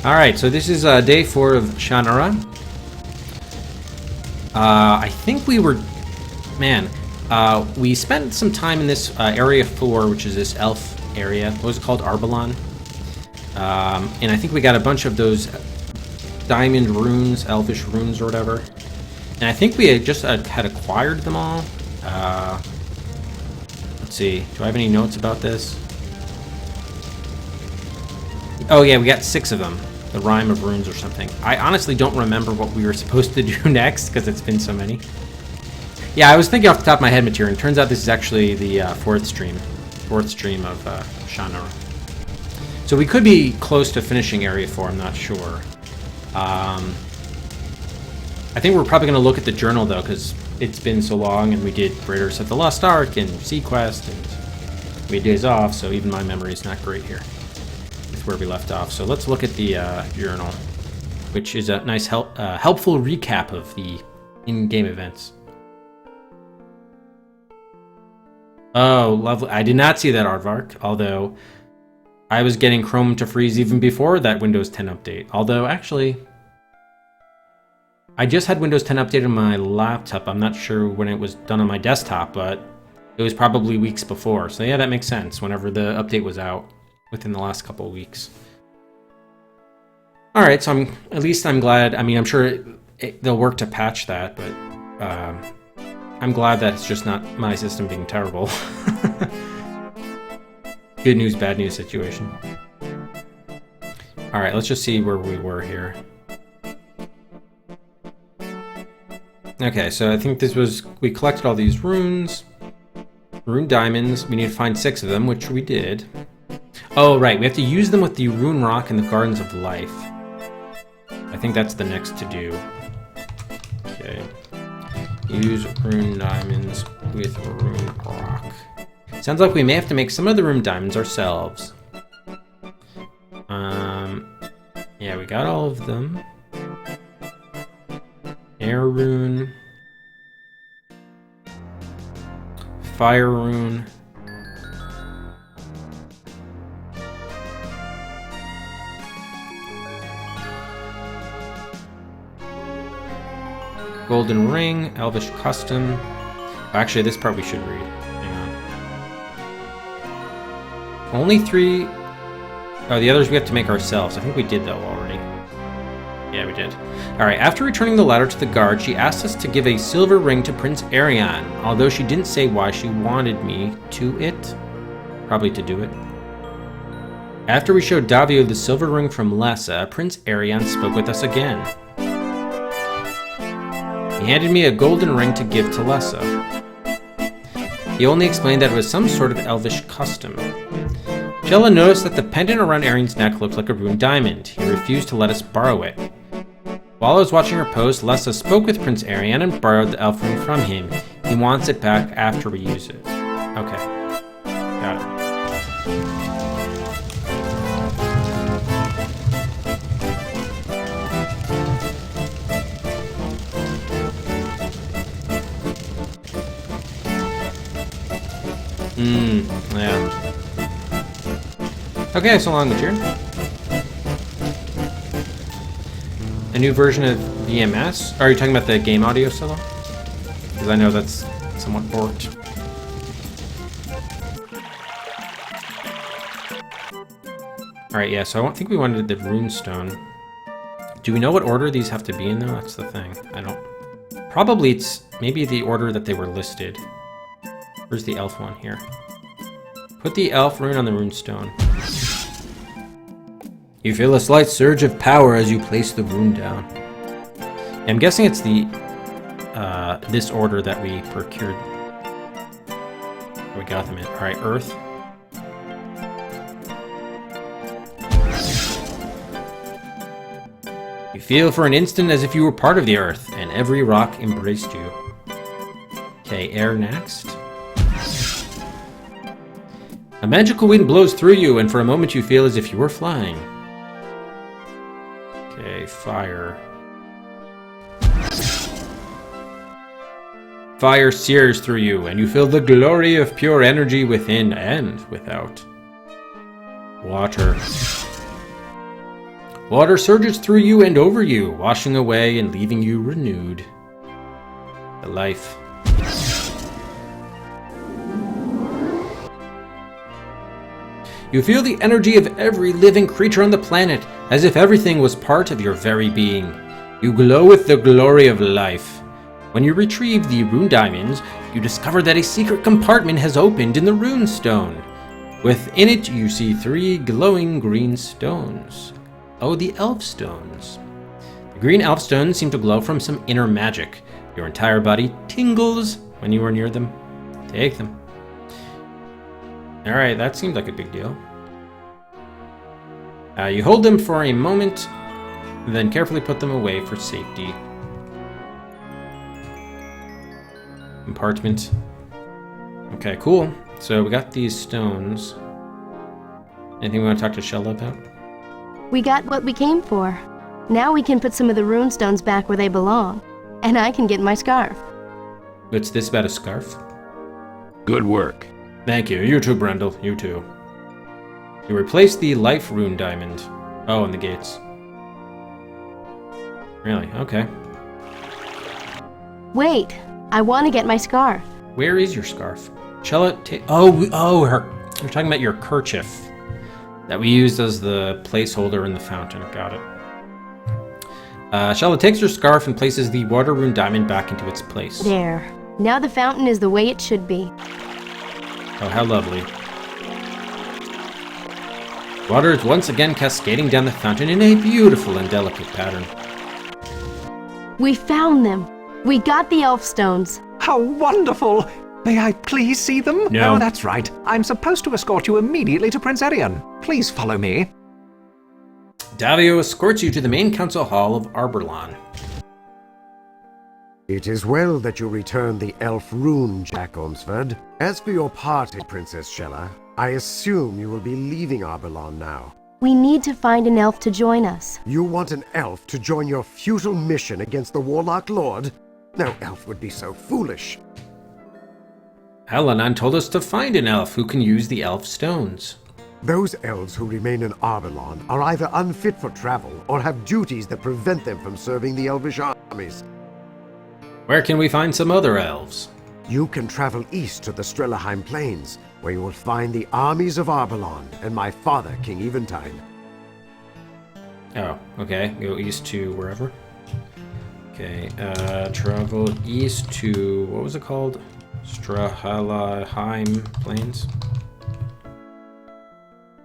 Alright, so this is day 4 of Shannara. I think we were... Man, we spent some time in this area 4, which is this elf area. What was it called? Arbalon. And I think we got a bunch of those diamond runes, elvish runes or whatever. And I think we had just had acquired them all. Let's see. Do I have any notes about this? Oh yeah, we got 6 of them. The Rhyme of Runes or something. I honestly don't remember what we were supposed to do next, because it's been so many. Yeah, I was thinking off the top of my head material, and it turns out this is actually the fourth stream of Shannara. So we could be close to finishing Area 4, I'm not sure. I think we're probably going to look at the journal, though, because it's been so long, and we did Raiders of the Lost Ark and Sequest, and we had days off, so even my memory is not great here. Where we left off. So let's look at the journal, which is a nice helpful recap of the in-game events. Oh, lovely. I did not see that aardvark, although I was getting Chrome to freeze even before that Windows 10 update. Although, actually, I just had Windows 10 update on my laptop. I'm not sure when it was done on my desktop, but it was probably weeks before. So yeah, that makes sense, whenever the update was out. Within the last couple of weeks. All right, so I'm glad. I mean, I'm sure they'll work to patch that, but I'm glad that it's just not my system being terrible. Good news, bad news situation. All right, let's just see where we were here. Okay, so I think this was, we collected all these runes, rune diamonds. We need to find 6 of them, which we did. Oh, right. We have to use them with the rune rock in the Gardens of Life. I think that's the next to do. Okay. Use rune diamonds with rune rock. Sounds like we may have to make some of the rune diamonds ourselves. Yeah, we got all of them. Air rune. Fire rune. Golden Ring, Elvish Custom. Actually, this part we should read. Hang on. Only 3... Oh, the others we have to make ourselves. I think we did, though, already. Yeah, we did. Alright, after returning the ladder to the guard, she asked us to give a silver ring to Prince Arion, although she didn't say why she wanted me to it. Probably to do it. After we showed Davio the silver ring from Lessa, Prince Arion spoke with us again. He handed me a golden ring to give to Lessa. He only explained that it was some sort of elvish custom. Jella noticed that the pendant around Arion's neck looked like a rune diamond. He refused to let us borrow it. While I was watching her pose, Lessa spoke with Prince Arion and borrowed the elf ring from him. He wants it back after we use it. Okay. Got it. Yeah. Okay, so long material. A new version of VMS? Are you talking about the game audio solo? Because I know that's somewhat borked. Alright, yeah, so I don't think we wanted the runestone. Do we know what order these have to be in, though? That's the thing. I don't... Probably it's maybe the order that they were listed. Where's the elf one here? Put the elf rune on the runestone. You feel a slight surge of power as you place the rune down. I'm guessing it's the this order that we procured. We got them in. Alright, earth. You feel for an instant as if you were part of the earth, and every rock embraced you. Okay, air next. A magical wind blows through you, and for a moment you feel as if you were flying. Okay, fire. Fire sears through you, and you feel the glory of pure energy within and without. Water. Water surges through you and over you, washing away and leaving you renewed. The life. You feel the energy of every living creature on the planet, as if everything was part of your very being. You glow with the glory of life. When you retrieve the rune diamonds, you discover that a secret compartment has opened in the rune stone. Within it, you see 3 glowing green stones. Oh, the elf stones. The green elf stones seem to glow from some inner magic. Your entire body tingles when you are near them. Take them. Alright, that seemed like a big deal. You hold them for a moment, then carefully put them away for safety. Compartment. Okay, cool. So we got these stones. Anything we want to talk to Shella about? We got what we came for. Now we can put some of the rune stones back where they belong. And I can get my scarf. What's this about a scarf? Good work. Thank you. You too, Brendel. You too. You replace the life rune diamond. Oh, and the gates. Really? Okay. Wait, I want to get my scarf. Where is your scarf? Shella, you're talking about your kerchief that we used as the placeholder in the fountain. Got it. Shella takes her scarf and places the water rune diamond back into its place. There. Now the fountain is the way it should be. Oh, how lovely. Water is once again cascading down the fountain in a beautiful and delicate pattern. We found them. We got the elf stones. How wonderful! May I please see them? No. Oh, that's right. I'm supposed to escort you immediately to Prince Erion. Please follow me. Davio escorts you to the main council hall of Arborlon. It is well that you returned the elf rune, Jack Ormsford. As for your party, Princess Shella, I assume you will be leaving Arborlon now. We need to find an elf to join us. You want an elf to join your futile mission against the Warlock Lord? No elf would be so foolish. Halanan told us to find an elf who can use the elf stones. Those elves who remain in Arborlon are either unfit for travel or have duties that prevent them from serving the elvish armies. Where can we find some other elves? You can travel east to the Strelaheim Plains, where you will find the armies of Arborlon and my father, King Eventide. Oh, okay. Go east to wherever. Okay, travel east to, what was it called? Strelaheim Plains?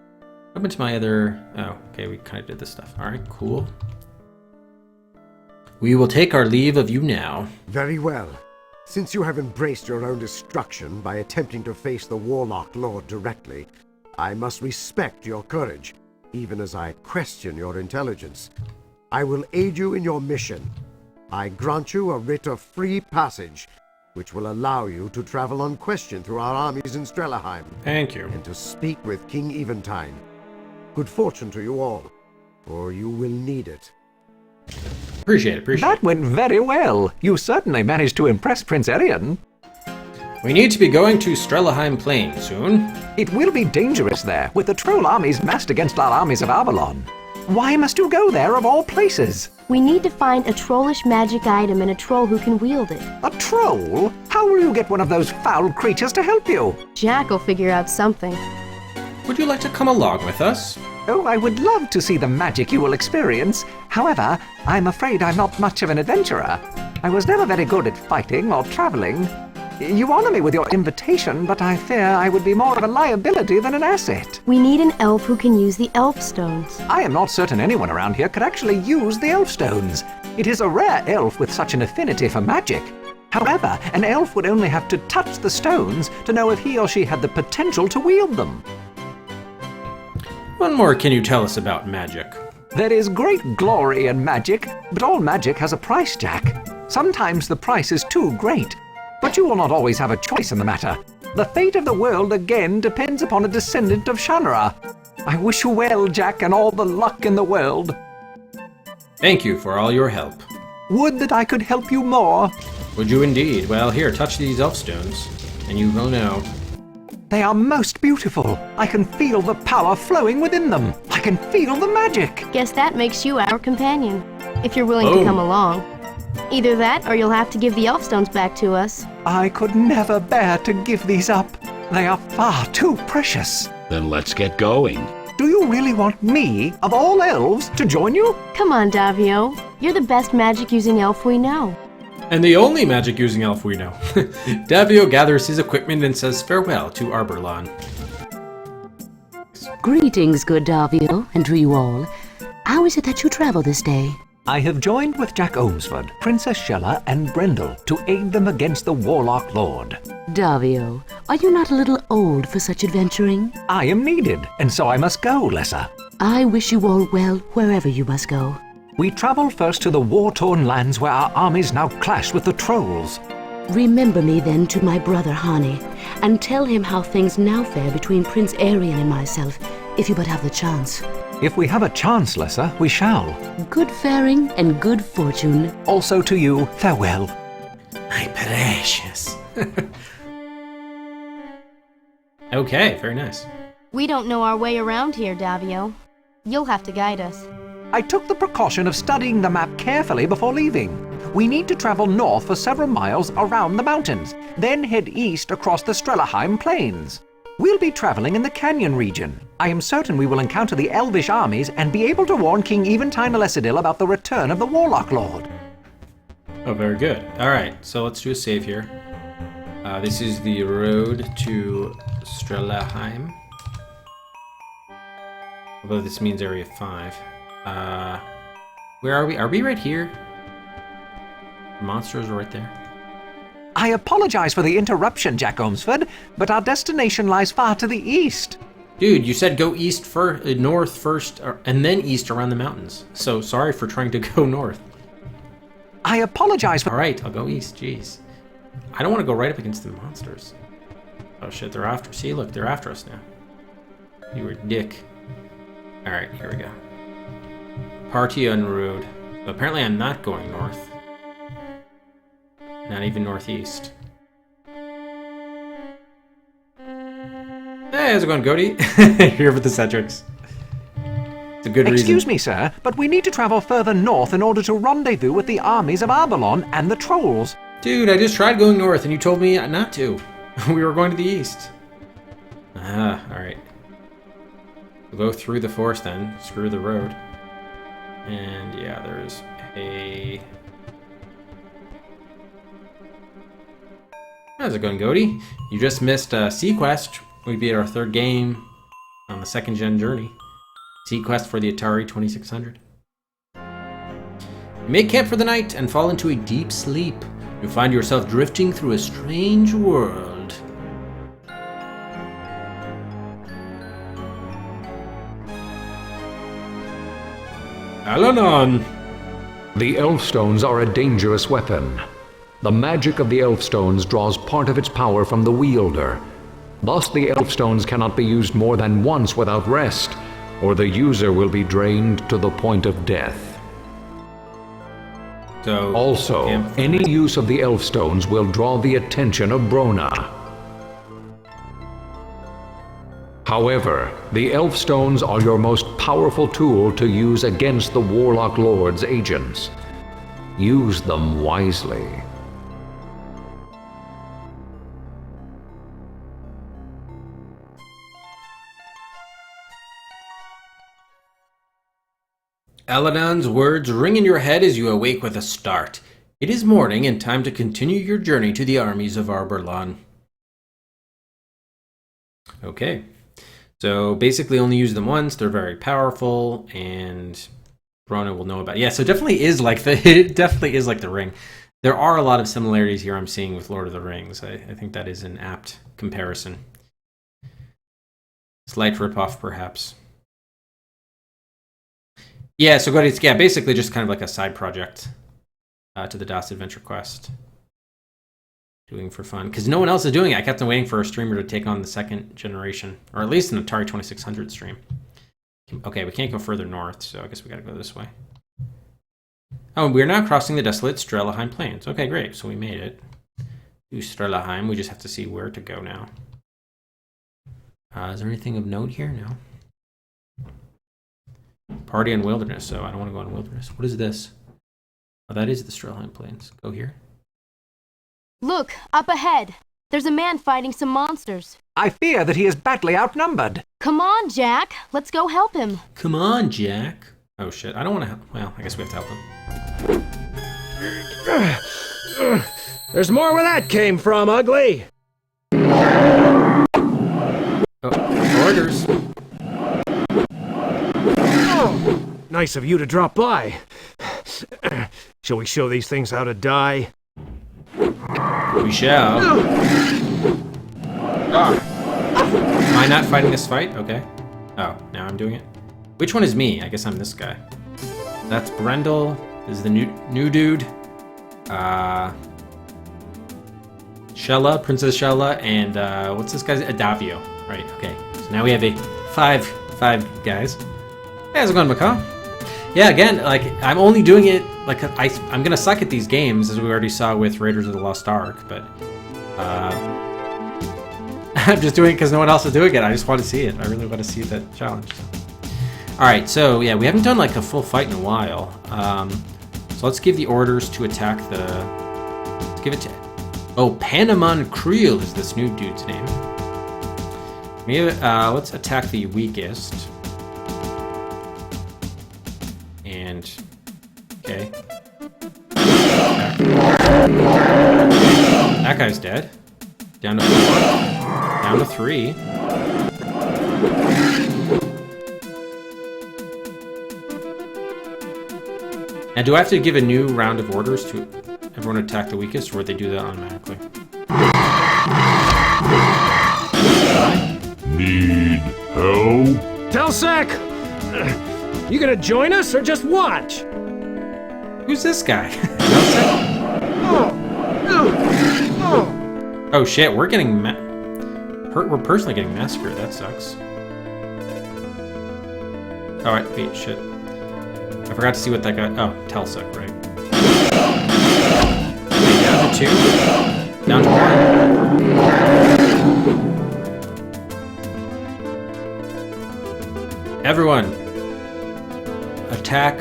What happened to my other... Oh, okay, we kind of did this stuff. Alright, cool. We will take our leave of you now. Very well. Since you have embraced your own destruction by attempting to face the Warlock Lord directly, I must respect your courage, even as I question your intelligence. I will aid you in your mission. I grant you a writ of free passage, which will allow you to travel unquestioned through our armies in Strelaheim. Thank you. And to speak with King Eventide. Good fortune to you all, for you will need it. Appreciate it. That went very well. You certainly managed to impress Prince Erion. We need to be going to Strelaheim Plain soon. It will be dangerous there, with the troll armies massed against our armies of Arborlon. Why must you go there of all places? We need to find a trollish magic item and a troll who can wield it. A troll? How will you get one of those foul creatures to help you? Jack will figure out something. Would you like to come along with us? Oh, I would love to see the magic you will experience. However, I'm afraid I'm not much of an adventurer. I was never very good at fighting or traveling. You honor me with your invitation, but I fear I would be more of a liability than an asset. We need an elf who can use the elf stones. I am not certain anyone around here could actually use the elf stones. It is a rare elf with such an affinity for magic. However, an elf would only have to touch the stones to know if he or she had the potential to wield them. What more can you tell us about magic? There is great glory in magic, but all magic has a price, Jack. Sometimes the price is too great, but you will not always have a choice in the matter. The fate of the world again depends upon a descendant of Shannara. I wish you well, Jack, and all the luck in the world. Thank you for all your help. Would that I could help you more. Would you indeed? Well, here, touch these elf stones, and you will know. They are most beautiful. I can feel the power flowing within them. I can feel the magic. Guess that makes you our companion, if you're willing Oh. to come along. Either that, or you'll have to give the Elfstones back to us. I could never bear to give these up. They are far too precious. Then let's get going. Do you really want me, of all elves, to join you? Come on, Davio. You're the best magic-using elf we know. And the only magic-using elf we know. Davio gathers his equipment and says farewell to Arborlon. Greetings, good Davio, and to you all. How is it that you travel this day? I have joined with Jack Omsford, Princess Shella, and Brendel to aid them against the Warlock Lord. Davio, are you not a little old for such adventuring? I am needed, and so I must go, Lessa. I wish you all well wherever you must go. We travel first to the war-torn lands where our armies now clash with the trolls. Remember me then to my brother Hani, and tell him how things now fare between Prince Arian and myself, if you but have the chance. If we have a chance, Lessa, we shall. Good faring and good fortune. Also to you, farewell. My precious. Okay, very nice. We don't know our way around here, Davio. You'll have to guide us. I took the precaution of studying the map carefully before leaving. We need to travel north for several miles around the mountains, then head east across the Strelaheim plains. We'll be traveling in the canyon region. I am certain we will encounter the elvish armies and be able to warn King Eventide Elecidil about the return of the Warlock Lord. Oh, very good. All right, so let's do a save here. This is the road to Strelaheim. Although this means Area 5. Where are we? Are we right here? The monsters are right there. I apologize for the interruption, Jack Omsford, but our destination lies far to the east. Dude, you said go east first, north first, and then east around the mountains. So sorry for trying to go north. I apologize for... All right, I'll go east. Jeez, I don't want to go right up against the monsters. Oh shit, they're after. See, look, they're after us now. You were a dick. All right, here we go. Party en route. So apparently, I'm not going north. Not even northeast. Hey, how's it going, Goaty? Here with the Cedrics. It's a good reason. Excuse me, sir, but we need to travel further north in order to rendezvous with the armies of Arborlon and the trolls. Dude, I just tried going north and you told me not to. We were going to the east. Ah, alright. We'll go through the forest then. Screw the road. And yeah, there's a... How's it going, Goaty? You just missed Sequest. We beat our third game on the second gen journey. Sequest for the Atari 2600. You make camp for the night and fall into a deep sleep. You find yourself drifting through a strange world. Alanon! The Elfstones are a dangerous weapon. The magic of the Elfstones draws part of its power from the wielder. Thus, the Elfstones cannot be used more than once without rest, or the user will be drained to the point of death. So, Also, any use of the Elfstones will draw the attention of Brona. However, the Elfstones are your most powerful tool to use against the Warlock Lord's agents. Use them wisely. Aladon's words ring in your head as you awake with a start. It is morning and time to continue your journey to the armies of Arborlon. Okay, so basically only use them once. They're very powerful, and Brona will know about it. Yeah, so it definitely is like the Ring. There are a lot of similarities here I'm seeing with Lord of the Rings. I think that is an apt comparison. Slight ripoff, perhaps. Yeah, so it's basically just kind of like a side project to the DOS Adventure Quest. Doing for fun. Because no one else is doing it. I kept on waiting for a streamer to take on the second generation. Or at least an Atari 2600 stream. Okay, we can't go further north, so I guess we gotta go this way. Oh, and we're now crossing the desolate Strelaheim Plains. Okay, great. So we made it to Strelaheim. We just have to see where to go now. Is there anything of note here? No. Party on Wilderness, so I don't want to go on Wilderness. What is this? Oh, that is the Strelheim Plains. Go here. Look, up ahead. There's a man fighting some monsters. I fear that he is badly outnumbered. Come on, Jack. Let's go help him. Come on, Jack. Oh, shit. I don't want to help. Well, I guess we have to help him. There's more where that came from, ugly. Oh, orders. Oh, nice of you to drop by. Shall we show these things how to die? We shall. Am I not fighting this fight? Okay. Oh, now I'm doing it. Which one is me? I guess I'm this guy. That's Brendel. This is the new dude. Shella, Princess Shella, and what's this guy's? Adavio. Right, okay. So now we have a five guys. Hey, how's it going, Macaw? Yeah, again, like, I'm only doing it, like, I'm gonna suck at these games, as we already saw with Raiders of the Lost Ark, but, I'm just doing it because no one else is doing it. I just want to see it. I really want to see that challenge. Alright, so, yeah, we haven't done, like, a full fight in a while. So let's give the orders to attack the... Let's give it to... Oh, Panamon Creel is this new dude's name. Let's attack the weakest. And... Okay. That guy's dead. Down to 4. Down to 3. Now, do I have to give a new round of orders to everyone attack the weakest, or would they do that automatically? Need help? Telsec! You gonna join us or just watch? Who's this guy? Oh shit, we're getting we're personally getting massacred. That sucks. Alright, wait, shit. I forgot to see what that guy... Oh, Telsec, right. Okay, down to 2. Down to 1. Everyone, attack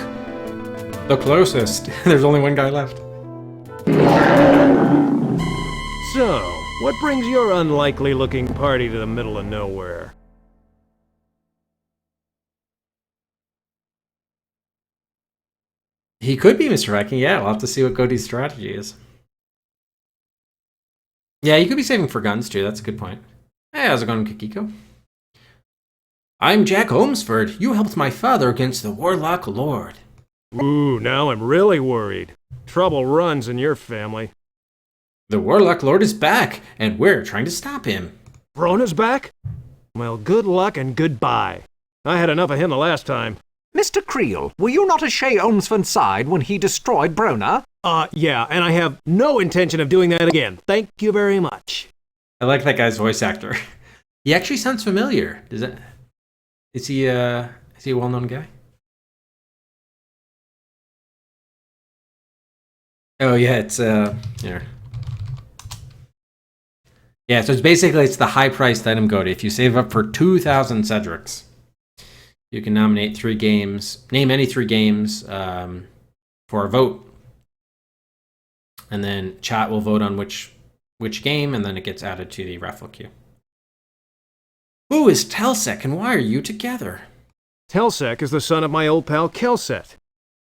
the closest. There's only one guy left. So, what brings your unlikely-looking party to the middle of nowhere? He could be Mr. Viking, yeah. We'll have to see what Cody's strategy is. Yeah, you could be saving for guns, too. That's a good point. Hey, how's it going, Kikiko? I'm Jack Holmesford. You helped my father against the Warlock Lord. Ooh, now I'm really worried. Trouble runs in your family. The Warlock Lord is back, and we're trying to stop him. Brona's back? Well, good luck and goodbye. I had enough of him the last time. Mr. Creel, were you not at Shay Olmsford's side when he destroyed Brona? Yeah, and I have no intention of doing that again. Thank you very much. I like that guy's voice actor. He actually sounds familiar. Is he a well-known guy? Oh yeah, it's here. Yeah, so it's the high-priced item goat. If you save up for 2,000 Cedrics, you can nominate 3 games. Name any 3 games for a vote, and then chat will vote on which game, and then it gets added to the raffle queue. Who is Telsec, and why are you together? Telsec is the son of my old pal Kelset.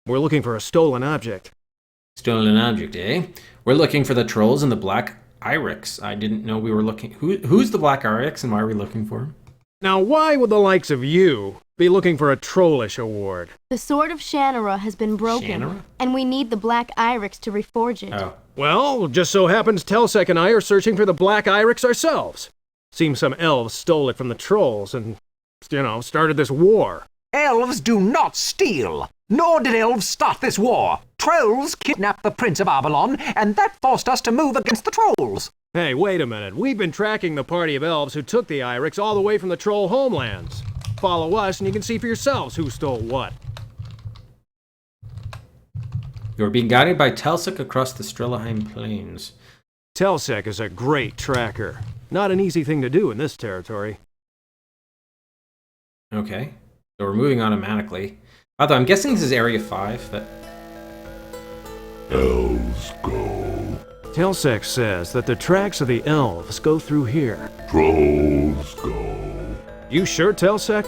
We're looking for a stolen object. Stolen object, eh? We're looking for the trolls and the Black Iryx. I didn't know we were looking... Who's the Black Iryx, and why are we looking for him? Now, why would the likes of you be looking for a trollish award? The sword of Shannara has been broken, Shannara? and we need the Black Iryx to reforge it. Oh. Well, just so happens Telsec and I are searching for the Black Iryx ourselves. Seems some elves stole it from the trolls and, started this war. Elves do not steal, nor did elves start this war. Trolls kidnapped the Prince of Avalon, and that forced us to move against the trolls. Hey, wait a minute. We've been tracking the party of elves who took the Iryx all the way from the troll homelands. Follow us and you can see for yourselves who stole what. You're being guided by Telsec across the Strelheim Plains. Telsec is a great tracker. Not an easy thing to do in this territory. Okay. So we're moving automatically. Although I'm guessing this is Area 5. That... Elves go. Telsec says that the tracks of the elves go through here. Trolls go. You sure, Telsec?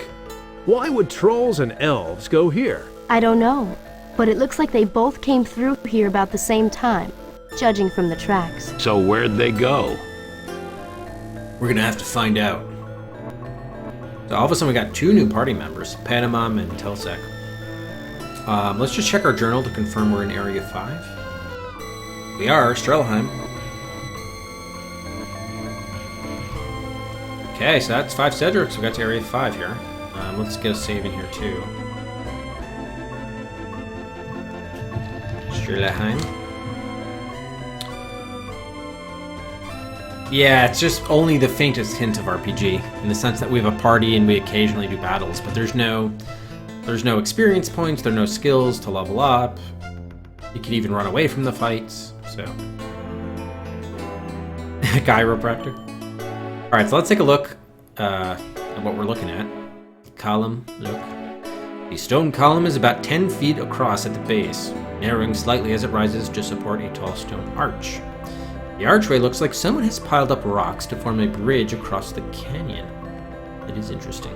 Why would trolls and elves go here? I don't know, but it looks like they both came through here about the same time, judging from the tracks. So where'd they go? We're gonna have to find out. So all of a sudden we got 2 new party members, Panamam and Telsec. Let's just check our journal to confirm we're in Area 5. We are, Strelheim. Okay, so that's 5 Cedrics. We got to Area 5 here. Let's get a save in here too. Strelheim. Yeah, it's just only the faintest hint of RPG, in the sense that we have a party and we occasionally do battles, but there's no experience points, there are no skills to level up. You can even run away from the fights, so. Chiropractor. Alright, so let's take a look at what we're looking at. Column, look. The stone column is about 10 feet across at the base, narrowing slightly as it rises to support a tall stone arch. The archway looks like someone has piled up rocks to form a bridge across the canyon. It is interesting.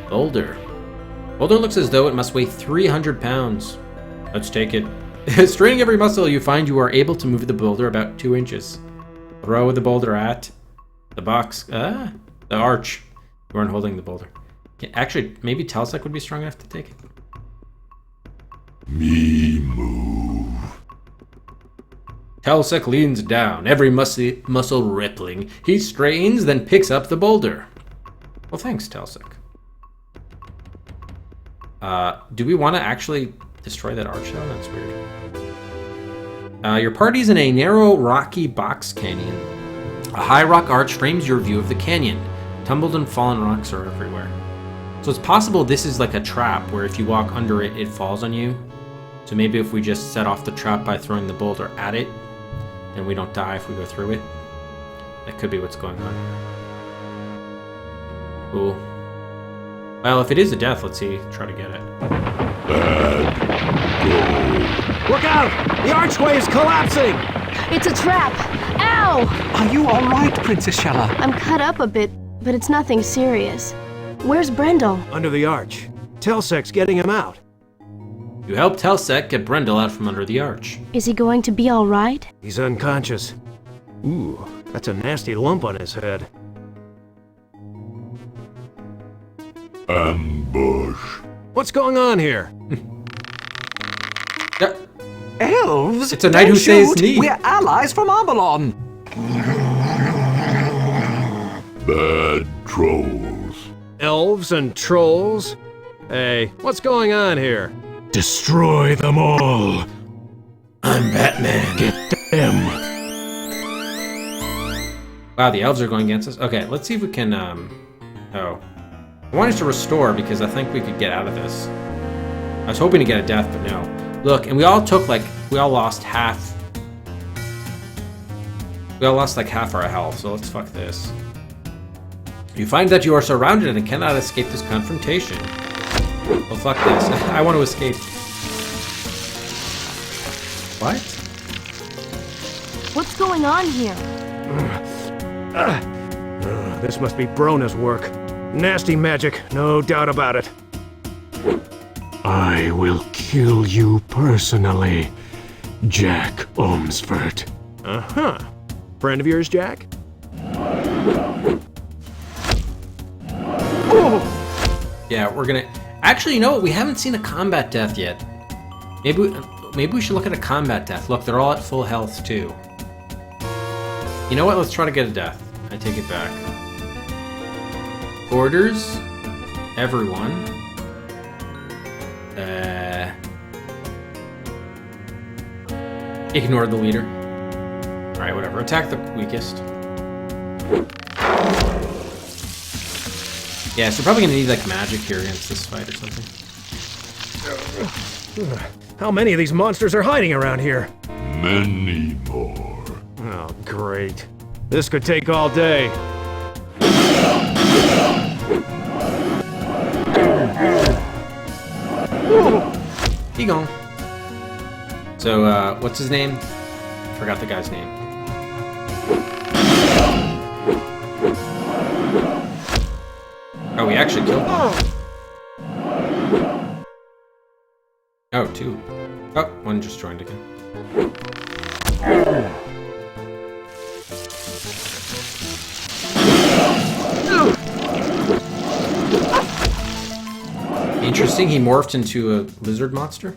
Boulder. Boulder looks as though it must weigh 300 pounds. Let's take it. Straining every muscle, you find you are able to move the boulder about 2 inches. Throw the boulder at the box. The arch. You aren't holding the boulder. Actually, maybe Telsec would be strong enough to take it. Me move. Telsec leans down, every muscle rippling. He strains, then picks up the boulder. Well, thanks, Telsec. Do we want to actually destroy that arch, though? That's weird. Your party's in a narrow, rocky box canyon. A high rock arch frames your view of the canyon. Tumbled and fallen rocks are everywhere. So it's possible this is like a trap, where if you walk under it, it falls on you. So maybe if we just set off the trap by throwing the boulder at it, then we don't die if we go through it. That could be what's going on. Cool. Well, if it is a death, let's see. Try to get it. Bad. Go. Look out! The archway is collapsing! It's a trap! Ow! Are you all right, Princess Shella? I'm cut up a bit, but it's nothing serious. Where's Brendel? Under the arch. Telsec's getting him out. You help Telsec get Brendel out from under the arch. Is he going to be all right? He's unconscious. Ooh, that's a nasty lump on his head. Ambush. What's going on here? Elves? It's a knight Don't who says shoot. knee. We're allies from Avalon. Bad trolls. Elves and trolls? Hey, what's going on here? Destroy them all. I'm Batman. Get them. Wow, the elves are going against us. Okay, let's see if we can, Oh. I wanted to restore because I think we could get out of this. I was hoping to get a death, but no. Look, and we all lost half. We all lost like half our health, so let's fuck this. You find that you are surrounded and cannot escape this confrontation. Well, fuck this. I want to escape. What? What's going on here? This must be Brona's work. Nasty magic, no doubt about it. I will kill you personally, Jack Ormsford. Uh-huh. Friend of yours, Jack? Yeah, we're gonna... Actually, you know what? We haven't seen a combat death yet. Maybe we should look at a combat death. Look, they're all at full health, too. You know what? Let's try to get a death. I take it back. Orders. Everyone. Ignore the leader. Alright, whatever. Attack the weakest. Yeah, so we're probably gonna need like magic here against this fight or something. How many of these monsters are hiding around here? Many more. Oh, great. This could take all day. He gone. So, what's his name? Forgot the guy's name. Oh, we actually killed him. Oh, two. Oh, one just joined again. Interesting, he morphed into a lizard monster.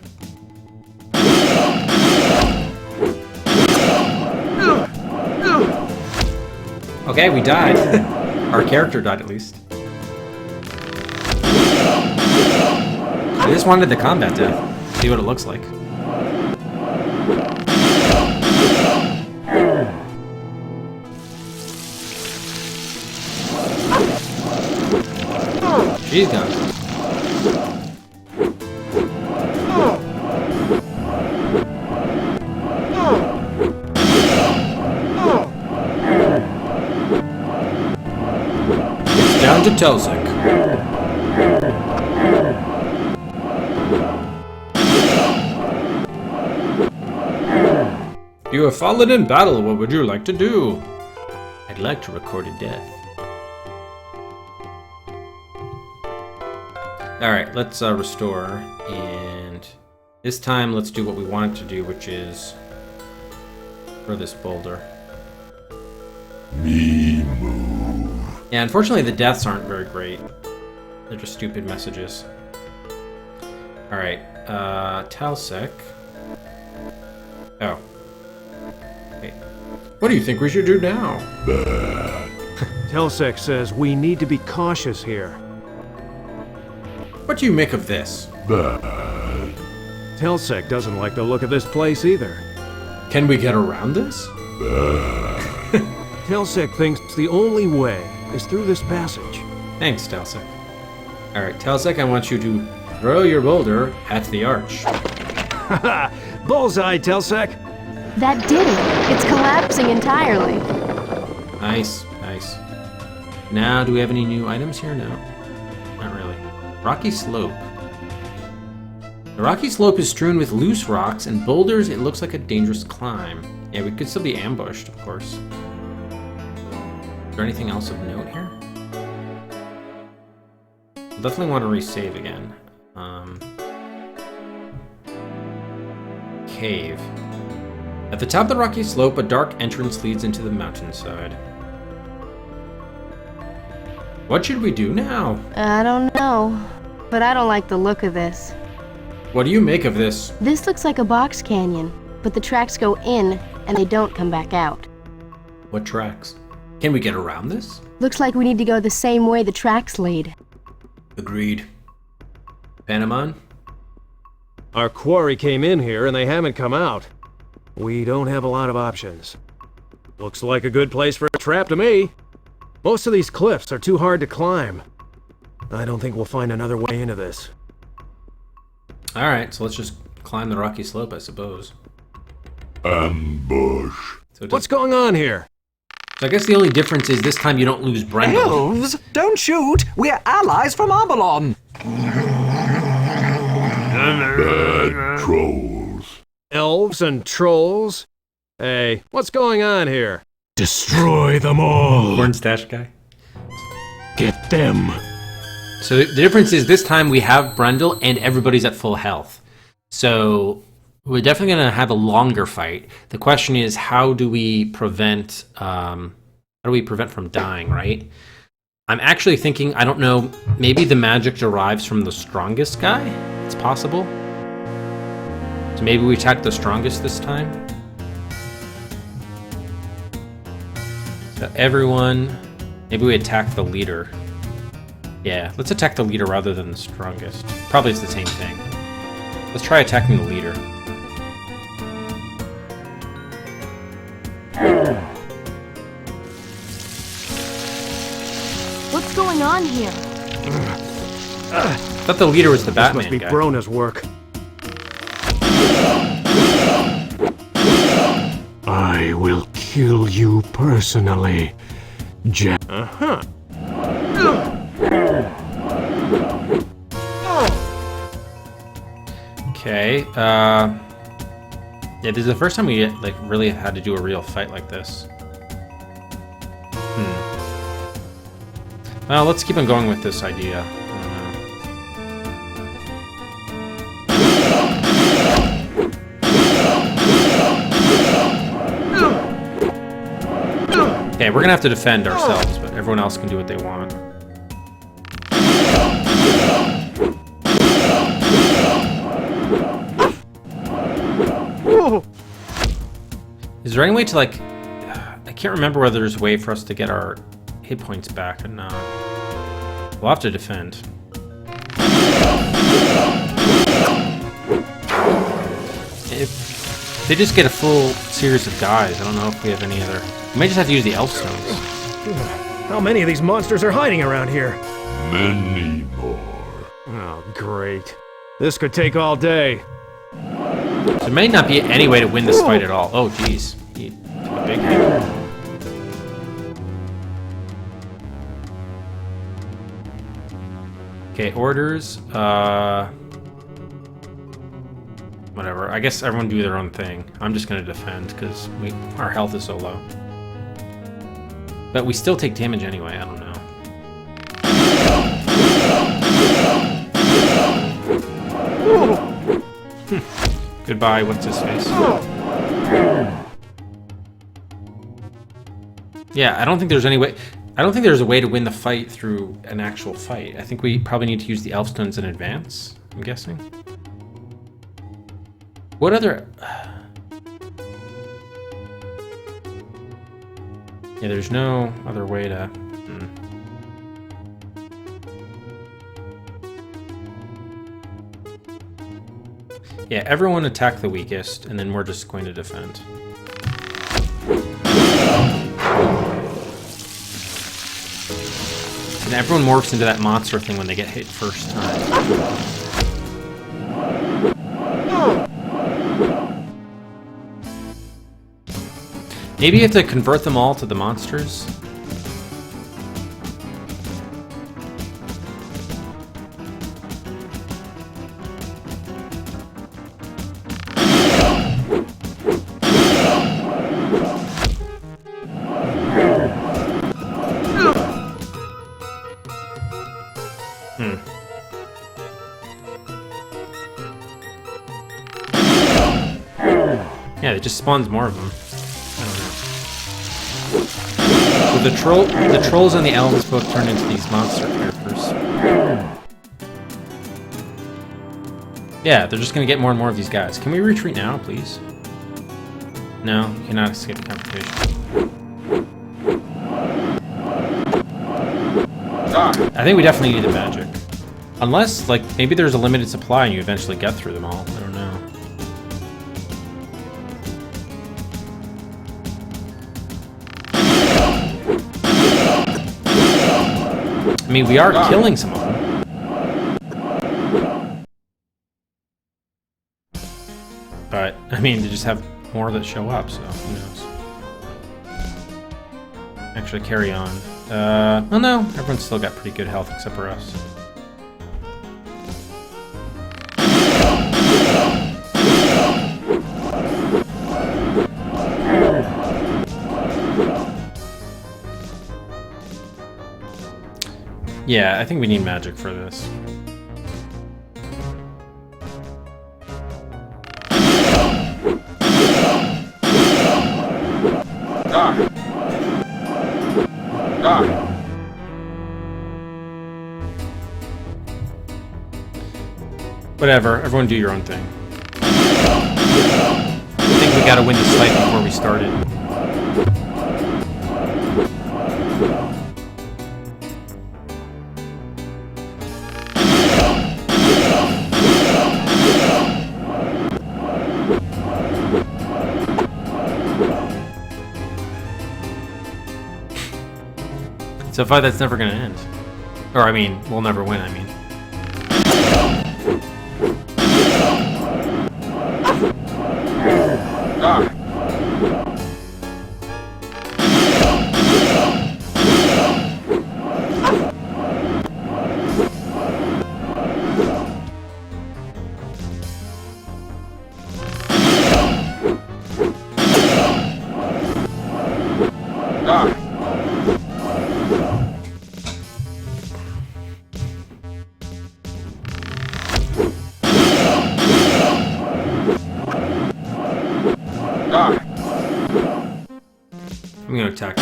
Okay, we died. Our character died at least. I just wanted the combat death. See what it looks like. She's gone. It's down to Telsic. You have fallen in battle. What would you like to do? I'd like to record a death. Alright, let's restore, and this time let's do what we wanted to do, which is throw this boulder. Me move. Yeah, unfortunately the deaths aren't very great. They're just stupid messages. Alright, Talsec. Oh. Wait. What do you think we should do now? Telsec says we need to be cautious here. What do you make of this? Telsec doesn't like the look of this place either. Can we get around this? Telsec thinks the only way is through this passage. Thanks, Talsec. Alright, Talsec, I want you to throw your boulder at the arch. Haha! Bullseye, Telsec! That did it. It's collapsing entirely. Nice, nice. Now, do we have any new items here? No. Not really. Rocky Slope. The rocky slope is strewn with loose rocks and boulders. It looks like a dangerous climb. Yeah, we could still be ambushed, of course. Is there anything else of note here? I'll definitely want to resave again. Cave. At the top of the rocky slope, a dark entrance leads into the mountainside. What should we do now? I don't know, but I don't like the look of this. What do you make of this? This looks like a box canyon, but the tracks go in and they don't come back out. What tracks? Can we get around this? Looks like we need to go the same way the tracks lead. Agreed. Panamon? Our quarry came in here and they haven't come out. We don't have a lot of options. Looks like a good place for a trap to me. Most of these cliffs are too hard to climb. I don't think we'll find another way into this. Alright, so let's just climb the rocky slope, I suppose. Ambush. So What's going on here? So I guess the only difference is this time you don't lose Brendel. Elves, don't shoot! We're allies from Avalon! Bad trolls. Elves and trolls? Hey, what's going on here? Destroy them all. Corn stash guy. Get them. So the difference is this time we have Brendel and everybody's at full health. So we're definitely going to have a longer fight. The question is, how do we prevent from dying, right? I'm actually thinking, I don't know, maybe the magic derives from the strongest guy? It's possible. So maybe we attack the strongest this time? So everyone, maybe we attack the leader. Yeah, let's attack the leader rather than the strongest. Probably it's the same thing. Let's try attacking the leader. What's going on here? I thought the leader was the This Batman must be guy. Brona's work. I will kill you personally, Jack. Uh-huh. Okay. Okay. Yeah, this is the first time we like really had to do a real fight like this. Well, let's keep on going with this idea. Okay, we're gonna have to defend ourselves, but everyone else can do what they want. Is there any way to, like... I can't remember whether there's a way for us to get our hit points back or not. We'll have to defend. If they just get a full series of guys, I don't know if we have any other... We may just have to use the elf stones. How many of these monsters are hiding around here? Many more. Oh, great. This could take all day. So there may not be any way to win this fight at all. Oh, jeez. He took a big hit. Okay, orders. Whatever. I guess everyone do their own thing. I'm just gonna defend because our health is so low. But we still take damage anyway. I don't know. Goodbye. What's his face? Yeah, I don't think there's any way. I don't think there's a way to win the fight through an actual fight. I think we probably need to use the elf stones in advance, I'm guessing. What other... Yeah, there's no other way to... Yeah, everyone attack the weakest, and then we're just going to defend. And everyone morphs into that monster thing when they get hit first time. Maybe you have to convert them all to the monsters? Yeah, it just spawns more of them. I don't know. So the trolls and the elves both turn into these monster characters. Yeah, they're just gonna get more and more of these guys. Can we retreat now, please? No, you cannot escape the confrontation. I think we definitely need the magic. Unless, like, maybe there's a limited supply and you eventually get through them all. I don't know. I mean, we are killing some of them. But, I mean, they just have more that show up, so who knows. Actually, carry on. Well, no, everyone's still got pretty good health except for us. Yeah, I think we need magic for this. Whatever, everyone do your own thing. I think we gotta win this fight before we start it. It's a fight that's never gonna end. Or, I mean, we'll never win, I mean. attack.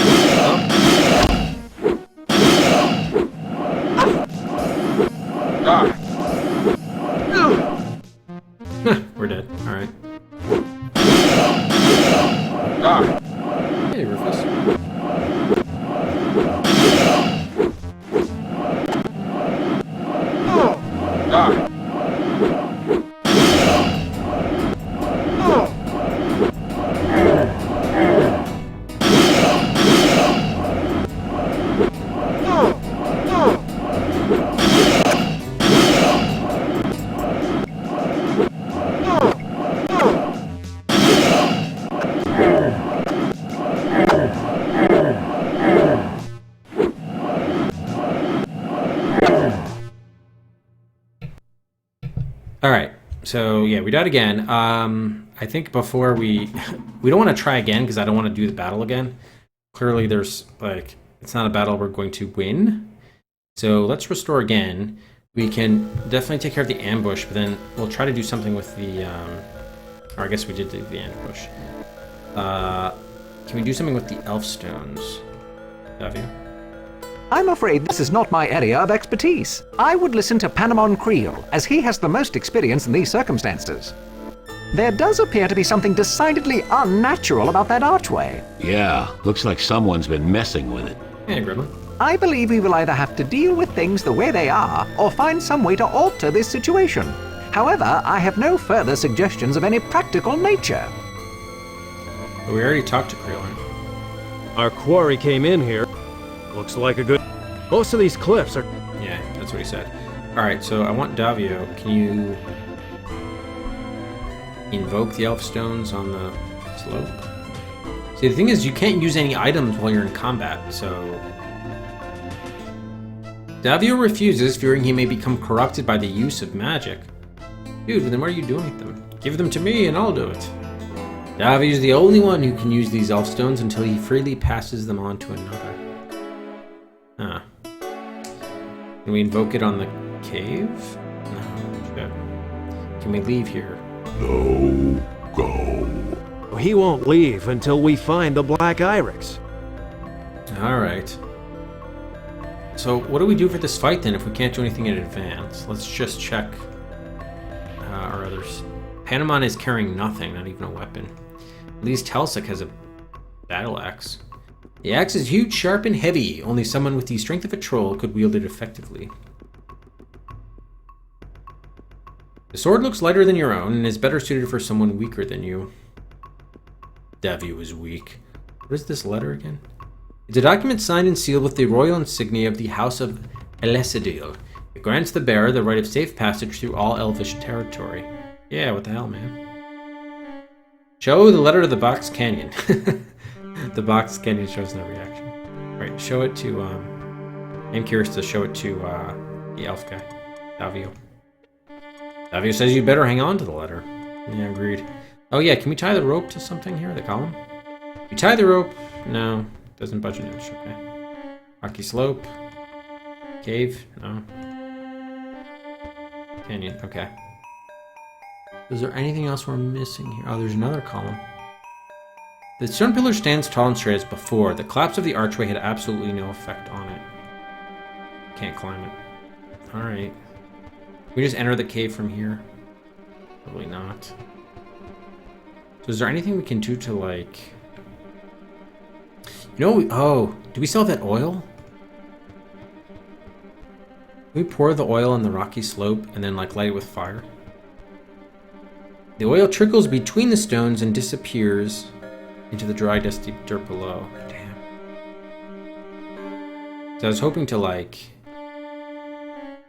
Oh. We're dead. Alright. Hey, Rufus. Alright, so yeah, we died again. I think before we don't want to try again because I don't want to do the battle again. Clearly there's, like, it's not a battle we're going to win. So let's restore again. We can definitely take care of the ambush, but then we'll try to do something with the, or I guess we did do the ambush. Can we do something with the elf stones? Have you? I'm afraid this is not my area of expertise. I would listen to Panemon Creel, as he has the most experience in these circumstances. There does appear to be something decidedly unnatural about that archway. Yeah, looks like someone's been messing with it. Yeah, Gremlin. I believe we will either have to deal with things the way they are, or find some way to alter this situation. However, I have no further suggestions of any practical nature. But we already talked to Creelin. Our quarry came in here. Looks like a good... Most of these cliffs are... Yeah, that's what he said. Alright, so I want Davio. Can you invoke the elf stones on the slope? See, the thing is, you can't use any items while you're in combat, so... Davio refuses, fearing he may become corrupted by the use of magic. Dude, then what are you doing with them? Give them to me and I'll do it. Davio's the only one who can use these elf stones until he freely passes them on to another. Huh. Can we invoke it on the cave? No, shit. Can we leave here? No, go. He won't leave until we find the Black Iris. Alright. So, what do we do for this fight then if we can't do anything in advance? Let's just check our others. Panemon is carrying nothing, not even a weapon. At least Telsic has a battle axe. The axe is huge, sharp, and heavy. Only someone with the strength of a troll could wield it effectively. The sword looks lighter than your own and is better suited for someone weaker than you. Davio is weak. What is this letter again? It's a document signed and sealed with the royal insignia of the House of Elesidil. It grants the bearer the right of safe passage through all Elvish territory. Yeah, what the hell, man? Show the letter to the Box Canyon. The Box Canyon shows no reaction. Alright, show it to, I'm curious to show it to, the elf guy. Davio. Davio says you better hang on to the letter. Yeah, agreed. Oh yeah, can we tie the rope to something here, the column? We tie the rope. No, doesn't budge an inch, okay. Rocky slope. Cave, no. Canyon, okay. Is there anything else we're missing here? Oh, there's another column. The stone pillar stands tall and straight as before. The collapse of the archway had absolutely no effect on it. Can't climb it. Alright. We just enter the cave from here? Probably not. So is there anything we can do to, like... You know, oh, do we still have that oil? Can we pour the oil on the rocky slope and then, like, light it with fire? The oil trickles between the stones and disappears into the dry, dusty dirt below. Damn. So I was hoping to, like,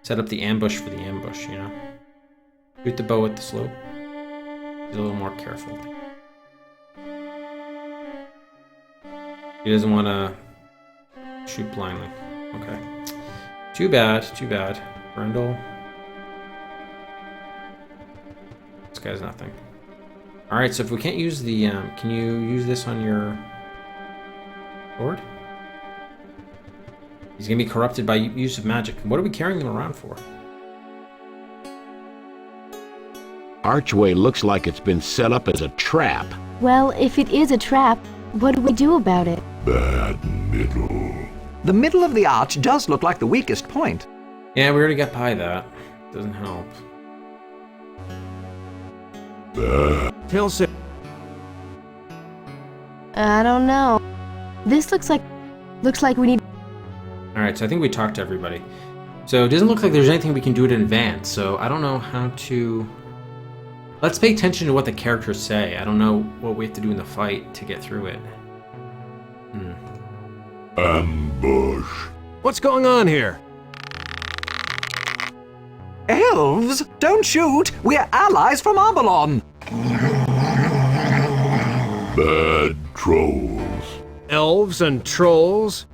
set up the ambush for the ambush, you know? Shoot the bow at the slope. He's a little more careful. He doesn't want to shoot blindly. Okay. Too bad, too bad. Brindle. This guy's nothing. Alright, so if we can't use the, can you use this on your sword? He's gonna be corrupted by use of magic. What are we carrying them around for? Archway looks like it's been set up as a trap. Well, if it is a trap, what do we do about it? Bad middle. The middle of the arch does look like the weakest point. Yeah, we already got by that. Doesn't help. Bad. Tilson. I don't know. This looks like we need. Alright, so I think we talked to everybody. So it doesn't look like there's anything we can do in advance, so I don't know how to... Let's pay attention to what the characters say. I don't know what we have to do in the fight to get through it. Ambush. What's going on here? Elves? Don't shoot! We're allies from Abalon! Bad trolls. Elves and trolls?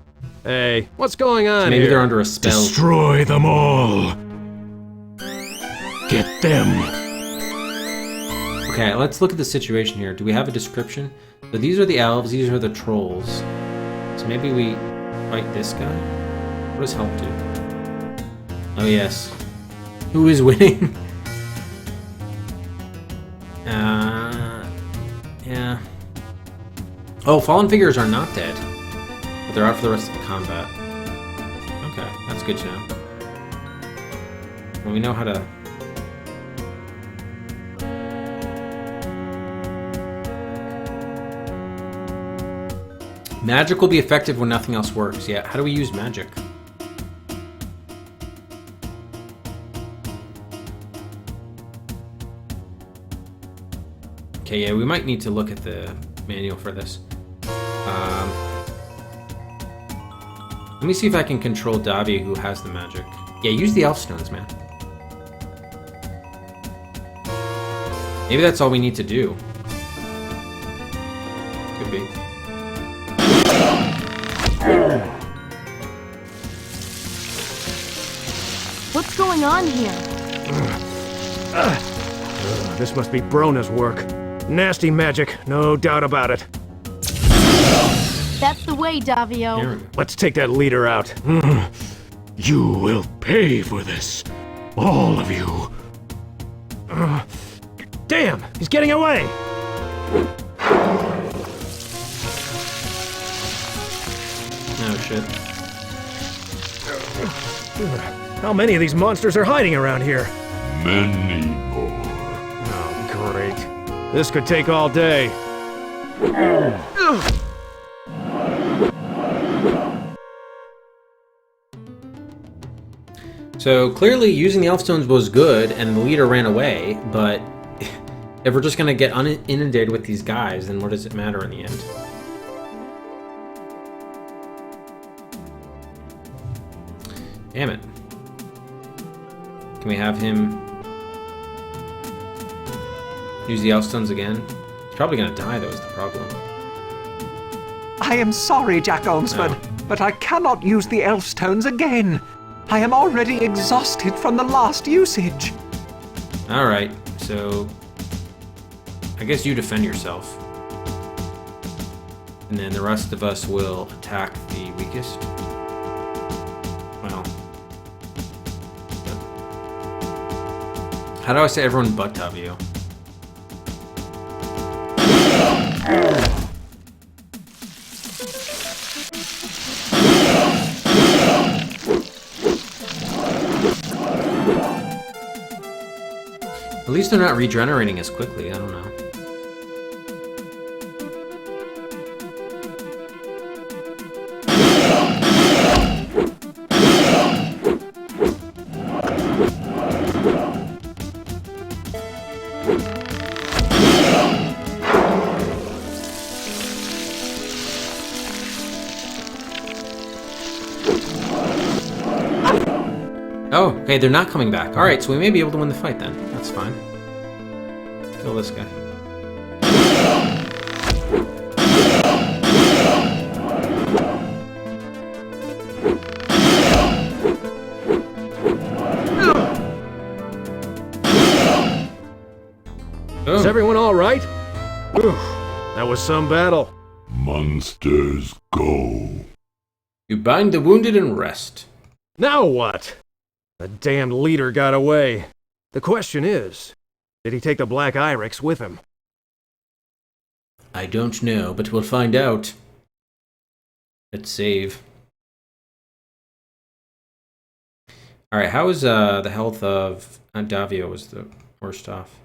Hey, what's going on So maybe here? they're under a spell. Destroy them all. Get them. Okay, let's look at the situation here. Do we have a description? So these are the elves, these are the trolls. So maybe we fight this guy? What does help do? Oh yes. Who is winning? Yeah. Oh, fallen figures are not dead. But they're out for the rest of the combat. Okay, that's good to know. Well, we know how to... Magic will be effective when nothing else works. Yeah, how do we use magic? Okay, yeah, we might need to look at the manual for this. Let me see if I can control Davia, who has the magic. Yeah, use the elf stones, man. Maybe that's all we need to do. Could be. What's going on here? This must be Brona's work. Nasty magic, no doubt about it. That's the way, Davio. Here we go. Let's take that leader out. You will pay for this. All of you. Damn, he's getting away! Oh, shit. How many of these monsters are hiding around here? Many more. Oh, great. This could take all day. So clearly using the elf stones was good and the leader ran away, but if we're just gonna get inundated with these guys, then what does it matter in the end? Damn it. Can we have him use the elf stones again? He's probably gonna die though, is the problem. I am sorry, Jack Olmsford, but I cannot use the elf stones again. I am already exhausted from the last usage. Alright, so I guess you defend yourself. And then the rest of us will attack the weakest. Well. How do I say everyone but Tavio? At least they're not regenerating as quickly, I don't know. Oh, okay, they're not coming back. Alright, so we may be able to win the fight then. That's fine. Kill this guy. Is everyone all right? Whew, that was some battle. Monsters go. You bind the wounded and rest. Now what? The damned leader got away. The question is, did he take the Black Irex with him? I don't know, but we'll find out. Let's save. Alright, how is the health of Davio was the worst off?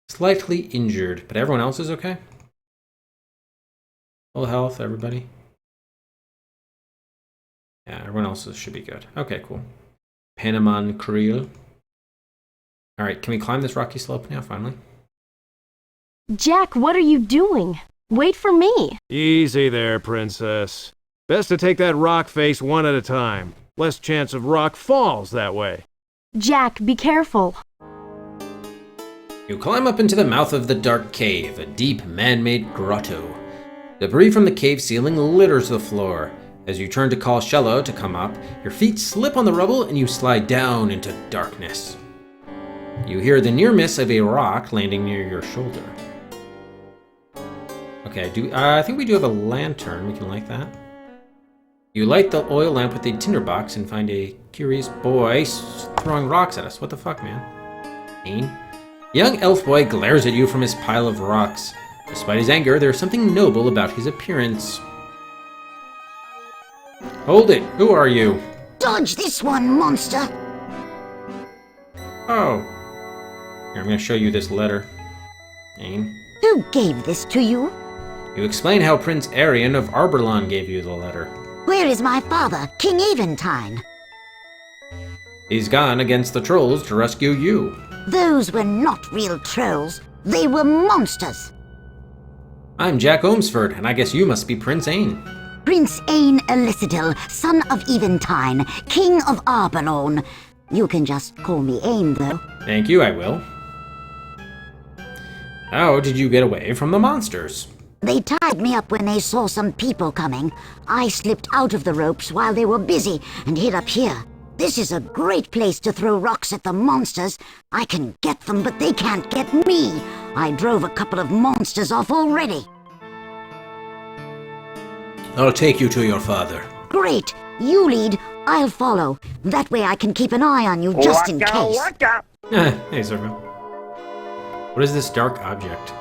Slightly injured, but everyone else is okay? Full health, everybody? Yeah, everyone else should be good. Okay, cool. Panaman Kriel. Alright, can we climb this rocky slope now, finally? Jack, what are you doing? Wait for me. Easy there, princess. Best to take that rock face one at a time. Less chance of rock falls that way. Jack, be careful. You climb up into the mouth of the dark cave, a deep, man-made grotto. Debris from the cave ceiling litters the floor. As you turn to call Shello to come up, your feet slip on the rubble and you slide down into darkness. You hear the near miss of a rock landing near your shoulder. Okay, I think we do have a lantern. We can light that. You light the oil lamp with a tinderbox and find a curious boy throwing rocks at us. What the fuck, man? Ain? Young elf boy glares at you from his pile of rocks. Despite his anger, there's something noble about his appearance. Hold it! Who are you? Dodge this one, monster! Oh. Here, I'm gonna show you this letter. Ain. Who gave this to you? You explain how Prince Arian of Arberlon gave you the letter. Where is my father, King Eventide? He's gone against the trolls to rescue you. Those were not real trolls. They were monsters. I'm Jack Ohmsford, and I guess you must be Prince Ain. Prince Ain Elicidil, son of Eventide, King of Arbalorn. You can just call me Ain, though. Thank you, I will. How did you get away from the monsters? They tied me up when they saw some people coming. I slipped out of the ropes while they were busy and hid up here. This is a great place to throw rocks at the monsters. I can get them, but they can't get me. I drove a couple of monsters off already. I'll take you to your father. Great. You lead. I'll follow. That way I can keep an eye on you just in case. Hey, Zergo. What is this dark object?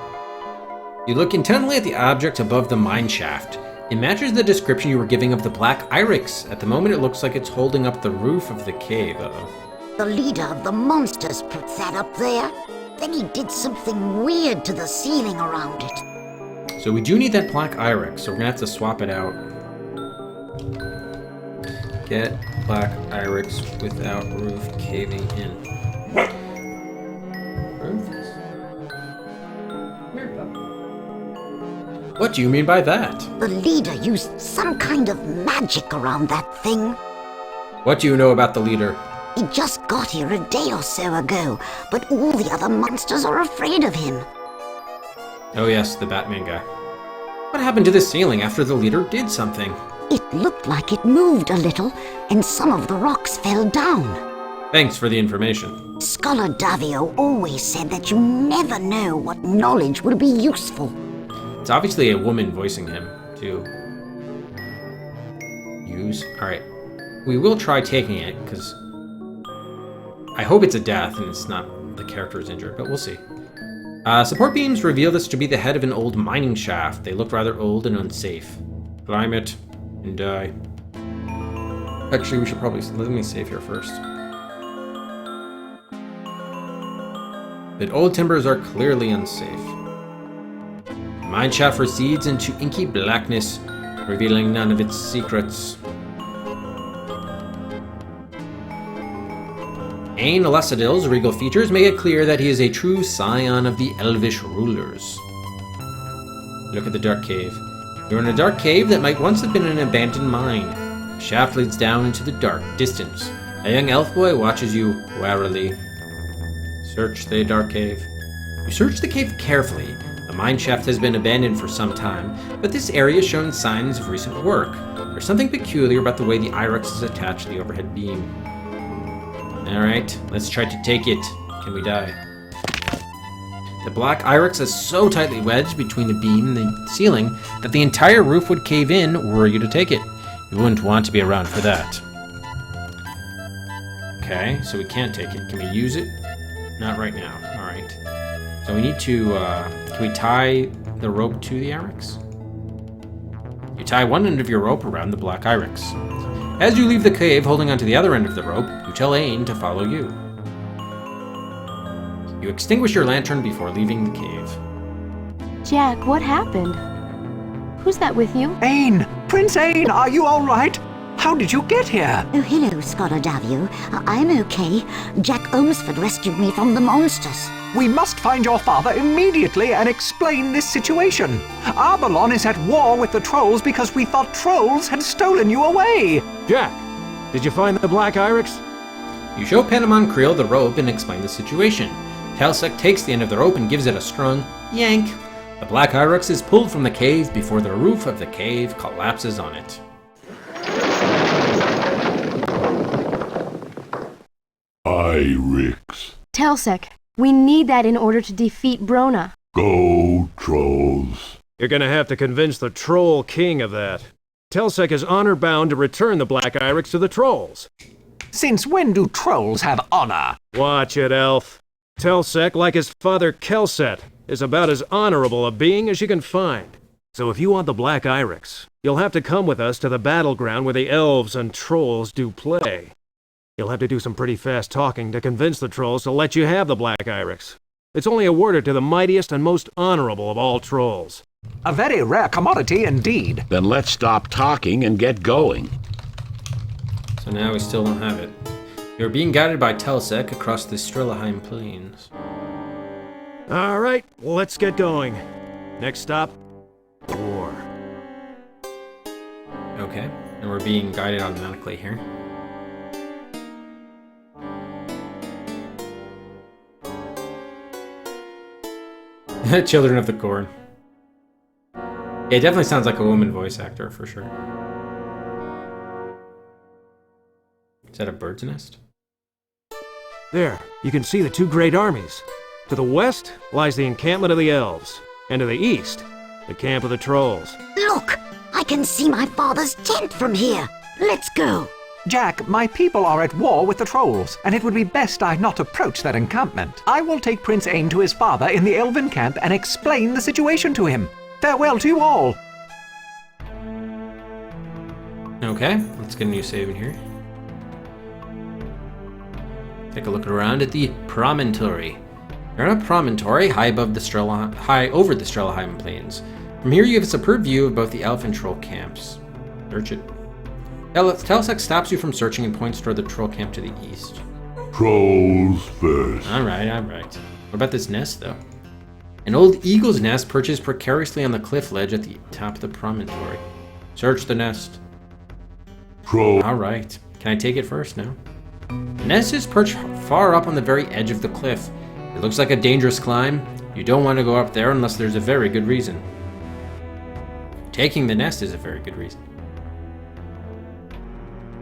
You look intently at the object above the mine shaft. It matches the description you were giving of the black iris. At the moment, it looks like it's holding up the roof of the cave. Uh-oh. The leader of the monsters put that up there. Then he did something weird to the ceiling around it. So we do need that black iris, so we're gonna have to swap it out. Get black iris without roof caving in. Roof? What do you mean by that? The leader used some kind of magic around that thing. What do you know about the leader? He just got here a day or so ago, but all the other monsters are afraid of him. Oh yes, the Batman guy. What happened to the ceiling after the leader did something? It looked like it moved a little, and some of the rocks fell down. Thanks for the information. Scholar Davio always said that you never know what knowledge will be useful. It's obviously a woman voicing him, too. Use. Alright. We will try taking it, because I hope it's a death and it's not the character is injured, but we'll see. Support beams reveal this to be the head of an old mining shaft. They look rather old and unsafe. Climb it and die. Actually, we should probably... Let me save here first. The old timbers are clearly unsafe. The mine shaft recedes into inky blackness, revealing none of its secrets. Ain Elicidil's regal features make it clear that he is a true scion of the elvish rulers. Look at the dark cave. You're in a dark cave that might once have been an abandoned mine. The shaft leads down into the dark distance. A young elf boy watches you warily. Search the dark cave. You search the cave carefully. The mine shaft has been abandoned for some time, but this area has shown signs of recent work. There's something peculiar about the way the iris is attached to the overhead beam. Alright, let's try to take it. Can we die? The black iris is so tightly wedged between the beam and the ceiling that the entire roof would cave in were you to take it. You wouldn't want to be around for that. Okay, so we can't take it. Can we use it? Not right now. Alright. So we need to, can we tie the rope to the iris? tie one end of your rope around the black iris. As you leave the cave holding onto the other end of the rope, you tell Ain to follow you. You extinguish your lantern before leaving the cave. Jack, what happened? Who's that with you? Ain! Prince Ain, are you all right? How did you get here? Oh, hello, Scholar Davio. I'm okay. Jack Olmsford rescued me from the monsters. We must find your father immediately and explain this situation. Arbalon is at war with the trolls because we thought trolls had stolen you away. Jack, did you find the black iris? You show Panemon Creel the rope and explain the situation. Talsec takes the end of the rope and gives it a strong yank. The black iris is pulled from the cave before the roof of the cave collapses on it. Iris. Talsec, we need that in order to defeat Brona. Go, trolls. You're gonna have to convince the Troll King of that. Talsec is honor-bound to return the black iris to the trolls. Since when do trolls have honor? Watch it, elf. Talsec, like his father Kelset, is about as honorable a being as you can find. So if you want the black iris, you'll have to come with us to the battleground where the elves and trolls do play. You'll have to do some pretty fast talking to convince the trolls to let you have the black iris. It's only awarded to the mightiest and most honorable of all trolls. A very rare commodity indeed. Then let's stop talking and get going. So now we still don't have it. You're being guided by Talsec across the Strelheim plains. All right, let's get going. Next stop, war. Okay, and we're being guided automatically here. Children of the Corn. Yeah, it definitely sounds like a woman voice actor, for sure. Is that a bird's nest? There, you can see the two great armies. To the west lies the encampment of the elves, and to the east, the camp of the trolls. Look! I can see my father's tent from here. Let's go. Jack, my people are at war with the trolls, and it would be best I not approach that encampment. I will take Prince Ain to his father in the elven camp and explain the situation to him. Farewell to you all. Okay, let's get a new save in here. Take a look around at the promontory. You're on a promontory high over the Strelheim plains. From here, you have a superb view of both the elf and troll camps. Search it. Talsec stops you from searching and points toward the troll camp to the east. Trolls first. Alright. What about this nest, though? An old eagle's nest perches precariously on the cliff ledge at the top of the promontory. Search the nest. Troll. Alright. Can I take it first now? The nest is perched far up on the very edge of the cliff. It looks like a dangerous climb. You don't want to go up there unless there's a very good reason. Taking the nest is a very good reason.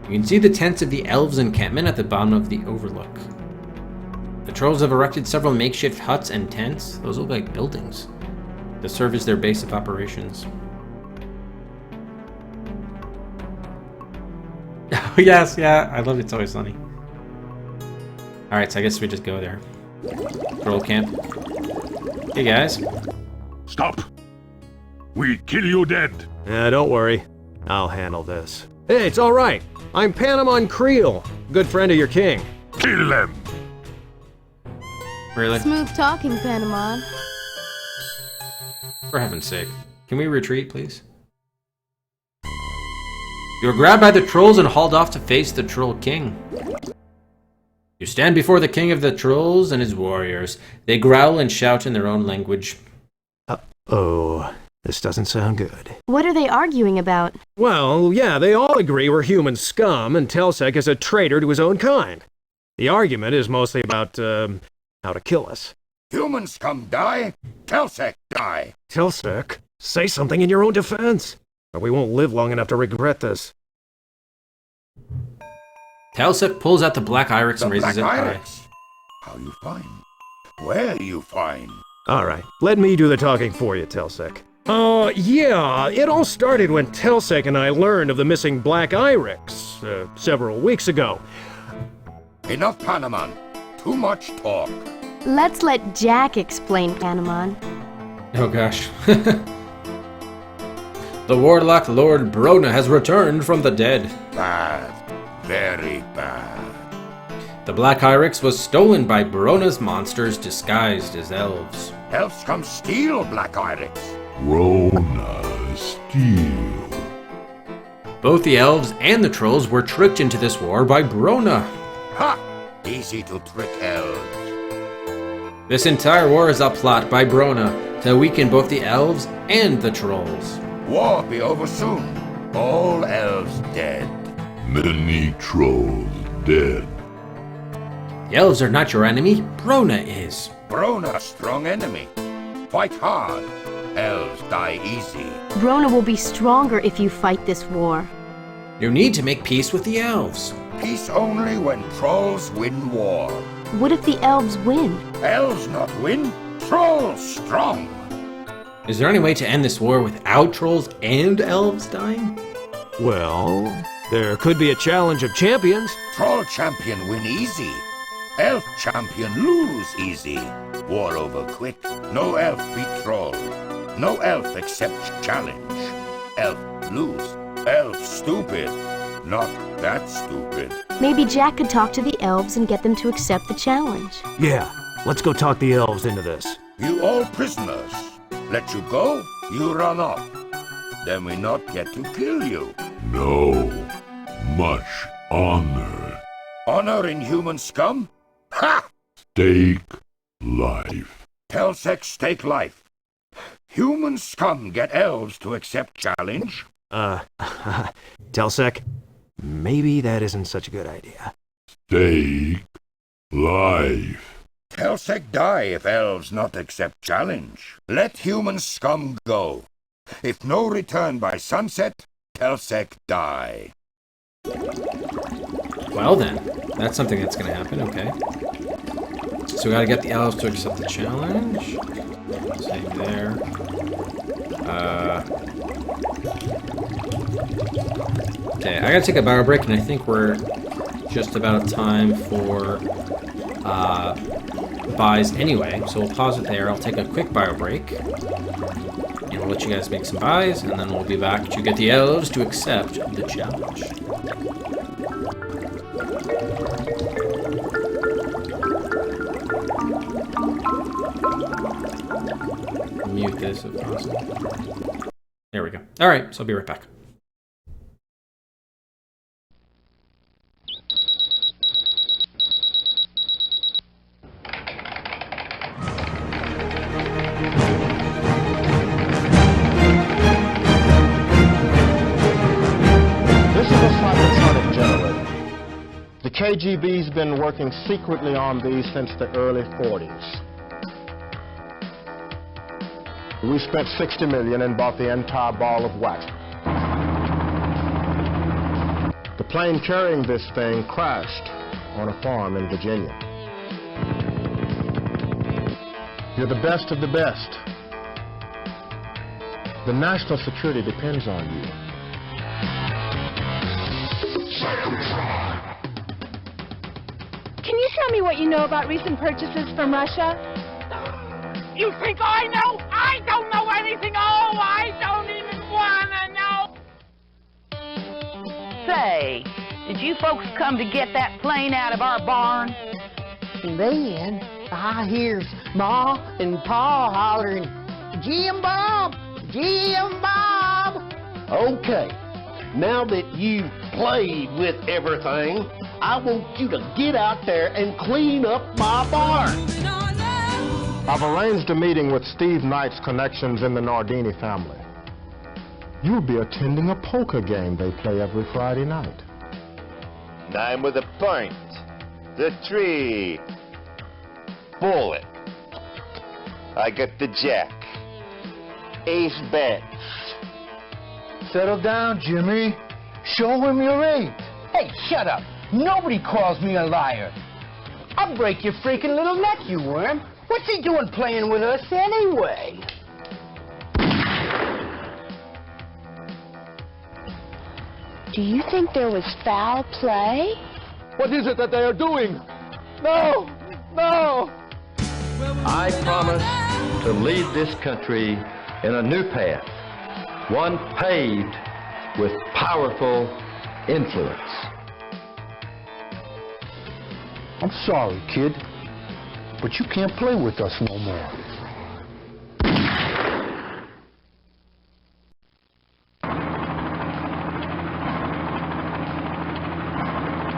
You can see the tents of the elves' encampment at the bottom of the overlook. The trolls have erected several makeshift huts and tents, those look like buildings, to serve as their base of operations. Oh yes, yeah, I love It's Always Sunny. Alright, so I guess we just go there. Troll camp. Hey guys. Stop. We kill you dead. Don't worry. I'll handle this. Hey, it's all right. I'm Panemon Creel, good friend of your king. Kill them. Really? Smooth talking, Panemon. For heaven's sake. Can we retreat, please? You are grabbed by the trolls and hauled off to face the Troll King. You stand before the king of the trolls and his warriors. They growl and shout in their own language. Oh, this doesn't sound good. What are they arguing about? Well, yeah, they all agree we're human scum and Talsec is a traitor to his own kind. The argument is mostly about, how to kill us. Human scum die. Talsec die. Talsec, say something in your own defense, or we won't live long enough to regret this. Talsec pulls out the black iris and raises it high. How you find? Where you find? All right, let me do the talking for you, Talsec. Yeah, it all started when Talsec and I learned of the missing black iris, several weeks ago. Enough, Panemon. Too much talk. Let's let Jack explain, Panemon. Oh gosh. The warlock Lord Brona has returned from the dead. Bad. Very bad. The Black Hyrax was stolen by Brona's monsters disguised as elves. Elves come steal Black Hyrax. Rona Steel. Both the elves and the trolls were tricked into this war by Brona. Ha! Easy to trick elves. This entire war is a plot by Brona to weaken both the elves and the trolls. War be over soon. All elves dead. Many trolls dead. The elves are not your enemy, Brona is. Brona strong enemy. Fight hard. Elves die easy. Brona will be stronger if you fight this war. You need to make peace with the elves. Peace only when trolls win war. What if the elves win? Elves not win. Trolls strong. Is there any way to end this war without trolls and elves dying? Well, there could be a challenge of champions. Troll champion win easy. Elf champion lose easy. War over quick. No elf beat troll. No elf accepts challenge. Elf lose. Elf stupid. Not that stupid. Maybe Jack could talk to the elves and get them to accept the challenge. Yeah, let's go talk the elves into this. You all prisoners. Let you go, you run off. Then we not get to kill you. No. Much honor. Honor in human scum? Ha! Stake life. Telsec stake life. Human scum get elves to accept challenge? Telsec, maybe that isn't such a good idea. Stake life. Telsec die if elves not accept challenge. Let human scum go. If no return by sunset, Telsec die. Well then, that's something that's gonna happen, okay. So we gotta get the elves to accept the challenge. Same there. Okay, I gotta take a bio break, and I think we're just about at time for buys anyway, so we'll pause it there. I'll take a quick bio break, and we'll let you guys make some buys, and then we'll be back to get the elves to accept the challenge. Mute this if possible. There we go. Alright, so I'll be right back. The KGB's been working secretly on these since the early 40s. We spent $60 million and bought the entire ball of wax. The plane carrying this thing crashed on a farm in Virginia. You're the best of the best. The national security depends on you. Can you tell me what you know about recent purchases from Russia? You think I know? I don't know anything. Oh, I don't even want to know. Say, did you folks come to get that plane out of our barn? And then I hears Ma and Pa hollering, Jim Bob! Jim Bob! Okay, now that you've played with everything, I want you to get out there and clean up my barn. I've arranged a meeting with Steve Knight's connections in the Nardini family. You'll be attending a poker game they play every Friday night. Nine with a point. The tree. Bullet. I got the jack. Ace bets. Settle down, Jimmy. Show him your eight. Hey, shut up. Nobody calls me a liar. I'll break your freaking little neck, you worm. What's he doing playing with us anyway? Do you think there was foul play? What is it that they are doing? No! No! I promise to lead this country in a new path. one paved with powerful influence. I'm sorry, kid, but you can't play with us no more.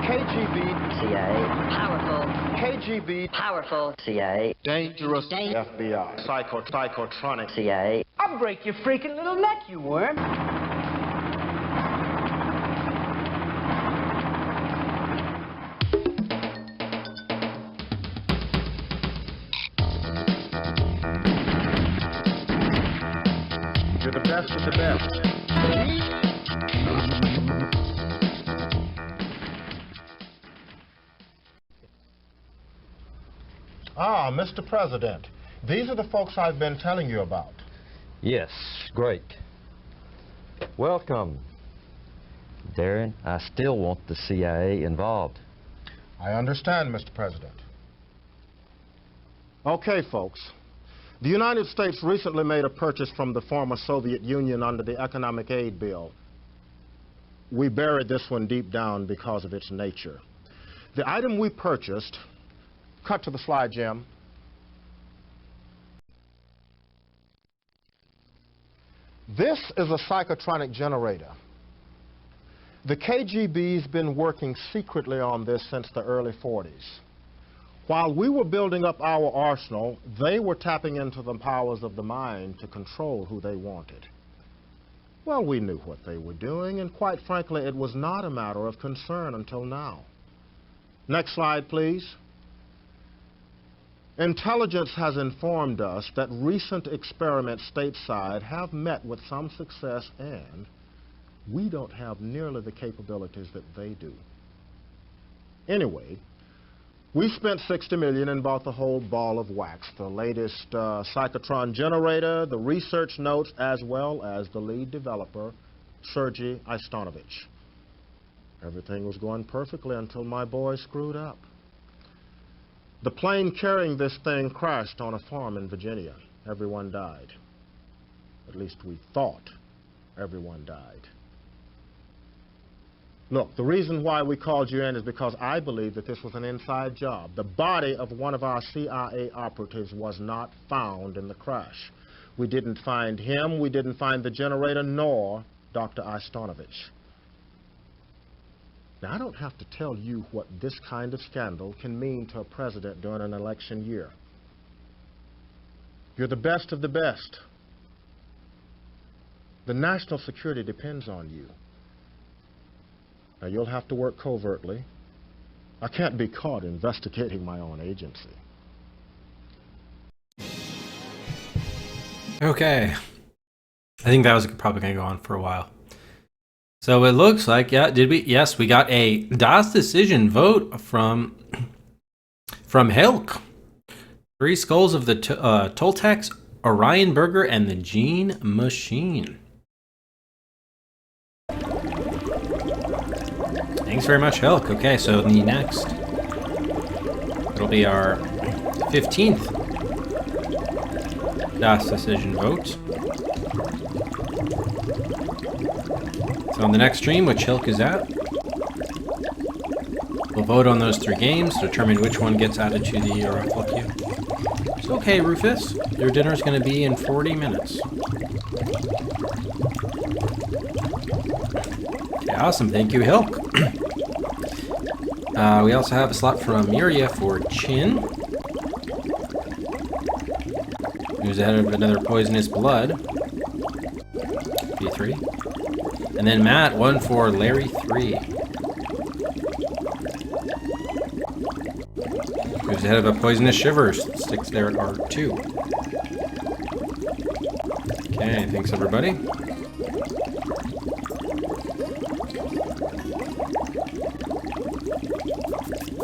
KGB, CIA, powerful. KGB, Powerful. CIA, dangerous FBI, psychotronic CIA. I'll break your freaking little neck, you worm. You're the best of the best. Ah, Mr. President, these are the folks I've been telling you about. Yes, great. Welcome. Darren, I still want the CIA involved. I understand, Mr. President. Okay, folks. The United States recently made a purchase from the former Soviet Union under the Economic Aid Bill. We buried this one deep down because of its nature. The item we purchased, cut to the slide, Jim. This is a psychotronic generator. The KGB's been working secretly on this since the early 40s. While we were building up our arsenal, they were tapping into the powers of the mind to control who they wanted. Well, we knew what they were doing, and quite frankly, it was not a matter of concern until now. Next slide, please. Intelligence has informed us that recent experiments stateside have met with some success, and we don't have nearly the capabilities that they do. Anyway, we spent $60 million and bought the whole ball of wax, the latest cyclotron generator, the research notes, as well as the lead developer, Sergei Istanovich. Everything was going perfectly until my boy screwed up. The plane carrying this thing crashed on a farm in Virginia. Everyone died. At least we thought everyone died. Look, the reason why we called you in is because I believe that this was an inside job. The body of one of our CIA operatives was not found in the crash. We didn't find him, we didn't find the generator, nor Dr. Istanovich. Now, I don't have to tell you what this kind of scandal can mean to a president during an election year. You're the best of the best. The national security depends on you. Now, you'll have to work covertly. I can't be caught investigating my own agency. Okay. I think that was probably going to go on for a while. So it looks like, yeah, did we? Yes, we got a DOS decision vote from Hilk. 3 skulls of the Toltecs, Orion Burger, and the Gene Machine. Thanks very much, Hilk. Okay, so the next, it'll be our 15th DOS decision vote. So on the next stream, which Hilk is at, we'll vote on those 3 games to determine which one gets added to the raffle queue. It's okay, Rufus. Your dinner's going to be in 40 minutes. Okay, awesome. Thank you, Hilk. We also have a slot from Miria for Chin, who's ahead of another Poisonous Blood, B3. And then Matt, 1 for Larry 3. Who's ahead of a Poisonous Shivers, sticks there at R2. Okay, thanks everybody.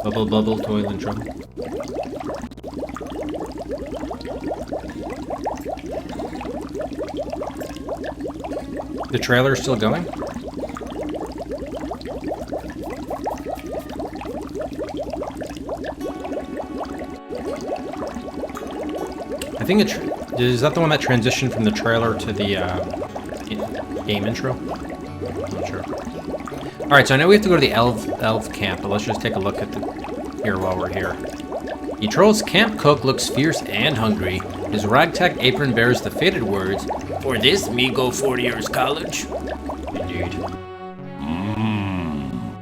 Bubble, bubble, toil and trouble. The trailer's still going? I think is that the one that transitioned from the trailer to the game intro? Not sure. Alright, so I know we have to go to the elf camp, but let's just take a look at here while we're here. The troll's camp cook looks fierce and hungry. His ragtag apron bears the faded words, "For this me go 4 years college." Indeed.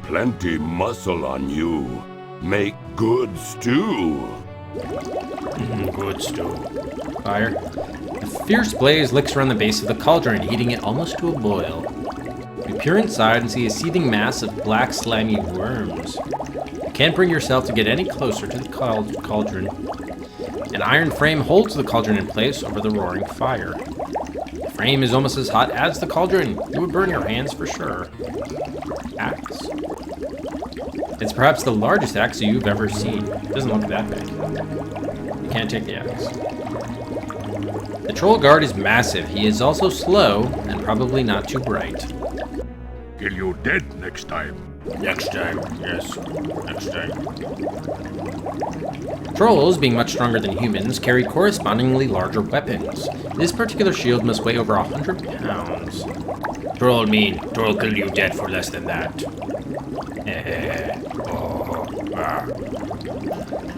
Plenty muscle on you. Make good stew. Good stew. Fire. A fierce blaze licks around the base of the cauldron, heating it almost to a boil. You peer inside and see a seething mass of black, slimy worms. You can't bring yourself to get any closer to the cauldron. An iron frame holds the cauldron in place over the roaring fire. The frame is almost as hot as the cauldron. You would burn your hands for sure. Axe. It's perhaps the largest axe you've ever seen. It doesn't look that big. You can't take the axe. The troll guard is massive. He is also slow and probably not too bright. Kill you dead next time. Next time, yes. Next time. Trolls, being much stronger than humans, carry correspondingly larger weapons. This particular shield must weigh over 100 pounds. Troll mean, troll kill you dead for less than that.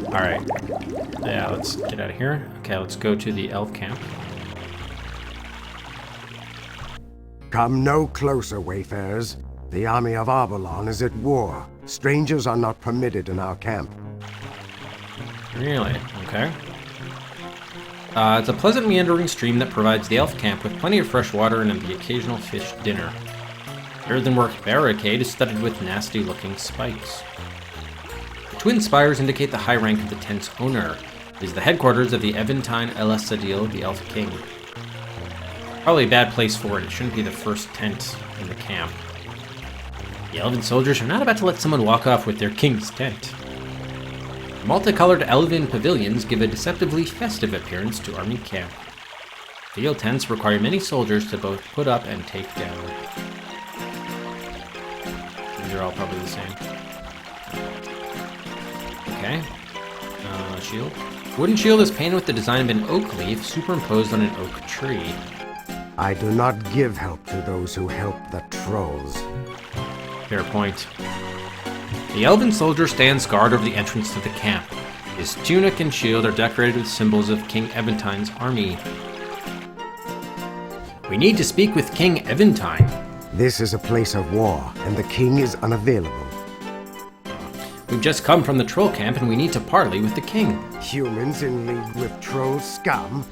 Alright. Yeah, let's get out of here. Okay, let's go to the elf camp. Come no closer, wayfarers. The army of Arbalon is at war. Strangers are not permitted in our camp. Really? Okay. It's a pleasant meandering stream that provides the elf camp with plenty of fresh water and the occasional fish dinner. The earthenwork barricade is studded with nasty-looking spikes. The twin spires indicate the high rank of the tent's owner. It is the headquarters of the Eventine Elesadil, the Elf King. Probably a bad place for it. It shouldn't be the first tent in the camp. The elven soldiers are not about to let someone walk off with their king's tent. Multicolored elven pavilions give a deceptively festive appearance to army camp. Field tents require many soldiers to both put up and take down. These are all probably the same. Okay. Shield. Wooden shield is painted with the design of an oak leaf superimposed on an oak tree. I do not give help to those who help the trolls. Fair point. The elven soldier stands guard over the entrance to the camp. His tunic and shield are decorated with symbols of King Eventine's army. We need to speak with King Eventine. This is a place of war, and the king is unavailable. We've just come from the troll camp, and we need to parley with the king. Humans in league with troll scum?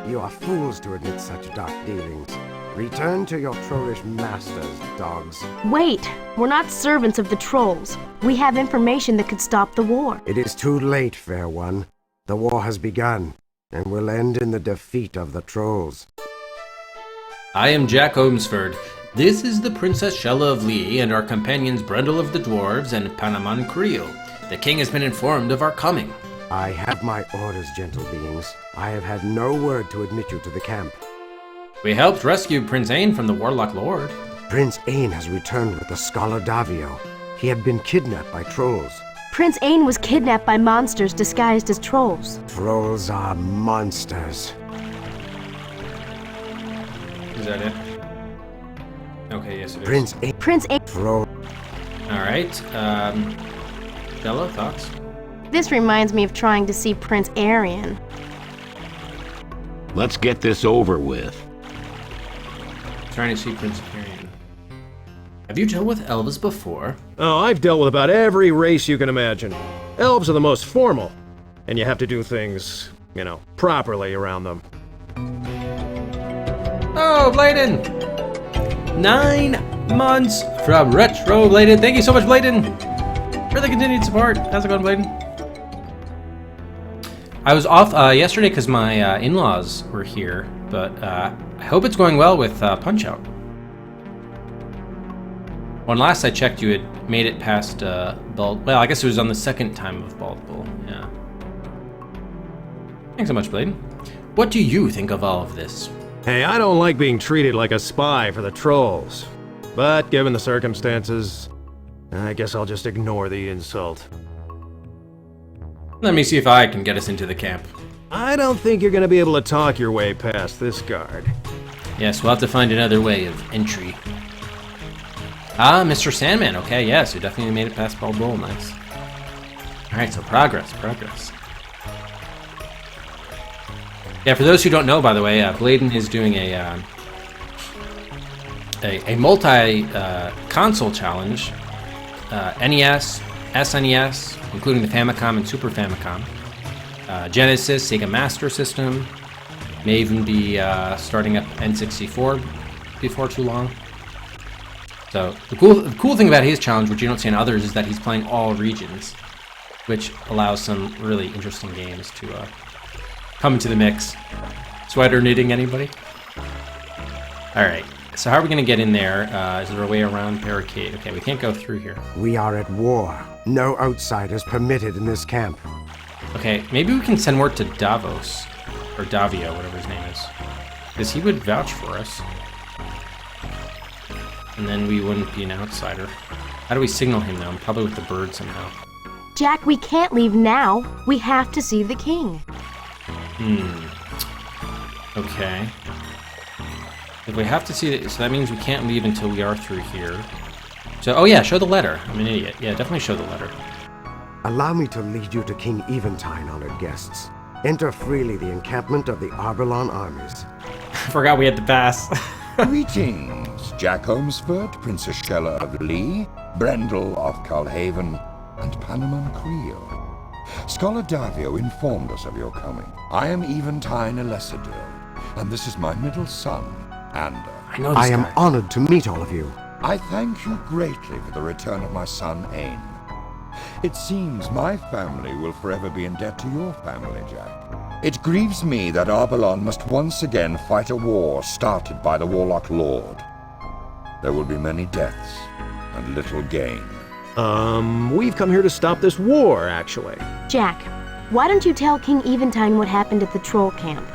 You are fools to admit such dark dealings. Return to your trollish masters, dogs. Wait! We're not servants of the trolls. We have information that could stop the war. It is too late, fair one. The war has begun, and will end in the defeat of the trolls. I am Jack Ohmsford. This is the Princess Shella of Lee and our companions Brendel of the Dwarves and Panaman Creel. The king has been informed of our coming. I have my orders, gentle beings. I have had no word to admit you to the camp. We helped rescue Prince Ain from the Warlock Lord. Prince Ain has returned with the scholar Davio. He had been kidnapped by trolls. Prince Ain was kidnapped by monsters disguised as trolls. Trolls are monsters. Is that it? Okay, yes it is. Prince Ain. Troll. Alright, Shella, thoughts? This reminds me of trying to see Prince Arian. Let's get this over with. Trying to see Prince Arian. Have you dealt with elves before? Oh, I've dealt with about every race you can imagine. Elves are the most formal, and you have to do things, you know, properly around them. Oh, Bladen! 9 months from Retro Bladen. Thank you so much, Bladen, for the continued support. How's it going, Bladen? I was off yesterday because my in-laws were here, but I hope it's going well with Punch-Out. When last I checked, you had made it past Bald... Well, I guess it was on the second time of Bald Bull, yeah. Thanks so much, Bladen. What do you think of all of this? Hey, I don't like being treated like a spy for the trolls. But given the circumstances, I guess I'll just ignore the insult. Let me see if I can get us into the camp. I don't think you're gonna be able to talk your way past this guard. Yes, we'll have to find another way of entry. Ah, Mr. Sandman. Okay, yes, we definitely made it past Ball Bowl. Nice. Alright, so progress. Yeah, for those who don't know, by the way, Bladen is doing a multi-console challenge. NES, SNES, including the Famicom and Super Famicom. Genesis, Sega Master System. May even be starting up N64 before too long. So the cool thing about his challenge, which you don't see in others, is that he's playing all regions, which allows some really interesting games to come into the mix. Sweater knitting, anybody? All right. So how are we going to get in there? Is there a way around barricade? Okay, we can't go through here. We are at war. No outsiders permitted in this camp. Okay, maybe we can send word to Davos. Or Davio, whatever his name is. Because he would vouch for us. And then we wouldn't be an outsider. How do we signal him, though? Probably with the bird somehow. Jack, we can't leave now. We have to see the king. Okay. If we have to see it, so that means we can't leave until we are through here. So, oh yeah, show the letter. I'm an idiot. Yeah, definitely show the letter. Allow me to lead you to King Eventide, honored guests. Enter freely the encampment of the Arbelan armies. I forgot we had to pass. Greetings, Jack Holmesford, Princess Shella of Lee, Brendel of Carlhaven, and Panamon Creel. Scholar Davio informed us of your coming. I am Eventide Elesadil, and this is my middle son, Ander. I am honored to meet all of you. I thank you greatly for the return of my son, Ain. It seems my family will forever be in debt to your family, Jack. It grieves me that Arbelan must once again fight a war started by the Warlock Lord. There will be many deaths and little gain. We've come here to stop this war, actually. Jack, why don't you tell King Eventide what happened at the troll camp?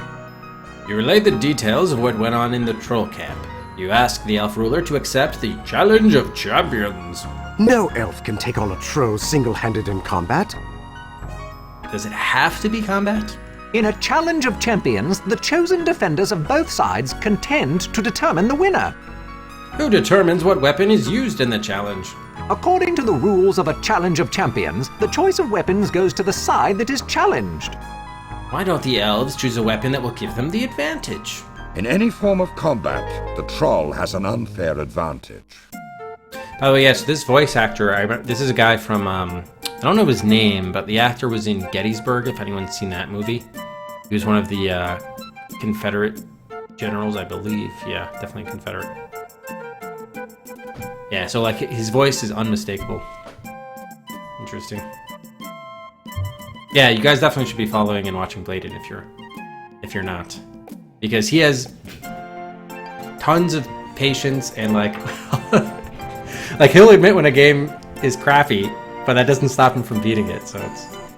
You relay the details of what went on in the troll camp. You ask the elf ruler to accept the challenge of champions. No elf can take on a troll single-handed in combat. Does it have to be combat? In a challenge of champions, the chosen defenders of both sides contend to determine the winner. Who determines what weapon is used in the challenge? According to the rules of a challenge of champions, the choice of weapons goes to the side that is challenged. Why don't the elves choose a weapon that will give them the advantage? In any form of combat, the troll has an unfair advantage. By the way, yes, this voice actor, this is a guy from, I don't know his name, but the actor was in Gettysburg, if anyone's seen that movie. He was one of the Confederate generals, I believe. Yeah, definitely Confederate. Yeah, so like his voice is unmistakable. Interesting. Yeah, you guys definitely should be following and watching Bladen if you're not. Because he has tons of patience and like he'll admit when a game is crappy, but that doesn't stop him from beating it. So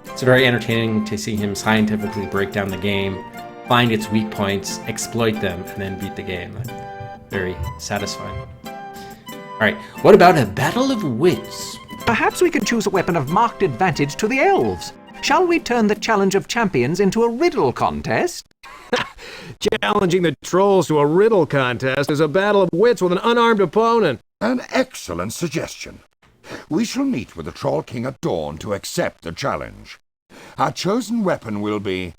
it's very entertaining to see him scientifically break down the game, find its weak points, exploit them, and then beat the game. Very satisfying. Alright, what about a battle of wits? Perhaps we could choose a weapon of marked advantage to the elves. Shall we turn the challenge of champions into a riddle contest? Challenging the trolls to a riddle contest is a battle of wits with an unarmed opponent. An excellent suggestion. We shall meet with the Troll King at dawn to accept the challenge. Our chosen weapon will be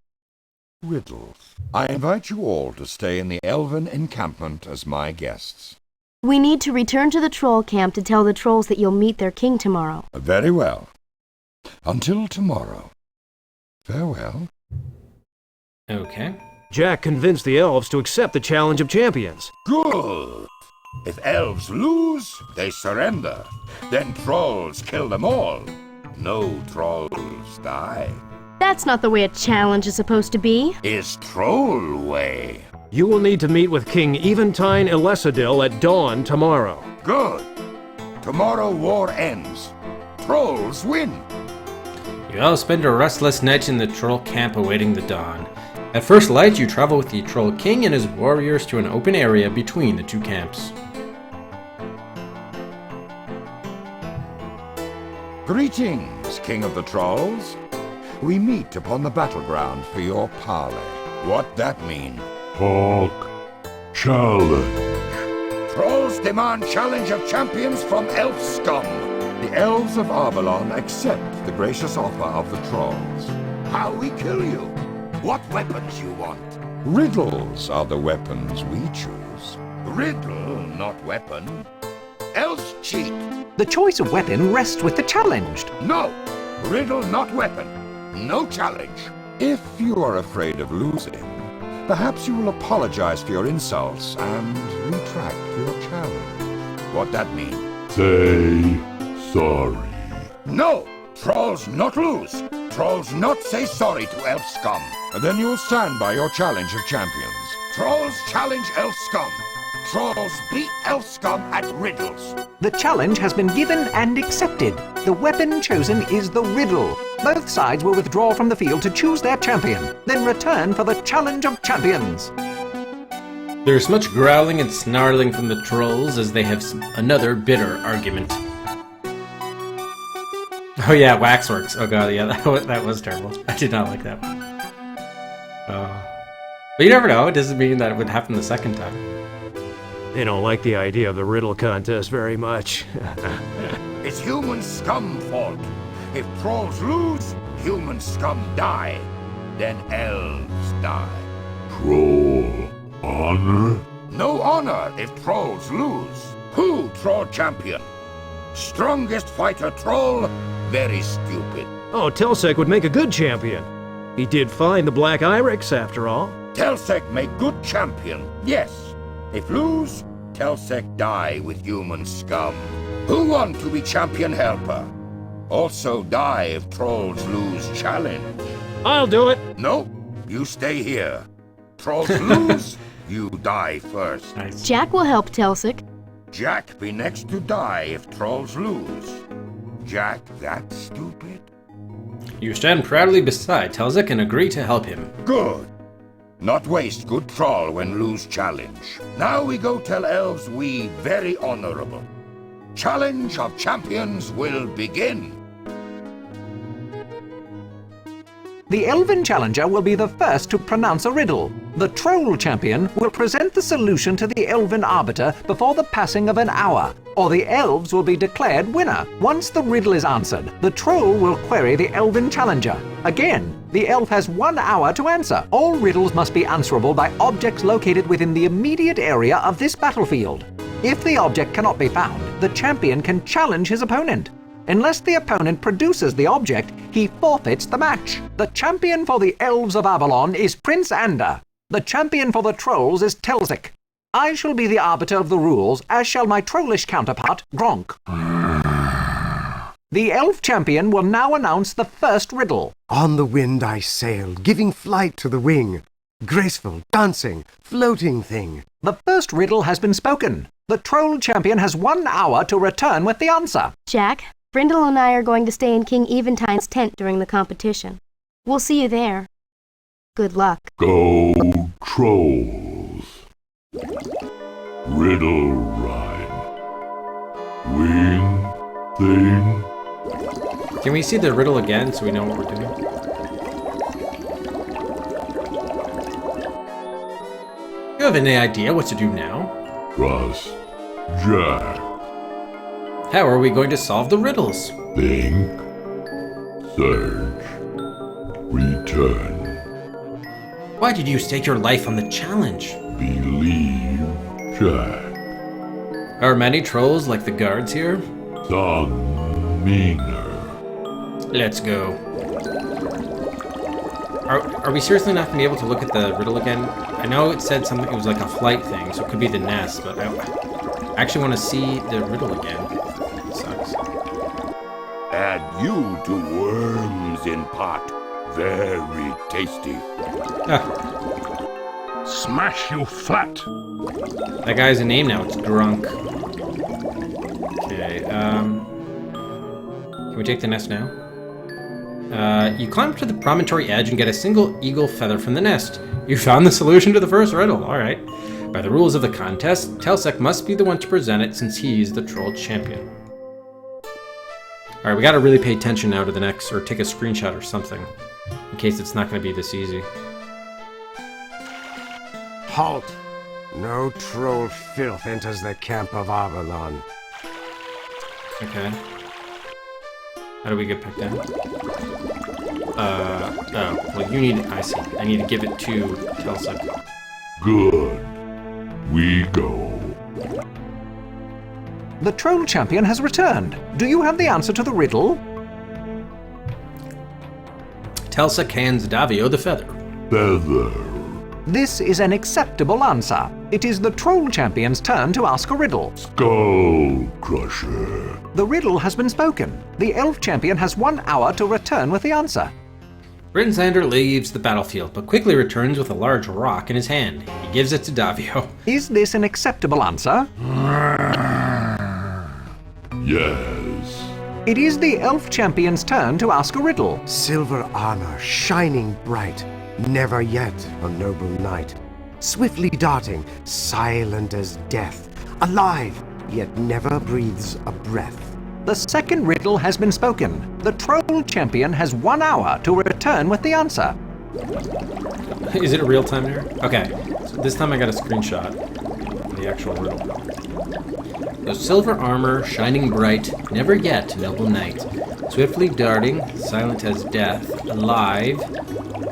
riddles. I invite you all to stay in the Elven encampment as my guests. We need to return to the troll camp to tell the trolls that you'll meet their king tomorrow. Very well. Until tomorrow. Farewell. Okay. Jack convinced the elves to accept the challenge of champions. Good. If elves lose, they surrender. Then trolls kill them all. No trolls die. That's not the way a challenge is supposed to be. Is troll way. You will need to meet with King Eventide Elesadil at dawn tomorrow. Good. Tomorrow war ends. Trolls win. You all spend a restless night in the troll camp awaiting the dawn. At first light, you travel with the Troll King and his warriors to an open area between the two camps. Greetings, King of the Trolls. We meet upon the battleground for your parley. What that mean? Talk. Challenge. Trolls demand challenge of champions from elf scum. The elves of Avalon accept the gracious offer of the trolls. How we kill you? What weapons you want? Riddles are the weapons we choose. Riddle, not weapon. Elves cheat. The choice of weapon rests with the challenged. No! Riddle, not weapon. No challenge. If you are afraid of losing, perhaps you will apologize for your insults and retract your challenge. What that mean? Say sorry. No! Trolls not lose. Trolls not say sorry to elf scum. And then you'll stand by your challenge of champions. Trolls challenge elf scum. Trolls beat elf scum at riddles. The challenge has been given and accepted. The weapon chosen is the riddle. Both sides will withdraw from the field to choose their champion, then return for the challenge of champions. There's much growling and snarling from the trolls as they have another bitter argument. Oh yeah, Waxworks. Oh god, yeah, that was terrible. I did not like that one. But you never know, it doesn't mean that it would happen the second time. They don't like the idea of the riddle contest very much. It's human scum fault. If trolls lose, human scum die. Then elves die. Troll honor? No honor if trolls lose. Who troll champion? Strongest fighter troll? Very stupid. Oh, Telsec would make a good champion. He did find the Black Irex, after all. Telsec make good champion, yes. If lose, Telsec die with human scum. Who want to be champion helper? Also die if trolls lose challenge. I'll do it. No, you stay here. Trolls lose, you die first. Nice. Jack will help Telsec. Jack be next to die if trolls lose. Jack that stupid? You stand proudly beside Telsec and agree to help him. Good. Not waste good troll when lose challenge. Now we go tell elves we very honorable. Challenge of champions will begin. The Elven Challenger will be the first to pronounce a riddle. The Troll Champion will present the solution to the Elven Arbiter before the passing of an hour, or the Elves will be declared winner. Once the riddle is answered, the Troll will query the Elven Challenger. Again, the Elf has 1 hour to answer. All riddles must be answerable by objects located within the immediate area of this battlefield. If the object cannot be found, the champion can challenge his opponent. Unless the opponent produces the object, he forfeits the match. The champion for the Elves of Avalon is Prince Ander. The champion for the Trolls is Telsec. I shall be the arbiter of the rules, as shall my trollish counterpart, Gronk. The Elf champion will now announce the first riddle. On the wind I sail, giving flight to the wing. Graceful, dancing, floating thing. The first riddle has been spoken. The Troll champion has 1 hour to return with the answer. Jack, Brindle and I are going to stay in King Eventine's tent during the competition. We'll see you there. Good luck. Go trolls. Riddle rhyme. Wing thing. Can we see the riddle again so we know what we're doing? You have any idea what to do now? Trust Jack. How are we going to solve the riddles? Think. Search. Return. Why did you stake your life on the challenge? Believe Jack. Are many trolls like the guards here? Some meaner. Let's go. Are we seriously not going to be able to look at the riddle again? I know it said something, it was like a flight thing, so it could be the nest, but I actually want to see the riddle again. It sucks. Add you to worms in pot. Very tasty. Ah. Smash you flat. That guy's a name now, it's Drunk. Okay, can we take the nest now? You climb to the promontory edge and get a single eagle feather from the nest. You found the solution to the first riddle, alright. By the rules of the contest, Telsec must be the one to present it since he's the troll champion. Alright, we gotta really pay attention now to the next, or take a screenshot or something, in case it's not gonna be this easy. Halt! No troll filth enters the camp of Avalon. Okay. How do we get picked out? Oh, well you need, I see. I need to give it to Telsic. Good. We go. The troll champion has returned. Do you have the answer to the riddle? Telsic hands Davio the feather. Feather. This is an acceptable answer. It is the troll champion's turn to ask a riddle. Skull Crusher. The riddle has been spoken. The elf champion has 1 hour to return with the answer. Brinsander leaves the battlefield, but quickly returns with a large rock in his hand. He gives it to Davio. Is this an acceptable answer? Yes. It is the elf champion's turn to ask a riddle. Silver armor, shining bright, never yet a noble knight. Swiftly darting, silent as death, alive, yet never breathes a breath. The second riddle has been spoken. The troll champion has 1 hour to return with the answer. Is it a real-time error? Okay, so this time I got a screenshot of the actual riddle. So silver armor, shining bright, never yet noble knight. Swiftly darting, silent as death, alive,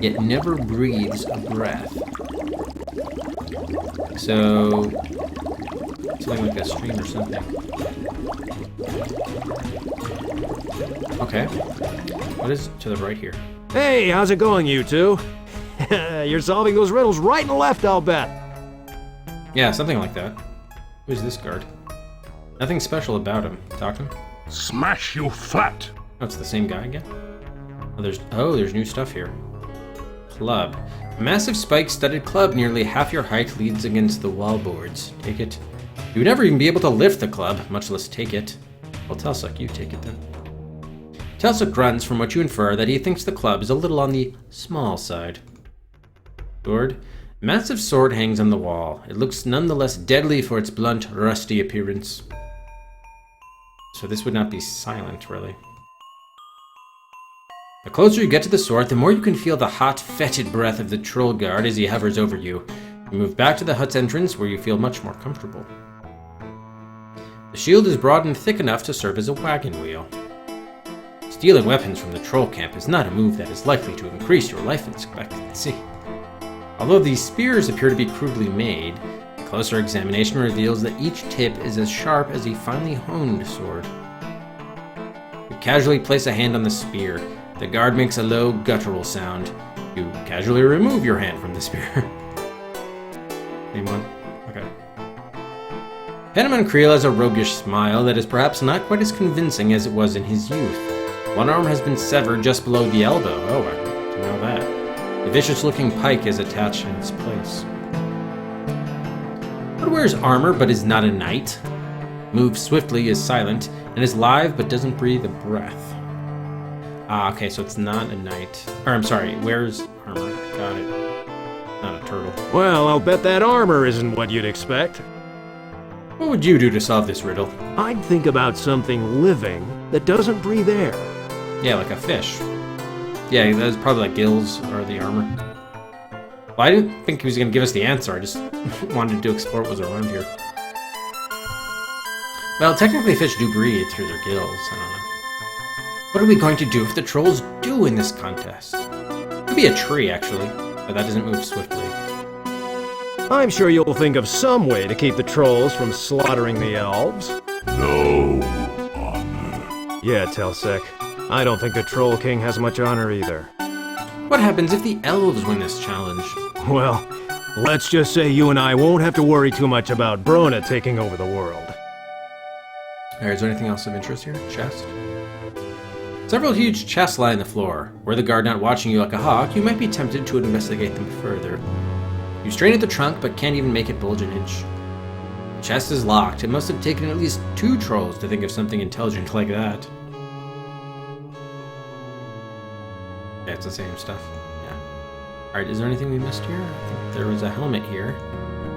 yet never breathes a breath. So, something like a stream or something. Okay. What is to the right here? Hey, how's it going, you two? You're solving those riddles right and left, I'll bet. Yeah, something like that. Who's this guard? Nothing special about him. Talk to him. Smash you flat. Oh, it's the same guy again? Oh, there's new stuff here. Club. A massive spike-studded club nearly half your height leans against the wall boards. Take it. You would never even be able to lift the club, much less take it. Well, Telsic, you take it then. Telsic grunts, from which you infer that he thinks the club is a little on the small side. Sword. Massive sword hangs on the wall. It looks nonetheless deadly for its blunt, rusty appearance. So this would not be silent, really. The closer you get to the sword, the more you can feel the hot, fetid breath of the troll guard as he hovers over you. You move back to the hut's entrance, where you feel much more comfortable. The shield is broad and thick enough to serve as a wagon wheel. Stealing weapons from the troll camp is not a move that is likely to increase your life expectancy. Although these spears appear to be crudely made, a closer examination reveals that each tip is as sharp as a finely honed sword. You casually place a hand on the spear. The guard makes a low, guttural sound. You casually remove your hand from the spear. Anyone? Okay. Penniman Creel has a roguish smile that is perhaps not quite as convincing as it was in his youth. One arm has been severed just below the elbow. Oh, I didn't know that. The vicious-looking pike is attached in its place. What wears armor but is not a knight? Moves swiftly, is silent, and is live but doesn't breathe a breath. Ah, okay, so it's not a knight. Or, I'm sorry, wears armor. Got it. Not a turtle. Well, I'll bet that armor isn't what you'd expect. What would you do to solve this riddle? I'd think about something living that doesn't breathe air. Yeah, like a fish. Yeah, that's probably like gills or the armor. Well, I didn't think he was going to give us the answer. I just wanted to explore what was around here. Well, technically fish do breathe through their gills. I don't know. What are we going to do if the trolls do win this contest? It could be a tree, actually, but that doesn't move swiftly. I'm sure you'll think of some way to keep the trolls from slaughtering the elves. No honor. Yeah, Telsic. I don't think the Troll King has much honor either. What happens if the elves win this challenge? Well, let's just say you and I won't have to worry too much about Brona taking over the world. Alright, is there anything else of interest here? Chest? Several huge chests lie on the floor. Were the guard not watching you like a hawk, you might be tempted to investigate them further. You strain at the trunk, but can't even make it bulge an inch. The chest is locked. It must have taken at least 2 trolls to think of something intelligent like that. Yeah, it's the same stuff. Yeah. Alright, is there anything we missed here? I think there was a helmet here.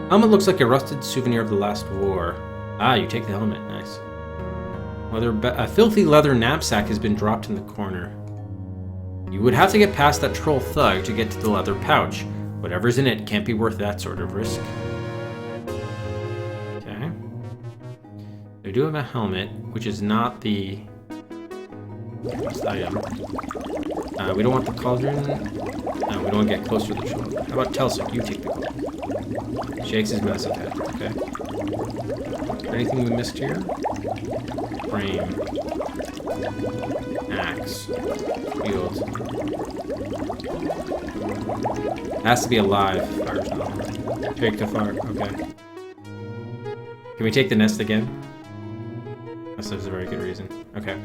Helmet looks like a rusted souvenir of the last war. Ah, you take the helmet. Nice. A filthy leather knapsack has been dropped in the corner. You would have to get past that troll thug to get to the leather pouch. Whatever's in it can't be worth that sort of risk. We do have a helmet, which is not the best item. We don't want the cauldron. No, we don't want to get close to the children. How about Telsik? You take the cauldron. Shakes his massive head. Okay. Anything we missed here? Frame. Axe. Field. Has to be alive. Fire's not alive. Take the fire. Okay. Can we take the nest again? Yes, there's a very good reason. Okay.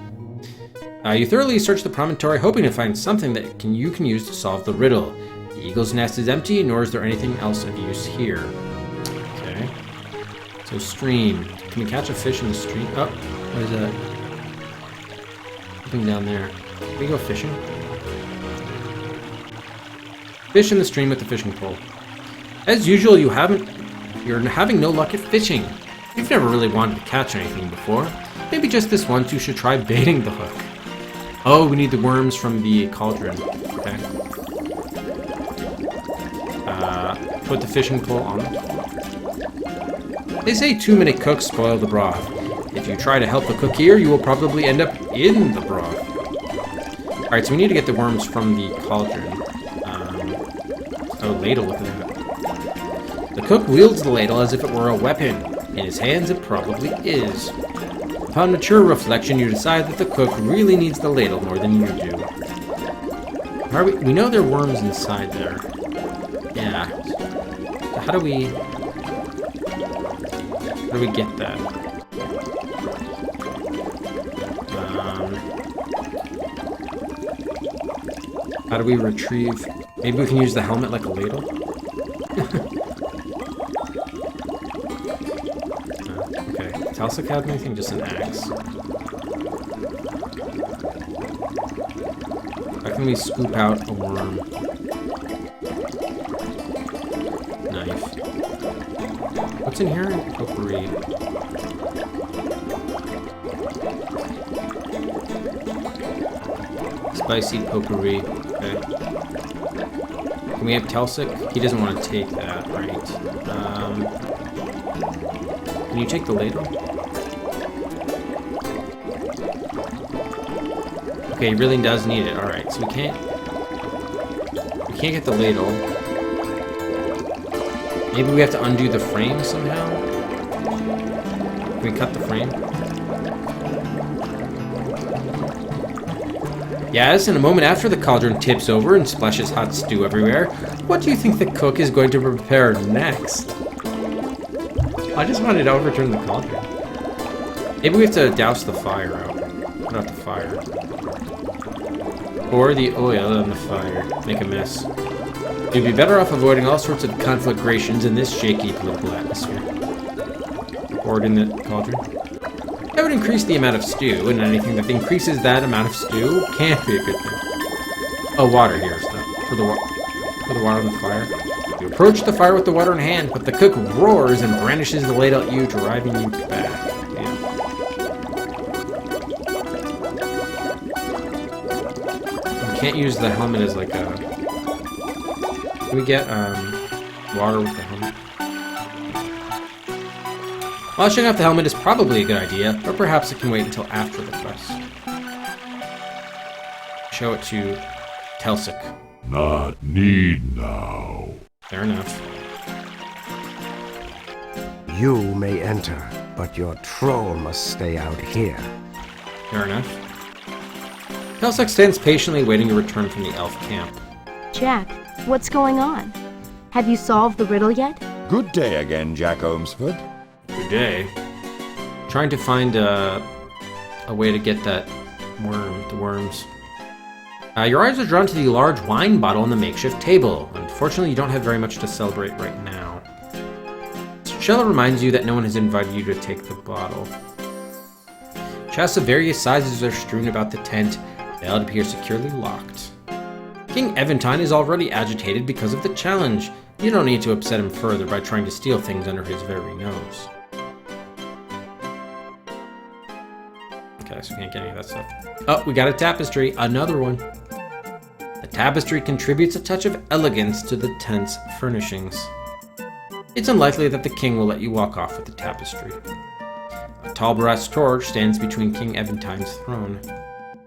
You thoroughly search the promontory, hoping to find something that you can use to solve the riddle. The eagle's nest is empty, nor is there anything else of use here. Okay. So stream. Can we catch a fish in the stream? Oh, what is that? Something down there. Can we go fishing? Fish in the stream with the fishing pole. As usual, you're having no luck at fishing. You've never really wanted to catch anything before. Maybe just this once you should try baiting the hook. Oh, we need the worms from the cauldron. Okay. Put the fishing pole on it. They say too-minute cooks spoil the broth. If you try to help the cook here, you will probably end up in the broth. Alright, so we need to get the worms from the cauldron. Oh, ladle, look at that. The cook wields the ladle as if it were a weapon. In his hands, it probably is. Upon mature reflection, you decide that the cook really needs the ladle more than you do. We know there are worms inside there. Yeah. So how do we get that? How do we retrieve? Maybe we can use the helmet like a ladle? Okay. Telsik have anything? Just an axe. How can we scoop out a worm? Knife. What's in here? Potpourri. Spicy potpourri. Okay. Can we have Telsik? He doesn't want to take that, right? Can you take the ladle? Okay, he really does need it. Alright, so we can't get the ladle. Maybe we have to undo the frame somehow? Can we cut the frame? Yes, in a moment after the cauldron tips over and splashes hot stew everywhere, what do you think the cook is going to prepare next? I just wanted to overturn the cauldron. Maybe we have to douse the fire out. Put out the fire. Pour the oil on the fire. Make a mess. You'd be better off avoiding all sorts of conflagrations in this shaky political atmosphere. Pour it in the cauldron. That would increase the amount of stew, and anything that increases that amount of stew can't be a good thing. Oh, water here, stuff. Pour the water on the fire. You approach the fire with the water in hand, but the cook roars and brandishes the ladle at you, driving you back. Damn. You can't use the helmet as like a... Can we get water with the helmet? Washing off the helmet is probably a good idea, but perhaps it can wait until after the quest. Show it to Telsik. Not need now. Fair enough. You may enter, but your troll must stay out here. Fair enough. Telsik stands patiently waiting to return from the elf camp. Jack, what's going on? Have you solved the riddle yet? Good day again, Jack Omsford. Good day. Trying to find a way to get that the worms. Your eyes are drawn to the large wine bottle on the makeshift table. Unfortunately, you don't have very much to celebrate right now. Shannara reminds you that no one has invited you to take the bottle. Chests of various sizes are strewn about the tent. They all appear securely locked. King Eventine is already agitated because of the challenge. You don't need to upset him further by trying to steal things under his very nose. Okay, so we can't get any of that stuff. Oh, we got a tapestry. Another one. The tapestry contributes a touch of elegance to the tent's furnishings. It's unlikely that the king will let you walk off with the tapestry. A tall brass torch stands between King Evantine's throne.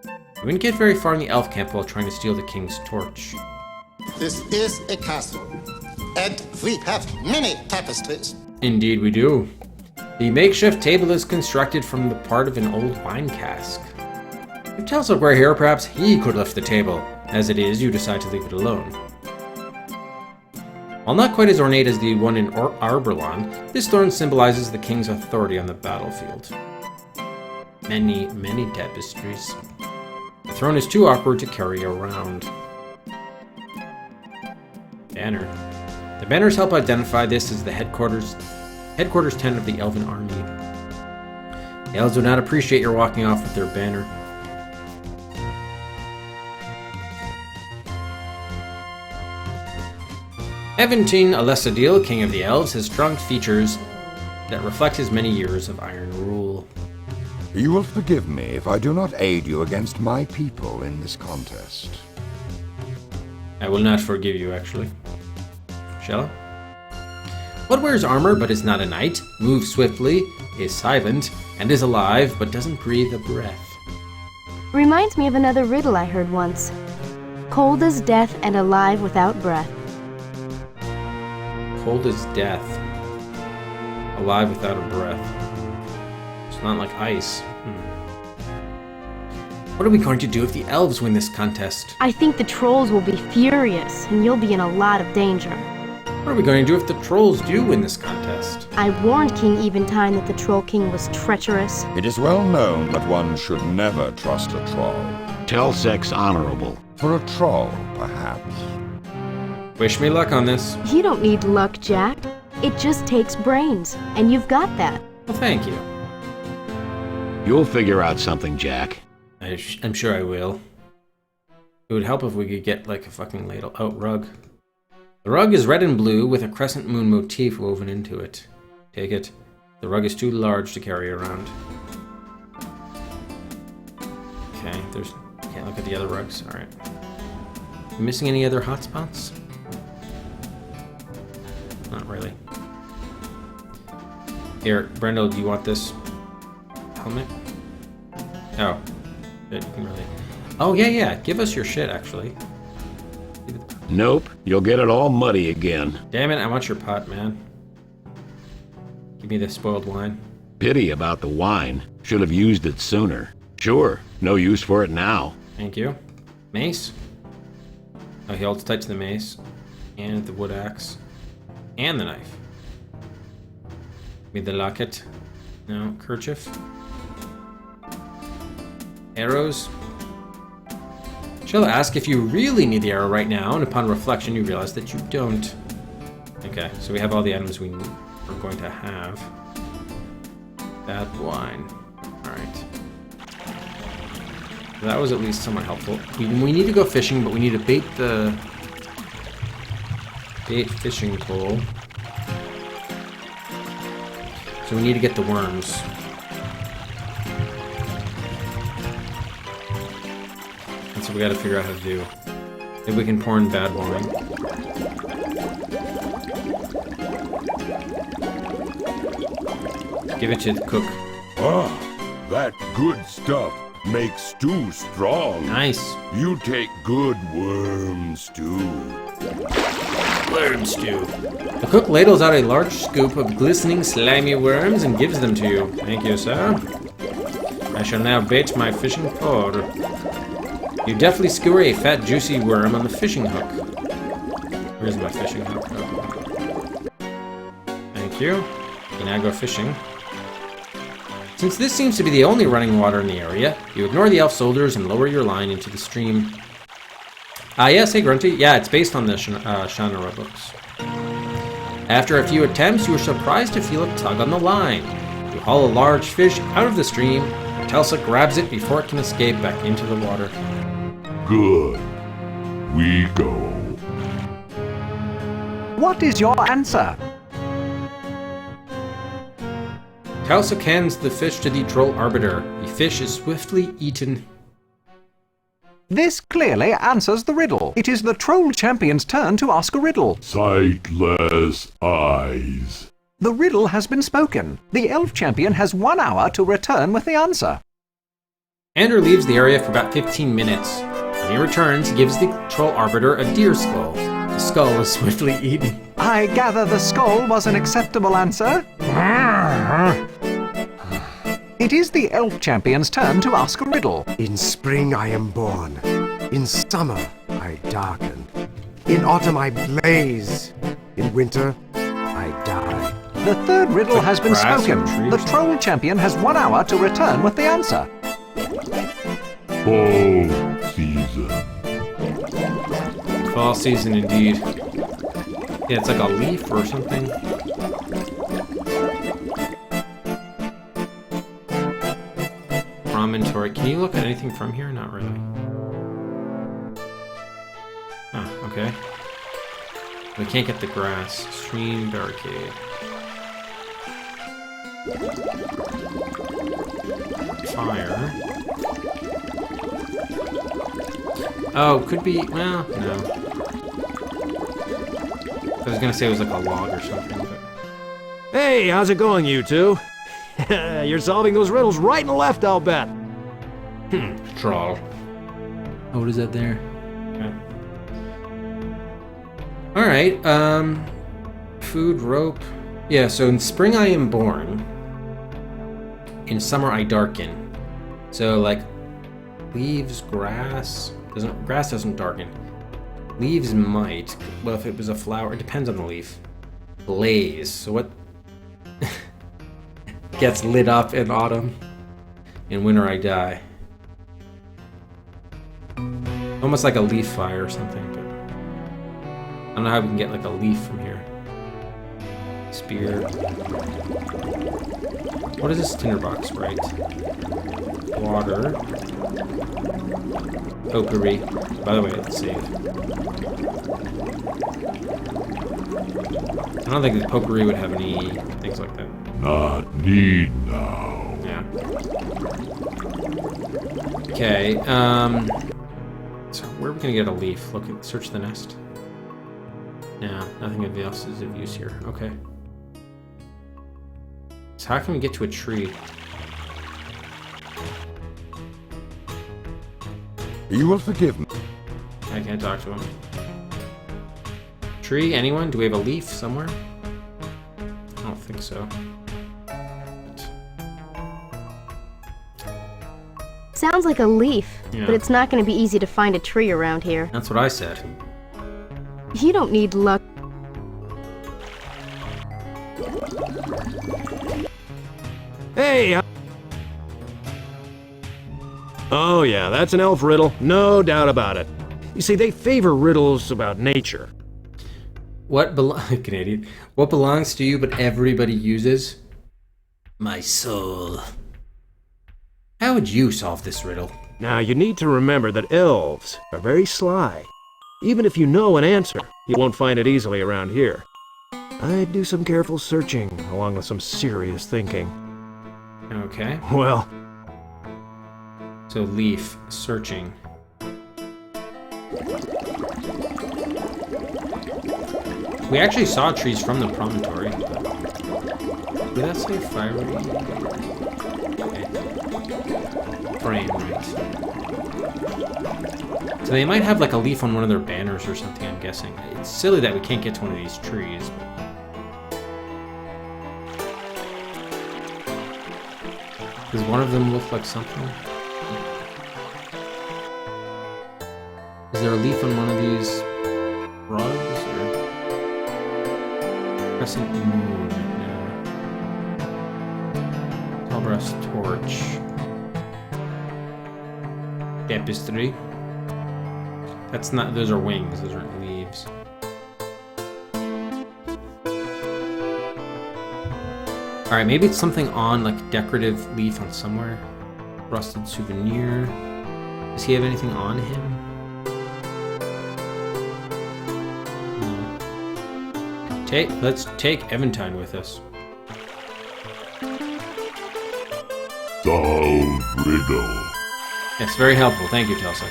You wouldn't get very far in the elf camp while trying to steal the king's torch. This is a castle, and we have many tapestries. Indeed we do. The makeshift table is constructed from the part of an old wine cask. If Telsic were here, perhaps he could lift the table. As it is, you decide to leave it alone. While not quite as ornate as the one in Arberlon, this throne symbolizes the king's authority on the battlefield. Many, many tapestries. The throne is too awkward to carry around. Banner. The banners help identify this as the headquarters tent of the Elven army. The elves would not appreciate your walking off with their banner. Evantine Alessadil, king of the elves, has strong features that reflect his many years of iron rule. You will forgive me if I do not aid you against my people in this contest. I will not forgive you, actually. Shall I? What wears armor but is not a knight, moves swiftly, is silent, and is alive but doesn't breathe a breath? Reminds me of another riddle I heard once. Cold as death and alive without breath. Cold as death. Alive without a breath. It's not like ice. What are we going to do if the elves win this contest? I think the trolls will be furious, and you'll be in a lot of danger. What are we going to do if the trolls do win this contest? I warned King Eventine that the Troll King was treacherous. It is well known that one should never trust a troll. Telsec's honorable. For a troll, perhaps. Wish me luck on this. You don't need luck, Jack. It just takes brains, and you've got that. Well, thank you. You'll figure out something, Jack. I'm sure I will. It would help if we could get, like, a fucking laid-out rug. The rug is red and blue with a crescent moon motif woven into it. Take it. The rug is too large to carry around. Okay, can't look at the other rugs. Alright. Missing any other hotspots? Not really. Here, Brendel, do you want this helmet? Oh. You can really... Oh, yeah. Give us your shit, actually. Nope. You'll get it all muddy again. Damn it, I want your pot, man. Give me the spoiled wine. Pity about the wine. Should have used it sooner. Sure, no use for it now. Thank you. Mace? Oh, he holds tight to the mace. And the wood axe. And the knife. Give me the locket. No, kerchief. Arrows. Shall I ask if you really need the arrow right now, and upon reflection you realize that you don't. Okay, so we have all the items we are going to have. That wine. Alright. That was at least somewhat helpful. We need to go fishing, but we need to bait fishing pole. So we need to get the worms. So we gotta figure out how to do. Maybe we can pour in bad wine. Give it to the cook. Ah, that good stuff makes stew strong. Nice. You take good worm stew. Worm stew. The cook ladles out a large scoop of glistening, slimy worms and gives them to you. Thank you, sir. I shall now bait my fishing pole. You deftly skewer a fat, juicy worm on the fishing hook. Where's my fishing hook? Oh. Thank you. You can now go fishing. Since this seems to be the only running water in the area, you ignore the elf soldiers and lower your line into the stream. Yes, hey Grunty. Yeah, it's based on the Shannara books. After a few attempts, you are surprised to feel a tug on the line. You haul a large fish out of the stream, and Telsic grabs it before it can escape back into the water. Good. We go. What is your answer? Telsic hands the fish to the troll arbiter. The fish is swiftly eaten. This clearly answers the riddle. It is the troll champion's turn to ask a riddle. Sightless eyes. The riddle has been spoken. The elf champion has 1 hour to return with the answer. Andrew leaves the area for about 15 minutes. When he returns, he gives the troll arbiter a deer skull. The skull is swiftly eaten. I gather the skull was an acceptable answer. It is the elf champion's turn to ask a riddle. In spring I am born. In summer I darken. In autumn I blaze. In winter I die. The third riddle has been spoken. The troll champion has 1 hour to return with the answer. Fall season. Fall season indeed. Yeah, it's like a leaf or something. Promontory. Can you look at anything from here? Not really. Oh, okay. We can't get the grass. Stream barricade. Fire. Oh, could be. Well, no. I was gonna say it was like a log or something, but. Hey, how's it going, you two? You're solving those riddles right and left, I'll bet. Troll. Oh, what is that there? Okay. Alright, food, rope. Yeah, so in spring I am born. In summer I darken. So, like, leaves, grass. Grass doesn't darken. Leaves might. Well, if it was a flower, it depends on the leaf. Blaze. So what gets lit up in autumn? In winter I die. Almost like a leaf fire or something, but I don't know how we can get like a leaf from here. Spear. What is this tinderbox, right? Water. Potpourri. By the way, let's save. I don't think the potpourri would have any things like that. Not need now. Yeah. Okay, so where are we gonna get a leaf? Look at, search the nest. No, nothing else is of use here. Okay. So how can we get to a tree? You will forgive me. I can't talk to him. Tree, anyone? Do we have a leaf somewhere? I don't think so. Sounds like a leaf, Yeah. but it's not going to be easy to find a tree around here. That's what I said. You don't need luck. Hey! Oh yeah, that's an elf riddle, no doubt about it. You see, they favor riddles about nature. What Canadian? What belongs to you but everybody uses? My soul. How would you solve this riddle? Now, you need to remember that elves are very sly. Even if you know an answer, you won't find it easily around here. I'd do some careful searching, along with some serious thinking. Okay. Well... So, leaf, searching. We actually saw trees from the promontory. Did that say fiery? Okay. Frame, right. So they might have like a leaf on one of their banners or something, I'm guessing. It's silly that we can't get to one of these trees. But... Does one of them look like something? Is there a leaf on one of these rugs or crescent moon? No. Tallgrass torch. Tapestry. That's not. Those are wings. Those aren't leaves. All right, maybe it's something on like decorative leaf on somewhere. Rusted souvenir. Does he have anything on him? Let's take Eventine with us. Solve riddle. That's very helpful. Thank you, Telsa.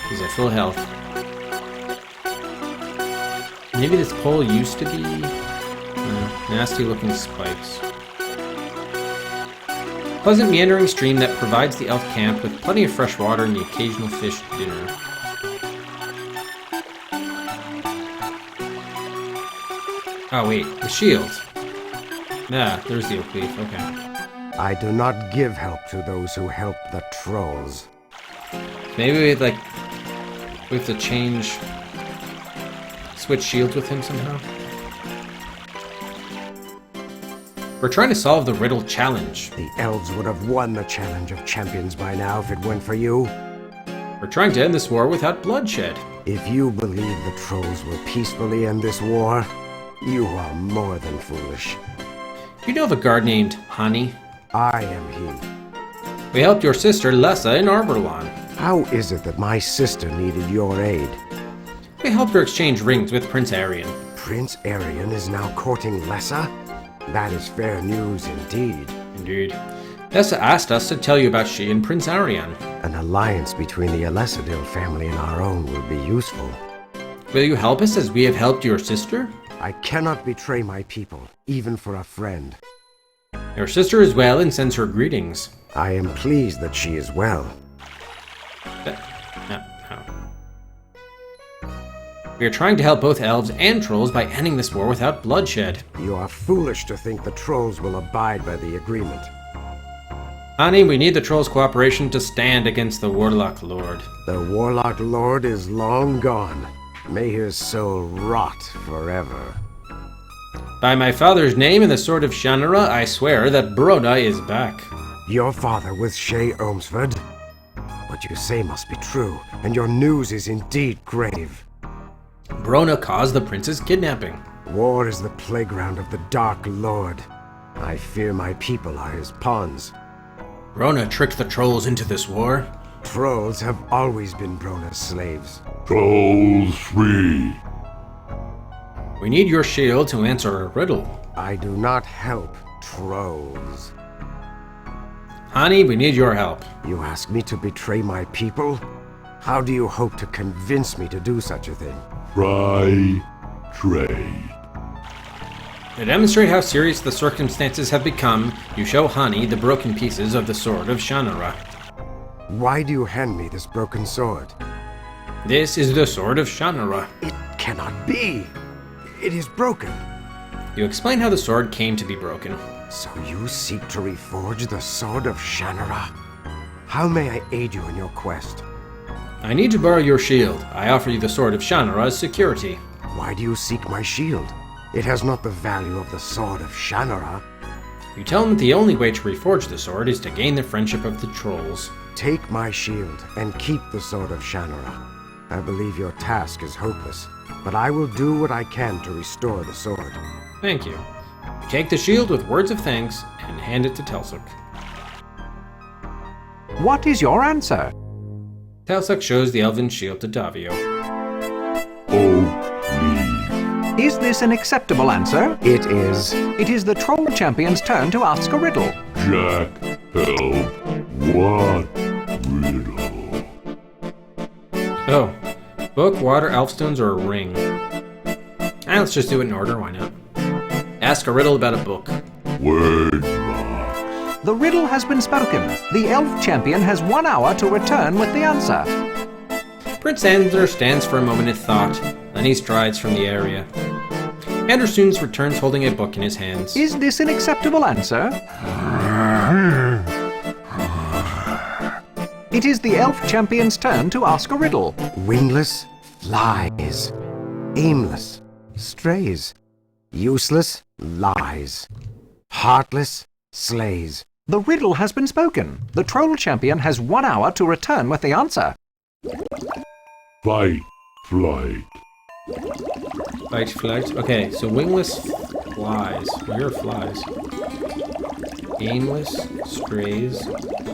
He's at full health. Maybe this pole used to be nasty looking spikes. Pleasant meandering stream that provides the elf camp with plenty of fresh water and the occasional fish dinner. Oh wait, the shield. Yeah, there's the oak leaf, okay. I do not give help to those who help the trolls. Maybe we have to switch shields with him somehow. We're trying to solve the riddle challenge. The elves would have won the challenge of champions by now if it weren't for you. We're trying to end this war without bloodshed. If you believe the trolls will peacefully end this war, you are more than foolish. You know of a guard named Hani? I am he. We helped your sister Lessa in Arborlon. How is it that my sister needed your aid? We helped her exchange rings with Prince Arian. Prince Arian is now courting Lessa? That is fair news indeed. Indeed. Lessa asked us to tell you about she and Prince Arian. An alliance between the Alessadil family and our own will be useful. Will you help us as we have helped your sister? I cannot betray my people, even for a friend. Your sister is well and sends her greetings. I am pleased that she is well. We are trying to help both elves and trolls by ending this war without bloodshed. You are foolish to think the trolls will abide by the agreement. Hani, we need the trolls' cooperation to stand against the Warlock Lord. The Warlock Lord is long gone. May his soul rot forever. By my father's name and the sword of Shannara, I swear that Brona is back. Your father was Shay Ormsford? What you say must be true, and your news is indeed grave. Brona caused the prince's kidnapping. War is the playground of the Dark Lord. I fear my people are his pawns. Brona tricked the trolls into this war. Trolls have always been Brona's slaves. Trolls free. We need your shield to answer a riddle. I do not help trolls. Hani, we need your help. You ask me to betray my people? How do you hope to convince me to do such a thing? Try trade. To demonstrate how serious the circumstances have become, you show Hani the broken pieces of the sword of Shannara. Why do you hand me this broken sword? This is the sword of Shannara. It cannot be. It is broken. You explain how the sword came to be broken. So you seek to reforge the sword of Shannara? How may I aid you in your quest? I need to borrow your shield. I offer you the sword of Shannara as security. Why do you seek my shield? It has not the value of the sword of Shannara. You tell them that the only way to reforge the sword is to gain the friendship of the trolls. Take my shield and keep the sword of Shannara. I believe your task is hopeless, but I will do what I can to restore the sword. Thank you. You take the shield with words of thanks and hand it to Telsuk. What is your answer? Telsuk shows the elven shield to Davio. Oh, Is this an acceptable answer? It is. It is the troll champion's turn to ask a riddle. Jack, help. What riddle? Oh, book, water, elfstones, or a ring? Let's just do it in order, why not? Ask a riddle about a book. Word box. The riddle has been spoken. The elf champion has 1 hour to return with the answer. Prince Andrew stands for a moment in thought, then he strides from the area. Andrew soon returns holding a book in his hands. Is this an acceptable answer? It is the elf champion's turn to ask a riddle. Wingless flies. Aimless strays. Useless lies. Heartless slays. The riddle has been spoken. The troll champion has 1 hour to return with the answer. Fight, flight. Fight, flight. Okay, so wingless flies. Where are flies? Aimless strays.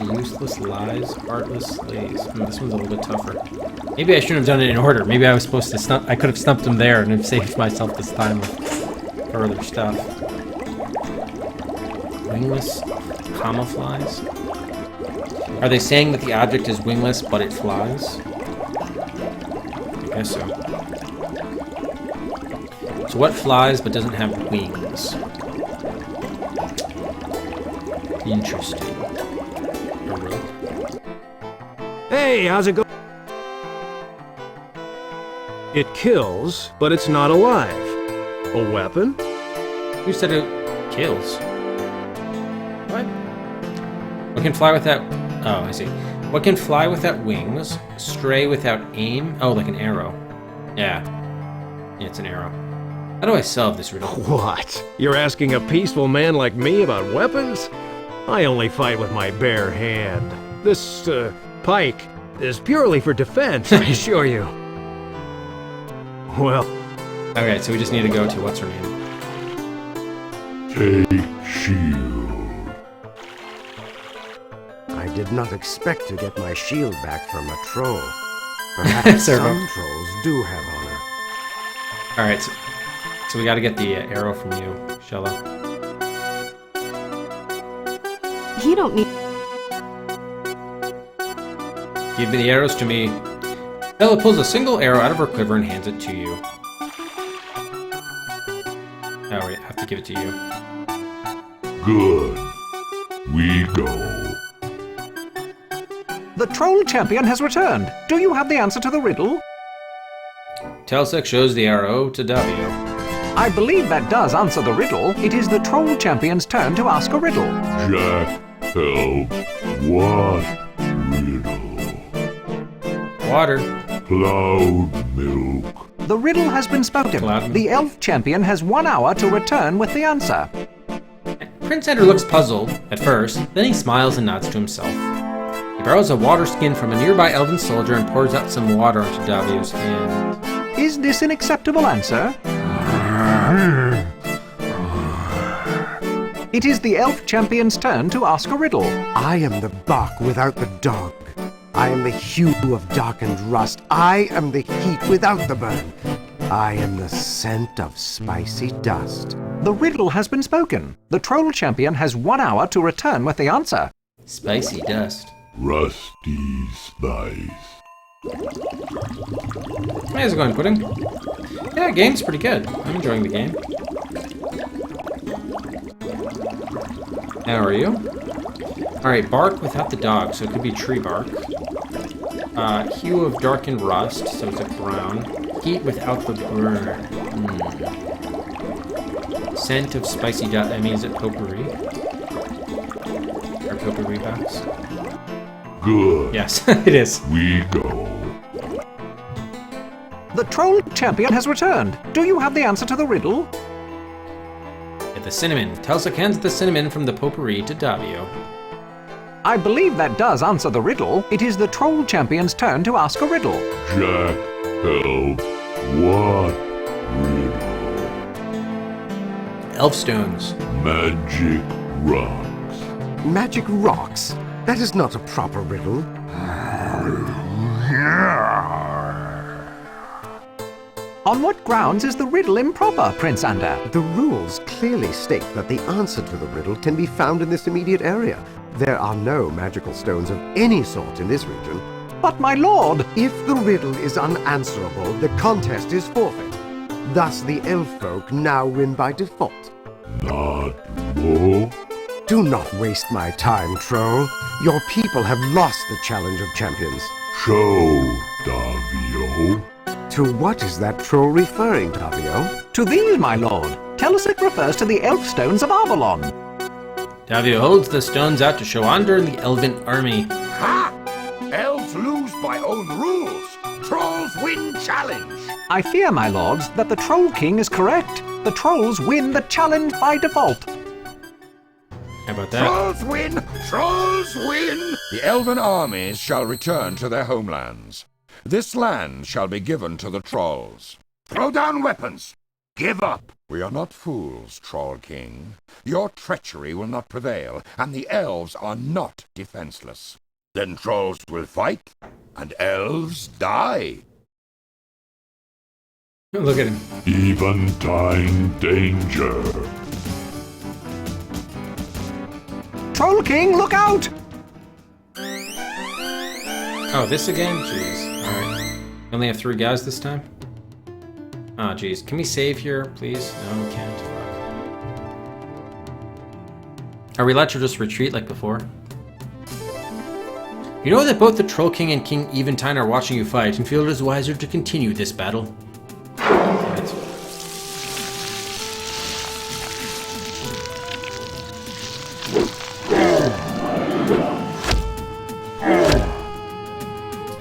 Useless lies. Heartless slays. This one's a little bit tougher. Maybe I shouldn't have done it in order. Maybe I was supposed to stump. I could have stumped him there and have saved myself this time with further stuff. Wingless camouflage. Are they saying that the object is wingless but it flies? I guess so. So what flies but doesn't have wings? Interesting. A rope. Hey, how's it going? It kills, but it's not alive. A weapon? Who said it kills? What? What can fly without... Oh, I see. What can fly without wings, stray without aim? Oh, like an arrow. Yeah. Yeah, it's an arrow. How do I solve this riddle? What? You're asking a peaceful man like me about weapons? I only fight with my bare hand. This, pike is purely for defense, I assure you. Well... Okay, so we just need to go to what's her name? Take shield. I did not expect to get my shield back from a troll. Perhaps some trolls do have honor. Alright, so we gotta get the arrow from you, Shella. You don't need... Give the arrows to me. Shella pulls a single arrow out of her quiver and hands it to you. Oh wait, I have to give it to you. Good. We go. The troll champion has returned. Do you have the answer to the riddle? Telsec shows the arrow to W. I believe that does answer the riddle. It is the troll champion's turn to ask a riddle. Jack, help. What riddle? Water. Cloud milk. The riddle has been spoken. The elf champion has 1 hour to return with the answer. Prince Ender looks puzzled at first, then he smiles and nods to himself. He borrows a water skin from a nearby elven soldier and pours out some water onto Davio's hand. Is this an acceptable answer? It is the elf champion's turn to ask a riddle. I am the bark without the dog. I am the hue of darkened rust. I am the heat without the burn. I am the scent of spicy dust. The riddle has been spoken. The troll champion has 1 hour to return with the answer. Spicy dust. Rusty spice. Hey, how's it going, Pudding? Yeah, game's pretty good. I'm enjoying the game. How are you? Alright, bark without the dog, so it could be tree bark. Hue of darkened rust, so it's a brown. Heat without the burn. Scent of spicy dust. I mean, is it potpourri? Or potpourri box? Good. Yes, it is. We go. The troll champion has returned. Do you have the answer to the riddle? Get the cinnamon. Telsec hands the cinnamon from the potpourri to Davio. I believe that does answer the riddle. It is the troll champion's turn to ask a riddle. Jack, help. What riddle? Elf stones. Magic rocks. Magic rocks? That is not a proper riddle. On what grounds is the riddle improper, Prince Ander? The rules clearly state that the answer to the riddle can be found in this immediate area. There are no magical stones of any sort in this region. But my lord! If the riddle is unanswerable, the contest is forfeit. Thus the elf folk now win by default. Not more? Do not waste my time, troll. Your people have lost the challenge of champions. Show, Davio. To what is that troll referring, Davio? To these, my lord. Telsec refers to the elf stones of Avalon. Davio holds the stones out to show Ander and the elven army. Ha! Elves lose by own rules. Trolls win challenge. I fear, my lords, that the Troll King is correct. The trolls win the challenge by default. How about that? Trolls win! Trolls win! The elven armies shall return to their homelands. This land shall be given to the trolls. Throw down weapons! Give up! We are not fools, Troll King. Your treachery will not prevail, and the elves are not defenseless. Then trolls will fight, and elves die. Look at him. Eventide danger. Troll King, look out! Oh, this again? Jeez. Alright. We only have 3 guys this time? Oh, jeez. Can we save here, please? No, we can't. Are we allowed to just retreat like before? You know that both the Troll King and King Eventide are watching you fight and feel it is wiser to continue this battle. Right.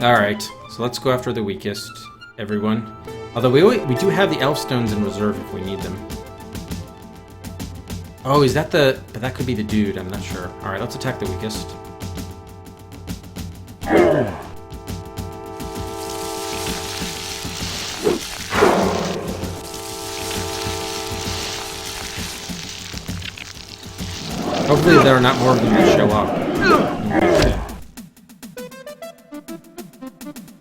Alright, so let's go after the weakest, everyone. Although we do have the Elf Stones in reserve if we need them. Oh, is that the... But that could be the dude, I'm not sure. Alright, let's attack the weakest. Hopefully there are not more of them that show up.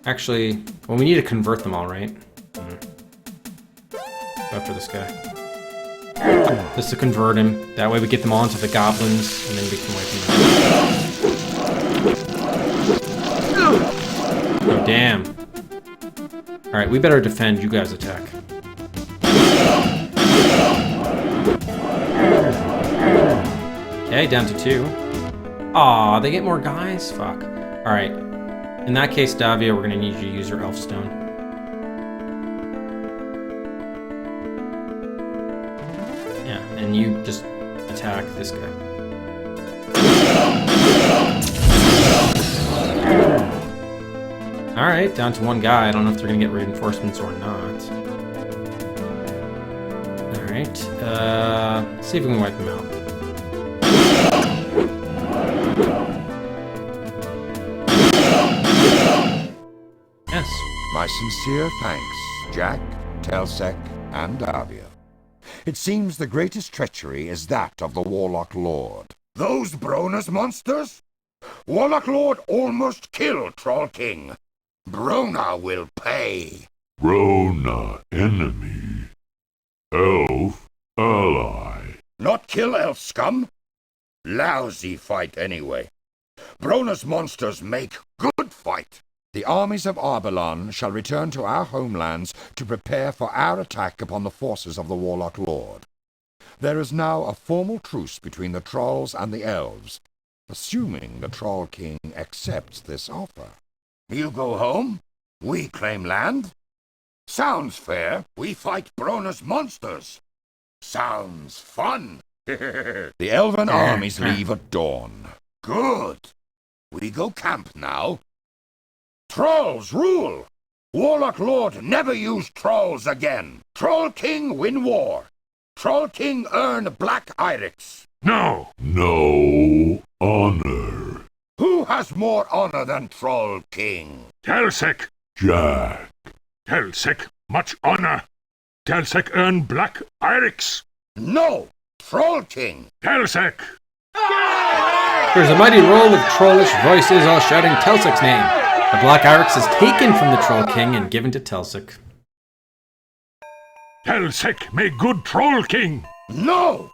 Actually, well, we need to convert them all, right? Go after this guy. Just to convert him. That way we get them all into the goblins, and then we can wipe them out. Oh, damn. Alright, we better defend. You guys attack. Okay, down to 2. Aw, they get more guys? Fuck. Alright. In that case, Davia, we're gonna need you to use your Elf Stone. Yeah, and you just attack this guy. Alright, down to 1 guy. I don't know if they're gonna get reinforcements or not. Alright, let's see if we can wipe them out. Yes. My sincere thanks, Jack, Telsec, and Davia. It seems the greatest treachery is that of the Warlock Lord. Those Brona's monsters? Warlock Lord almost killed Troll King. Brona will pay. Brona, enemy. Elf, ally. Not kill elf scum? Lousy fight anyway. Brona's monsters make good fight. The armies of Arbelan shall return to our homelands to prepare for our attack upon the forces of the Warlock Lord. There is now a formal truce between the Trolls and the Elves, assuming the Troll King accepts this offer. You go home, we claim land. Sounds fair. We fight Brona's monsters. Sounds fun. The Elven armies leave at dawn. Good. We go camp now. Trolls rule! Warlock Lord never use trolls again. Troll King win war. Troll King earn Black Irix. No. No honor. Who has more honor than Troll King? Telsec. Jack. Telsec, much honor. Telsec earn Black Irix. No. Troll King. Telsec. There's a mighty roll of trollish voices all shouting Telsec's name. The Black Irix is taken from the Troll King and given to Telsec. Telsec, may good Troll King. No!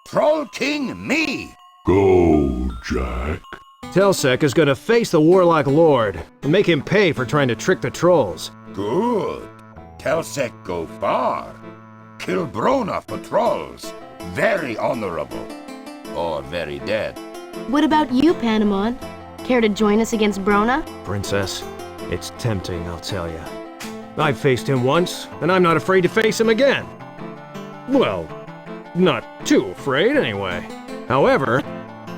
Troll King me! Go, Jack. Telsec is gonna face the Warlock Lord and make him pay for trying to trick the trolls. Good. Telsec go far. Kill Brona for trolls. Very honorable. Or very dead. What about you, Panemon? Care to join us against Brona? Princess, it's tempting, I'll tell you. I've faced him once, and I'm not afraid to face him again. Well, not too afraid anyway. However,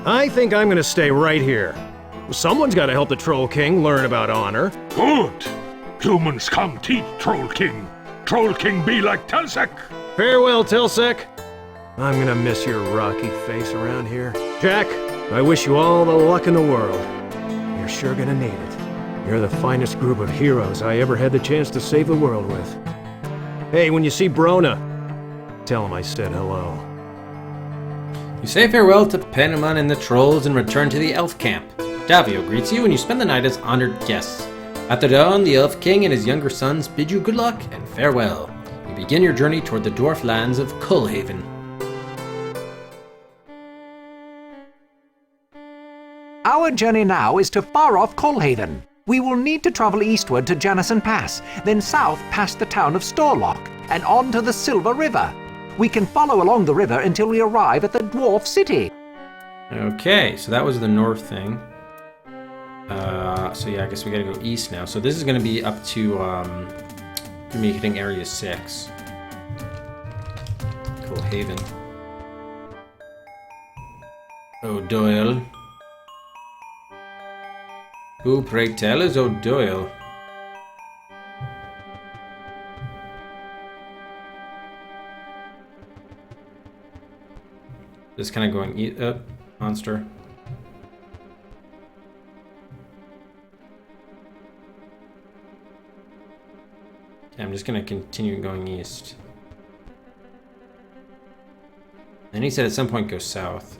I think I'm gonna stay right here. Someone's gotta help the Troll King learn about honor. Good. Humans come teach Troll King. Troll King be like Telsec. Farewell, Telsec. I'm gonna miss your rocky face around here. Jack, I wish you all the luck in the world. You're sure gonna need it. You're the finest group of heroes I ever had the chance to save the world with. Hey, when you see Brona, tell him I said hello. You say farewell to Panemon and the trolls and return to the elf camp. Davio greets you and you spend the night as honored guests. At the dawn, the Elf King and his younger sons bid you good luck and farewell. You begin your journey toward the dwarf lands of Cullhaven. Our journey now is to far-off Cullhaven. We will need to travel eastward to Janison Pass, then south past the town of Storlock. and on to the Silver River. We can follow along the river until we arrive at the Dwarf City. Okay, so that was the north thing. So yeah, I guess we gotta go east now. So this is gonna be up to, gonna be hitting Area 6. Cool Haven. O'Doyle. Who, pray tell, is O'Doyle? Just kind of going up, monster. Okay, I'm just gonna continue going east. And he said at some point go south.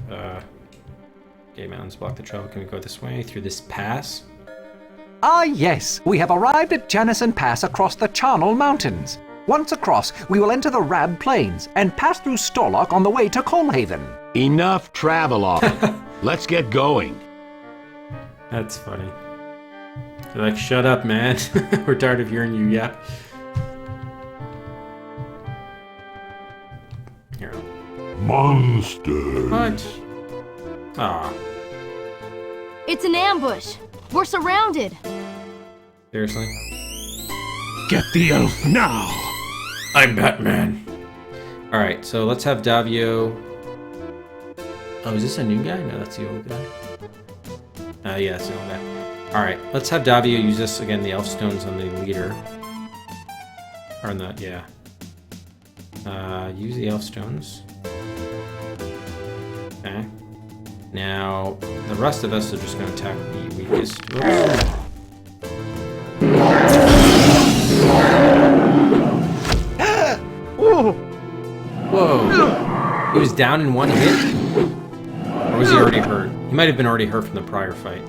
Okay, mountains block the travel. Can we go this way through this pass? Ah, yes, we have arrived at Janison Pass across the Charnel Mountains. Once across, we will enter the Rab Plains and pass through Storlock on the way to Coalhaven. Enough travelogue. Let's get going. That's funny. They're like, shut up, man. We're tired of hearing you yap. Here. Monsters. What? Aw. It's an ambush. We're surrounded. Seriously? Get the elf now. I'm Batman. Alright, so let's have Davio. Oh, is this a new guy? No, that's the old guy. Yeah, that's the old guy. Alright, let's have Davio use this again, the elf stones on the leader. Or on the, yeah. Use the elf stones. Okay. Now, the rest of us are just going to attack the weakest. Oops. Whoa! He was down in one hit? Or was he already hurt? He might have been already hurt from the prior fight.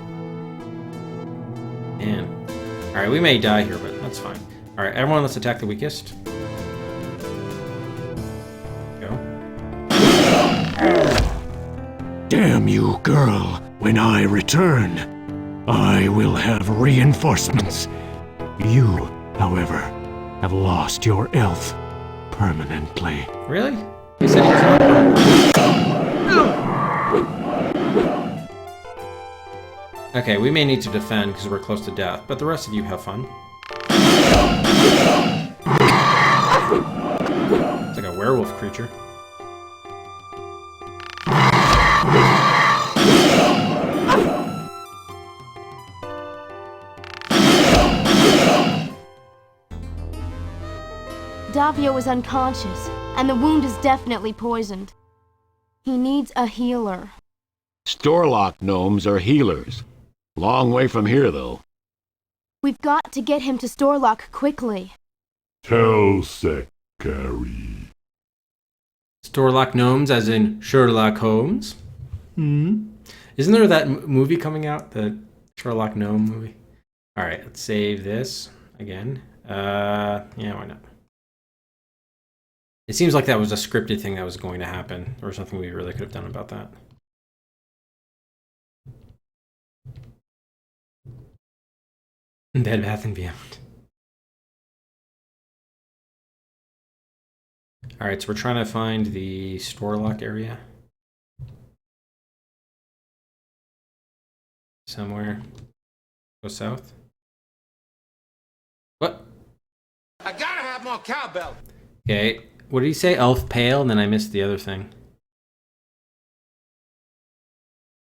Man. Alright, we may die here, but that's fine. Alright, everyone, let's attack the weakest. Go. Damn you, girl. When I return, I will have reinforcements. You, however, have lost your elf permanently. Really? He said he was not permanent. Okay, we may need to defend because we're close to death, but the rest of you have fun. It's like a werewolf creature. Davio is unconscious, and the wound is definitely poisoned. He needs a healer. Storlock gnomes are healers. Long way from here, though. We've got to get him to Storlock quickly. Tell Secretary. Storlock gnomes, as in Sherlock Holmes? Hmm? Isn't there that movie coming out? The Sherlock Gnome movie? Alright, let's save this again. Yeah, why not? It seems like that was a scripted thing that was going to happen. There was nothing we really could have done about that. Bed Bath & Beyond. Alright, so we're trying to find the Storlock area. Somewhere. Go south. What? I gotta have more cowbell. Okay, what did he say? Elf Pale? And then I missed the other thing.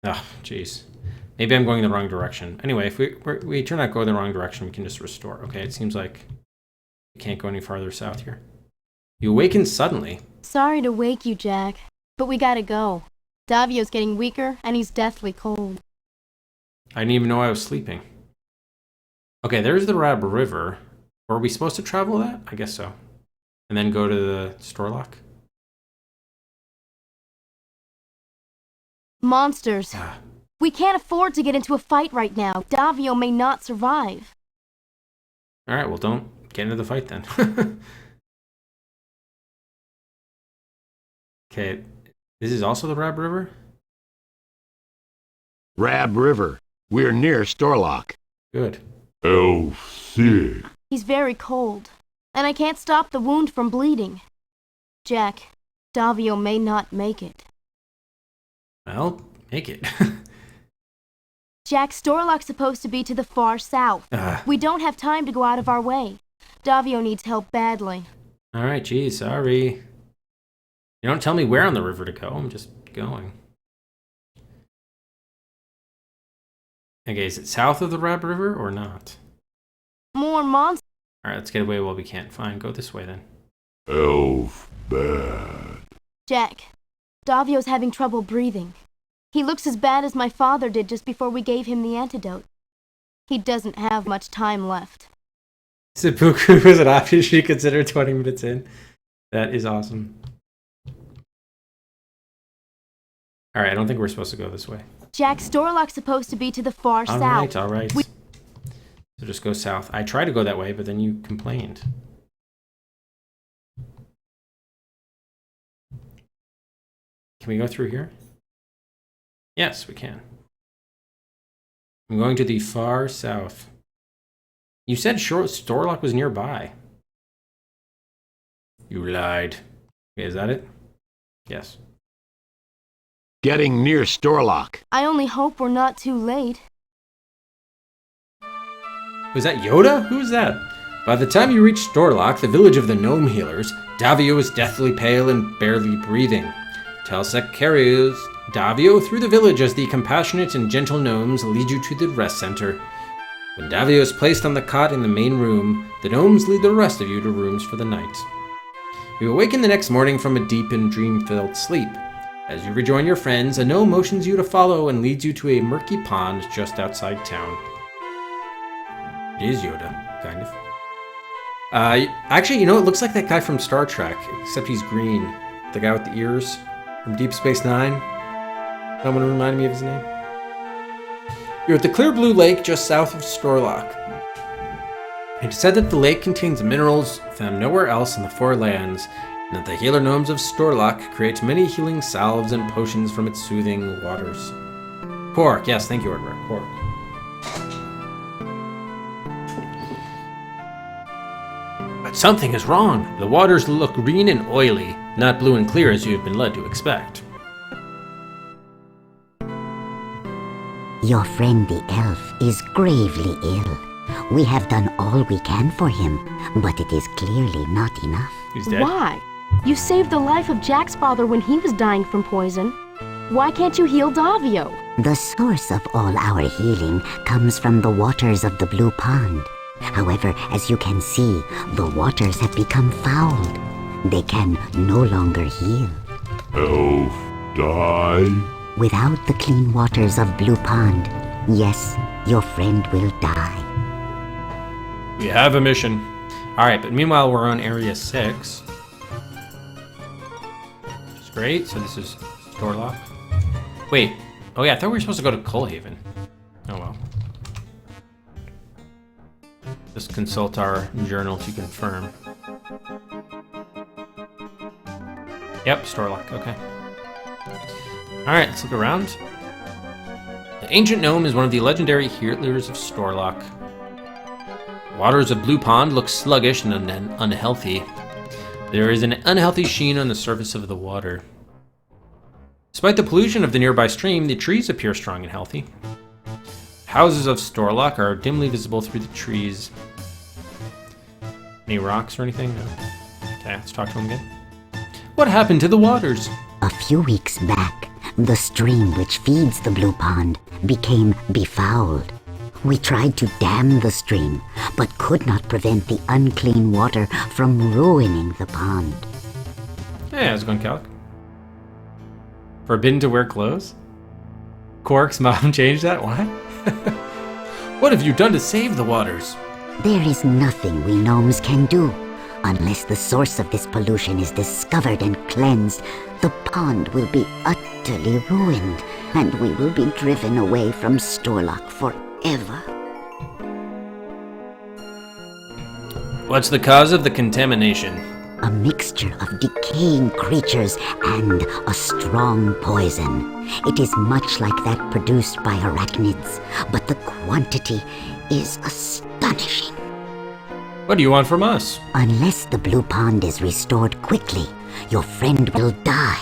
Oh, jeez. Maybe I'm going the wrong direction. Anyway, if we turn out go the wrong direction, we can just restore. Okay, it seems like we can't go any farther south here. You awaken suddenly. Sorry to wake you, Jack, but we gotta go. Davio's getting weaker, and he's deathly cold. I didn't even know I was sleeping. Okay, there's the Rab River. Are we supposed to travel that? I guess so. And then go to the Storlock? Monsters. We can't afford to get into a fight right now. Davio may not survive. Alright, well don't get into the fight then. Okay, this is also the Rab River? Rab River. We're near Storlock. Good. Elf sick. He's very cold. And I can't stop the wound from bleeding. Jack, Davio may not make it. Well, make it. Jack, Storlock's supposed to be to the far south. We don't have time to go out of our way. Davio needs help badly. Alright, geez, sorry. You don't tell me where on the river to go, I'm just going. Okay, is it south of the Rab River or not? More monsters. Alright, let's get away while we can't. Fine, go this way then. Elf bad. Jack, Davio's having trouble breathing. He looks as bad as my father did just before we gave him the antidote. He doesn't have much time left. Seppuku was an option she considered 20 minutes in. That is awesome. Alright, I don't think we're supposed to go this way. Jack, Storlock's supposed to be to the far south. Alright. So just go south. I tried to go that way, but then you complained. Can we go through here? Yes, we can. I'm going to the far south. You said Storlock was nearby. You lied. Okay, is that it? Yes. Getting near Storlock. I only hope we're not too late. Was that Yoda? Who was that? By the time you reach Storlock, the village of the gnome healers, Davio is deathly pale and barely breathing. Telsec carries Davio through the village as the compassionate and gentle gnomes lead you to the rest center. When Davio is placed on the cot in the main room, the gnomes lead the rest of you to rooms for the night. You awaken the next morning from a deep and dream-filled sleep. As you rejoin your friends, a gnome motions you to follow and leads you to a murky pond just outside town. It is Yoda, kind of. Actually, you know, it looks like that guy from Star Trek, except he's green. The guy with the ears from Deep Space Nine. Someone remind me of his name. You're at the clear blue lake just south of Storlock. It's said that the lake contains minerals found nowhere else in the Four Lands, and that the healer gnomes of Storlock create many healing salves and potions from its soothing waters. Quark, yes, thank you, Ordware. Quark. But something is wrong. The waters look green and oily, not blue and clear as you have been led to expect. Your friend the elf is gravely ill. We have done all we can for him, but it is clearly not enough. He's dead. Why? You saved the life of Jack's father when he was dying from poison. Why can't you heal Davio? The source of all our healing comes from the waters of the Blue Pond. However, as you can see, the waters have become fouled. They can no longer heal. Elf die? Without the clean waters of Blue Pond, yes, your friend will die. We have a mission. Alright, but meanwhile we're on Area 6. Which is great, so this is Storlock. Wait, oh yeah, I thought we were supposed to go to Coalhaven. Oh well. Just consult our journal to confirm. Yep, Storlock, okay. Alright, let's look around. The ancient gnome is one of the legendary healers of Storlock. Waters of Blue Pond look sluggish and unhealthy. There is an unhealthy sheen on the surface of the water. Despite the pollution of the nearby stream, the trees appear strong and healthy. Houses of Storlock are dimly visible through the trees. Any rocks or anything? No. Okay, let's talk to him again. What happened to the waters? A few weeks back, the stream which feeds the Blue Pond became befouled. We tried to dam the stream, but could not prevent the unclean water from ruining the pond. Hey, how's it going, Calic? Forbidden to wear clothes? Quark's mom changed that? What? What have you done to save the waters? There is nothing we gnomes can do. Unless the source of this pollution is discovered and cleansed, the pond will be utterly ruined, and we will be driven away from Storlock forever. What's the cause of the contamination? A mixture of decaying creatures and a strong poison. It is much like that produced by arachnids, but the quantity is astonishing. What do you want from us? Unless the blue pond is restored quickly, your friend will die.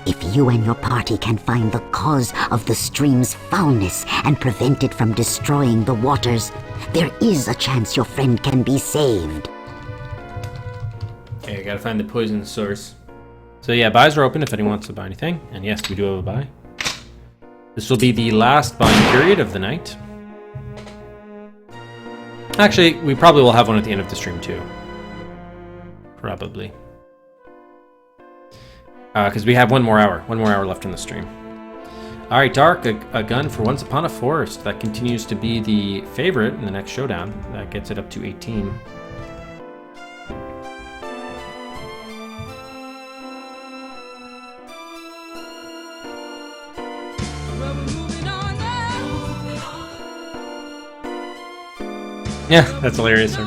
If you and your party can find the cause of the stream's foulness and prevent it from destroying the waters, there is a chance your friend can be saved. Okay, I gotta find the poison source. So yeah, buys are open if anyone wants to buy anything. And yes, we do have a buy. This will be the last buying period of the night. Actually, we probably will have one at the end of the stream too. Probably. Because we have one more hour left in the stream. Alright, Dark, a gun for Once Upon a Forest. That continues to be the favorite in the next showdown. That gets it up to 18. Yeah, that's hilarious.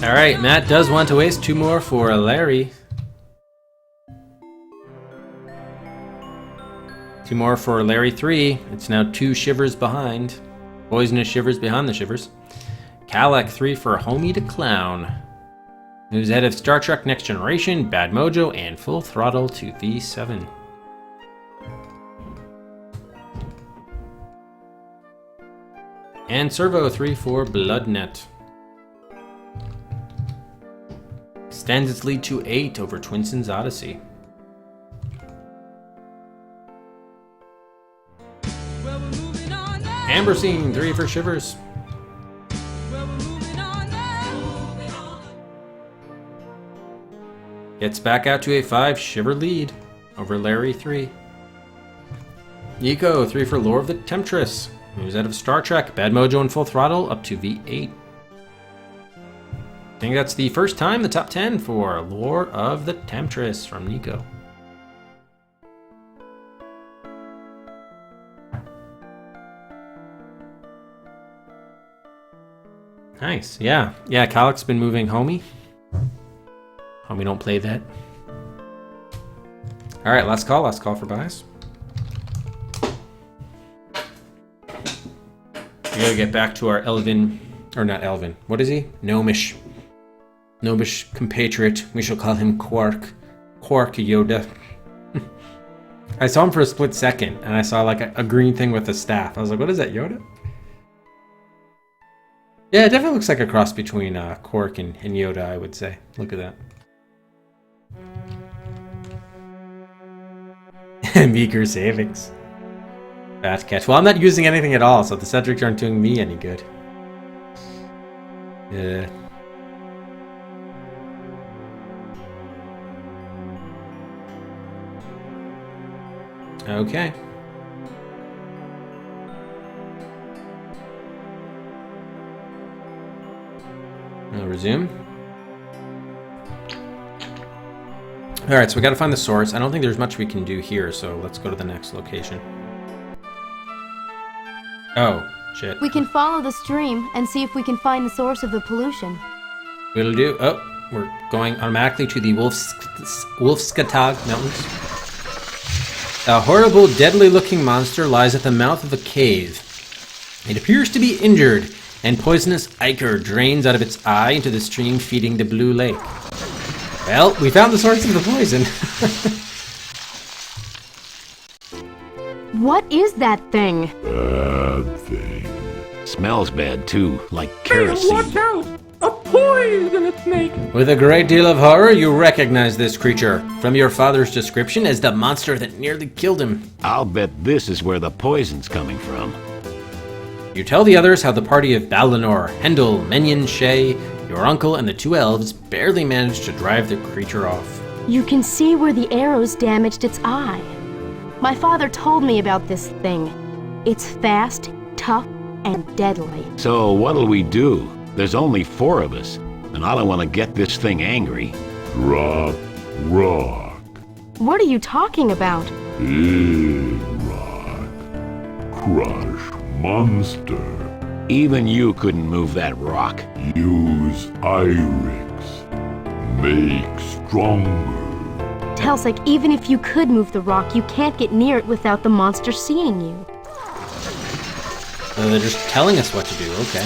Alright, Matt does want to waste 2 more for Larry. 2 more for Larry 3. It's now 2 shivers behind. Poisonous shivers behind the shivers. Kalak 3 for Homie the Clown. Who's ahead of Star Trek Next Generation, Bad Mojo, and Full Throttle to V7. And Servo 3 for Bloodnet. Extends its lead to 8 over Twinson's Odyssey. Amberseen 3 for Shivers. Gets back out to a 5 shiver lead over Larry 3. Nico 3 for Lore of the Temptress. Moves out of Star Trek, Bad Mojo, and Full Throttle up to V8. I think that's the first time the top 10 for Lore of the Temptress from Nico. Nice, yeah. Yeah, Kalak's been moving Homie. Homie don't play that. Alright, last call for buys. We gotta get back to our Elven, or not Elven, what is he? Gnomish compatriot. We shall call him Quark. Quark Yoda. I saw him for a split second, and I saw like a green thing with a staff. I was like, what is that, Yoda? Yeah, it definitely looks like a cross between Quark and Yoda, I would say. Look at that. Meager savings. Fat catch. Well, I'm not using anything at all, so the Cedrics aren't doing me any good. Yeah. Okay. I'll resume. Alright, so we gotta find the source. I don't think there's much we can do here, so let's go to the next location. Oh, shit. We can follow the stream and see if we can find the source of the pollution. We'll do. Oh, we're going automatically to the Wolfskatag Mountains. A horrible, deadly-looking monster lies at the mouth of a cave. It appears to be injured, and poisonous ichor drains out of its eye into the stream feeding the blue lake. Well, we found the source of the poison. What is that thing? Bad thing. Smells bad too, like kerosene. Watch out! A poisonous snake! With a great deal of horror, you recognize this creature from your father's description as the monster that nearly killed him. I'll bet this is where the poison's coming from. You tell the others how the party of Balinor, Hendel, Menyon, Shay, your uncle, and the 2 elves barely managed to drive the creature off. You can see where the arrows damaged its eye. My father told me about this thing. It's fast, tough, and deadly. So what'll we do? There's only 4 of us, and I don't want to get this thing angry. Drop rock. What are you talking about? Big rock. Crush monster. Even you couldn't move that rock. Use Irix. Make stronger. Telsec, even if you could move the rock, you can't get near it without the monster seeing you. They're just telling us what to do, okay.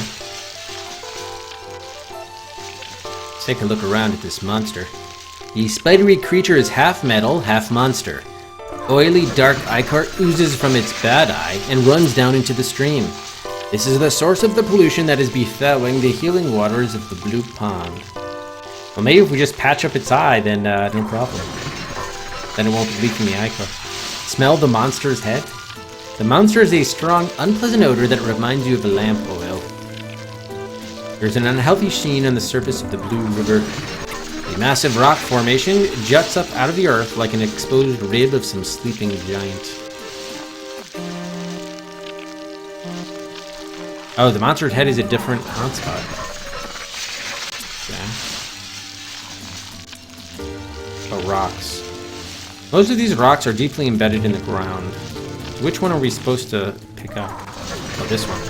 Take a look around at this monster. The spidery creature is half metal, half monster. Oily, dark ichor oozes from its bad eye and runs down into the stream. This is the source of the pollution that is befouling the healing waters of the Blue Pond. Well, maybe if we just patch up its eye, then no problem. Then it won't be leaking the ichor. Smell the monster's head? The monster has a strong, unpleasant odor that reminds you of lamp oil. There's an unhealthy sheen on the surface of the Blue River. A massive rock formation juts up out of the earth like an exposed rib of some sleeping giant. Oh, the monster's head is a different hotspot. Okay. Oh, rocks. Most of these rocks are deeply embedded in the ground. Which one are we supposed to pick up? Oh, this one.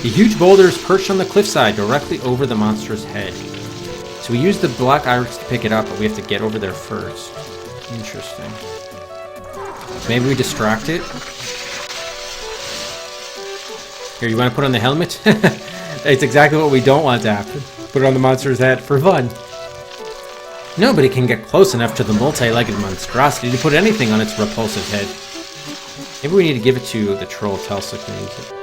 The huge boulder is perched on the cliffside directly over the monster's head. So we use the black iris to pick it up, but we have to get over there first. Interesting. Maybe we distract it? Here, you want to put on the helmet? It's exactly what we don't want to happen. Put it on the monster's head for fun. Nobody can get close enough to the multi-legged monstrosity to put anything on its repulsive head. Maybe we need to give it to the troll Telsik and use it.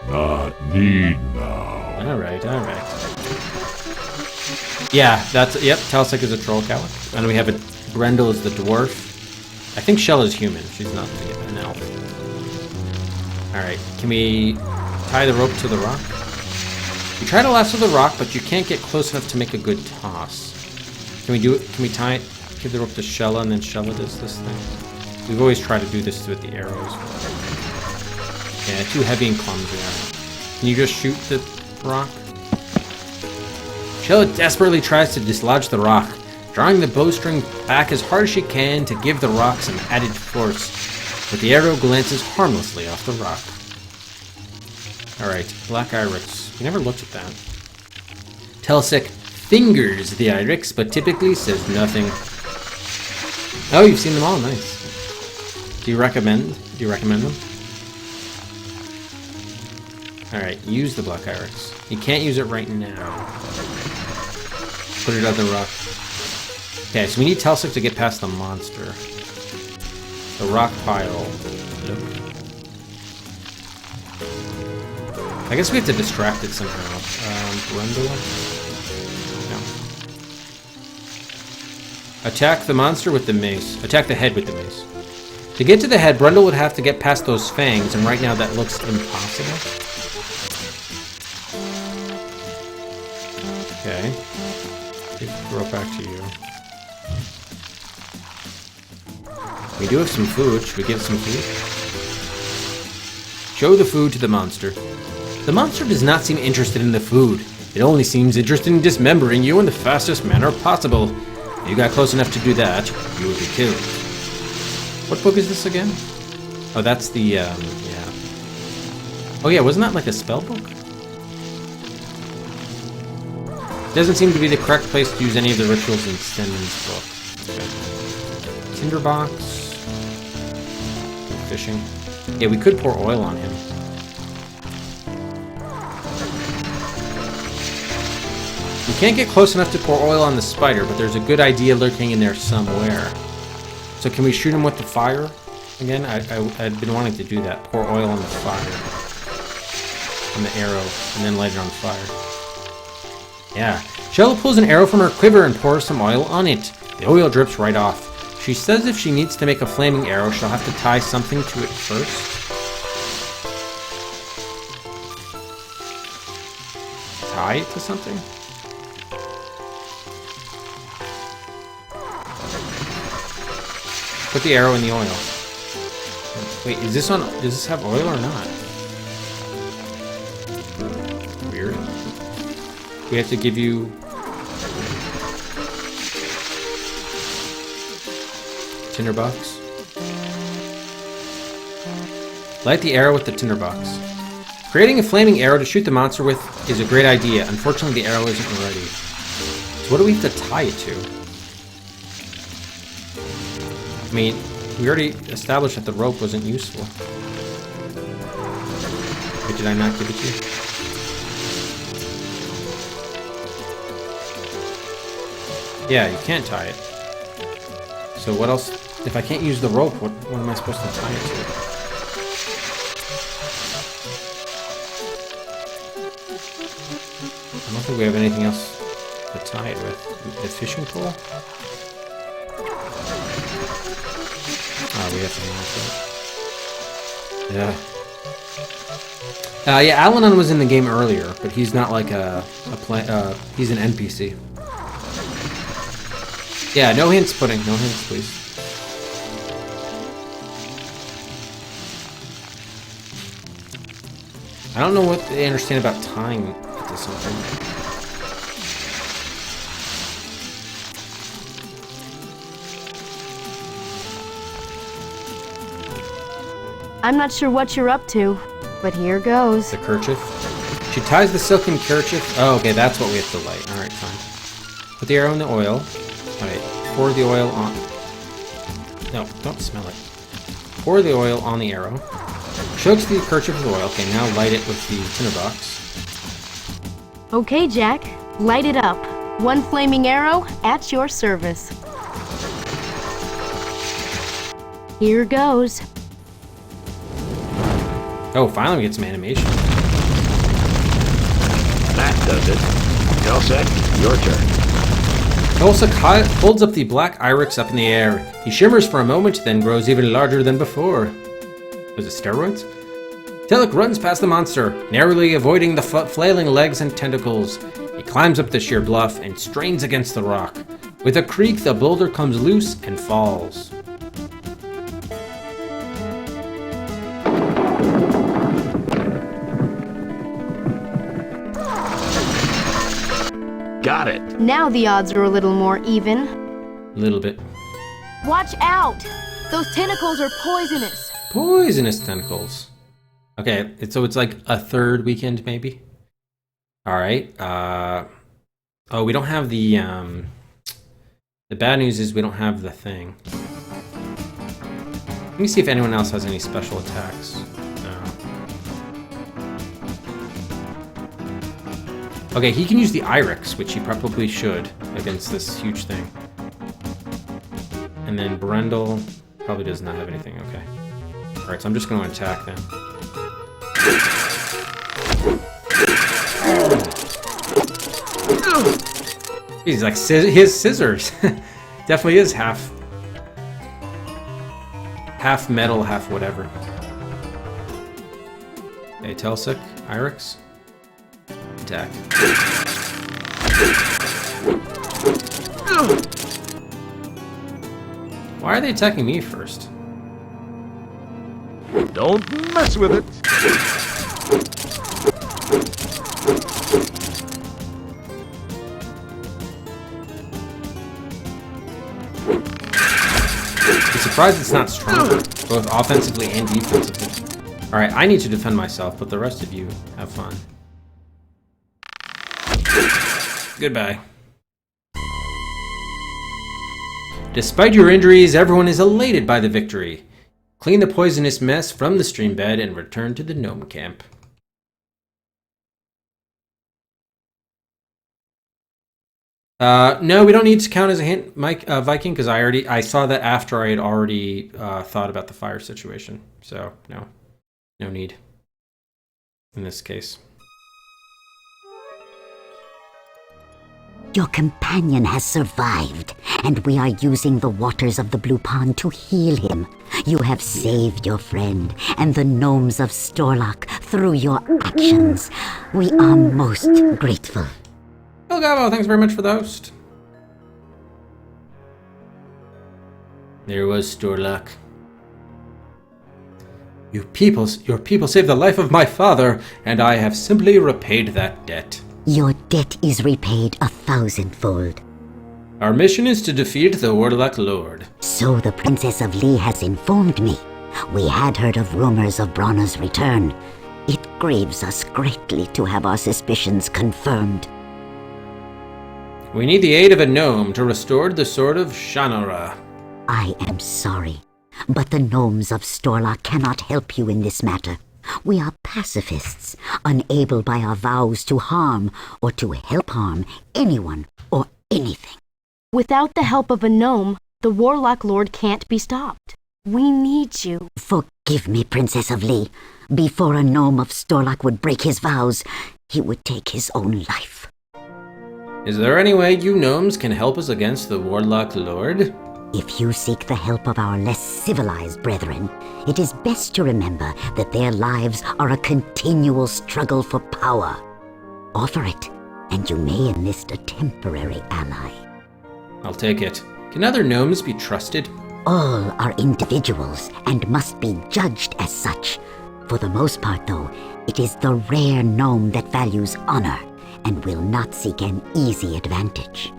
Not need now. Alright. Yeah, yep, Telsik is a troll coward. And we have Brendel is the dwarf. I think Shell is human. She's not an elf. Alright, can we tie the rope to the rock? You try to lasso the rock, but you can't get close enough to make a good toss. Can we do it? Can we tie it? Give the rope to Shella, and then Shella does this thing? We've always tried to do this with the arrows. Yeah, too heavy and clumsy. Can you just shoot the rock? Shella desperately tries to dislodge the rock, drawing the bowstring back as hard as she can to give the rock some added force, but the arrow glances harmlessly off the rock. Alright, black iris. We never looked at that. Telsik fingers the iris, but typically says nothing. Oh, you've seen them all. Nice. Do you recommend them? Alright, use the black iris. You can't use it right now. Put it on the rock. Okay, so we need Telsik to get past the monster. The rock pile. Nope. I guess we have to distract it somehow. Brendel? No. Attack the monster with the mace. Attack the head with the mace. To get to the head, Brendel would have to get past those fangs, and right now that looks impossible. Okay. Throw it back to you. We do have some food. Should we give some food? Show the food to the monster. The monster does not seem interested in the food. It only seems interested in dismembering you in the fastest manner possible. If you got close enough to do that, you would be killed. What book is this again? Oh, that's the, yeah. Oh yeah, wasn't that like a spell book? Doesn't seem to be the correct place to use any of the rituals in Stenman's book. Okay. Tinderbox. Fishing. Yeah, we could pour oil on him. We can't get close enough to pour oil on the spider, but there's a good idea lurking in there somewhere. So can we shoot him with the fire? Again, I'd been wanting to do that. Pour oil on the fire. On the arrow, and then light it on fire. Yeah. Shella pulls an arrow from her quiver and pours some oil on it. The oil drips right off. She says if she needs to make a flaming arrow, she'll have to tie something to it first. Tie it to something? Put the arrow in the oil. Wait, is this on? Does this have oil or not? Weird. We have to give you tinderbox. Light the arrow with the tinderbox. Creating a flaming arrow to shoot the monster with is a great idea. Unfortunately, the arrow isn't ready. So what do we have to tie it to? I mean, we already established that the rope wasn't useful. Wait, did I not give it to you? Yeah, you can't tie it. So what else? If I can't use the rope, what am I supposed to tie it to? I don't think we have anything else to tie it with. The fishing pole? Oh, we have something else. Yeah. Yeah, Al-Anon was in the game earlier, but he's not like he's an NPC. Yeah, no hints, Pudding. No hints, please. I don't know what they understand about tying it to something. I'm not sure what you're up to, but here goes. The kerchief. She ties the silken kerchief. Oh, okay, that's what we have to light. Alright, fine. Put the arrow in the oil. Alright, pour the oil on... No, don't smell it. Pour the oil on the arrow. Chokes the kerchief with oil. Okay, now light it with the tinderbox. Okay, Jack. Light it up. One flaming arrow at your service. Here goes. Oh, finally we get some animation. That does it. Telsec, your turn. Telsec holds up the black iris up in the air. He shimmers for a moment, then grows even larger than before. Was it steroids? Telsec runs past the monster, narrowly avoiding the flailing legs and tentacles. He climbs up the sheer bluff and strains against the rock. With a creak, the boulder comes loose and falls. Got it. Now the odds are a little more even. A little bit. Watch out! Those tentacles are poisonous. Poisonous tentacles. Okay, so it's like a third weekend, maybe? Alright, oh, we don't have the bad news is we don't have the thing. Let me see if anyone else has any special attacks. No. Okay, he can use the Irix, which he probably should, against this huge thing. And then Brendel probably does not have anything, okay. Alright, so I'm just going to attack then. He's like his scissors. Definitely is half metal, half whatever. Okay, Telsec, Irix. Attack. Why are they attacking me first? Don't mess with it. I'm surprised it's not stronger, both offensively and defensively. Alright, I need to defend myself, but the rest of you have fun. Goodbye. Despite your injuries, everyone is elated by the victory. Clean the poisonous mess from the stream bed and return to the gnome camp. No, we don't need to count as a hint, Viking, because I saw that after I had already thought about the fire situation. So, no need in this case. Your companion has survived, and we are using the waters of the Blue Pond to heal him. You have saved your friend and the gnomes of Storlock through your actions. We are most grateful. Well, Gabo, thanks very much for the host. There was Storlock. Your people saved the life of my father, and I have simply repaid that debt. Your debt is repaid 1,000-fold. Our mission is to defeat the Warlock Lord. So the Princess of Lee has informed me. We had heard of rumors of Brana's return. It grieves us greatly to have our suspicions confirmed. We need the aid of a gnome to restore the sword of Shannara. I am sorry, but the gnomes of Storlock cannot help you in this matter. We are pacifists, unable by our vows to harm or to help harm anyone or anything. Without the help of a gnome, the Warlock Lord can't be stopped. We need you. Forgive me, Princess of Lee. Before a gnome of Storlock would break his vows, he would take his own life. Is there any way you gnomes can help us against the Warlock Lord? If you seek the help of our less civilized brethren, it is best to remember that their lives are a continual struggle for power. Offer it, and you may enlist a temporary ally. I'll take it. Can other gnomes be trusted? All are individuals and must be judged as such. For the most part, though, it is the rare gnome that values honor and will not seek an easy advantage.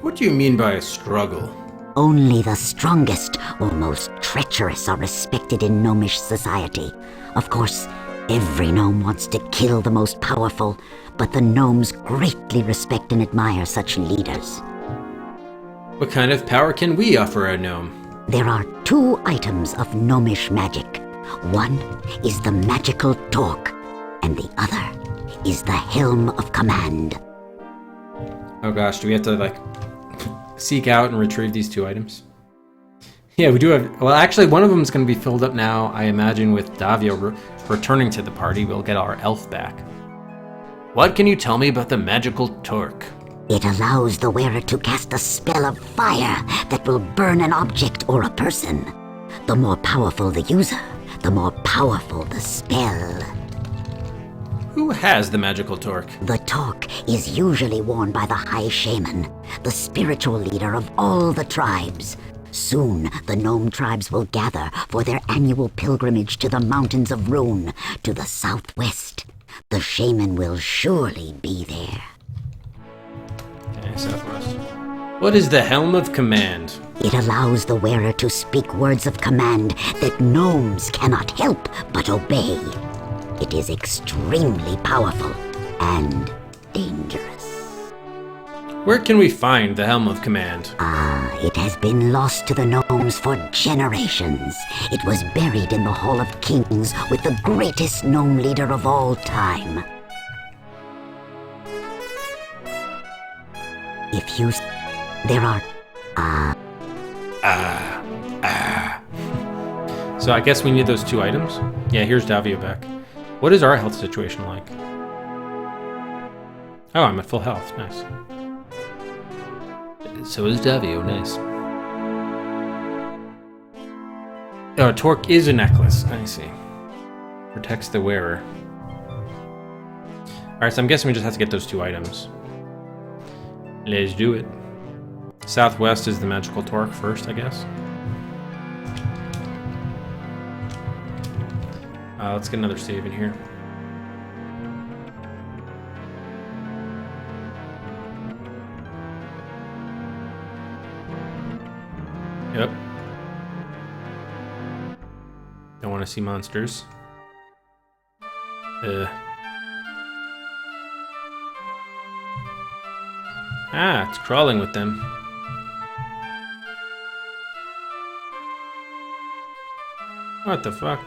What do you mean by a struggle? Only the strongest or most treacherous are respected in gnomish society. Of course, every gnome wants to kill the most powerful, but the gnomes greatly respect and admire such leaders. What kind of power can we offer a gnome? There are 2 items of gnomish magic. One is the magical torque, and the other is the Helm of Command. Oh gosh, do we have to, like, seek out and retrieve these 2 items? Yeah, we do have... Well, actually, one of them is going to be filled up now, I imagine, with Davio returning to the party. We'll get our elf back. What can you tell me about the magical torque? It allows the wearer to cast a spell of fire that will burn an object or a person. The more powerful the user, the more powerful the spell. Who has the magical torque? The torque is usually worn by the High Shaman, the spiritual leader of all the tribes. Soon, the gnome tribes will gather for their annual pilgrimage to the Mountains of Rune, to the southwest. The shaman will surely be there. Okay, southwest. What is the Helm of Command? It allows the wearer to speak words of command that gnomes cannot help but obey. It is extremely powerful and dangerous. Where can we find the Helm of Command? It has been lost to the gnomes for generations. It was buried in the Hall of Kings with the greatest gnome leader of all time. If you... There are... So I guess we need those 2 items? Yeah, here's Davio back. What is our health situation like? Oh, I'm at full health. Nice. So is Davio. Nice. Oh, a torque is a necklace. I see. Protects the wearer. Alright, so I'm guessing we just have to get those 2 items. Let's do it. Southwest is the magical torque first, I guess. Let's get another save in here. Yep. Don't want to see monsters. It's crawling with them. What the fuck?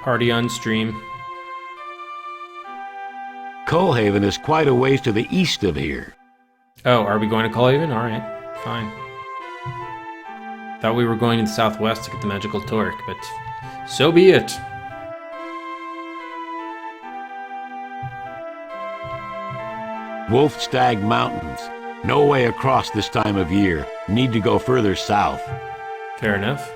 Party on stream. Coalhaven is quite a ways to the east of here. Oh, are we going to Coalhaven? Alright, fine. Thought we were going to the southwest to get the magical torque, but so be it. Wolfstag Mountains. No way across this time of year. Need to go further south. Fair enough.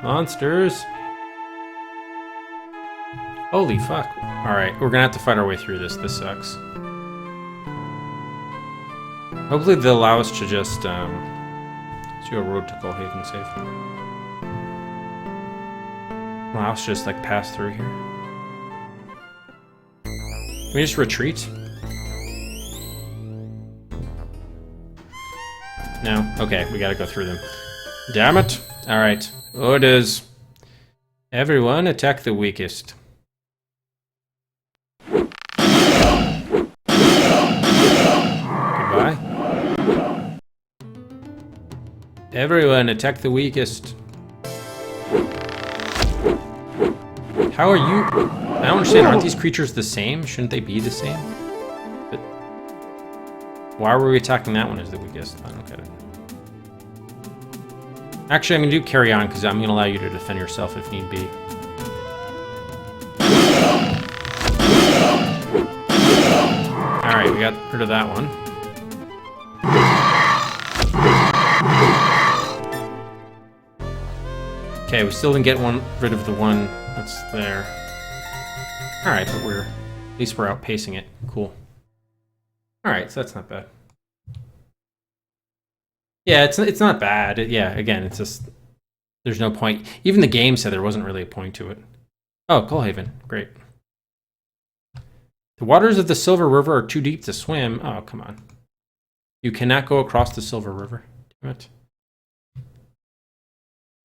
Monsters. Holy fuck. Alright, we're gonna have to fight our way through this. This sucks. Hopefully they'll allow us to just, do a road to Coalhaven safe. Allow us to just, like, pass through here. Can we just retreat? No? Okay, we gotta go through them. Damn it! Alright, orders. Everyone attack the weakest. Goodbye. Everyone attack the weakest. How are you? I don't understand. Aren't these creatures the same? Shouldn't they be the same? But why were we attacking that one as the weakest? I don't get it. Actually, I'm going to do carry on because I'm going to allow you to defend yourself if need be. Alright, we got rid of that one. Okay, we still didn't get rid of the one that's there. Alright, but at least we're outpacing it. Cool. Alright, so that's not bad. Yeah, it's not bad. Yeah, again, it's just there's no point. Even the game said there wasn't really a point to it. Oh, Coalhaven, great. The waters of the Silver River are too deep to swim. Oh, come on. You cannot go across the Silver River. Damn it.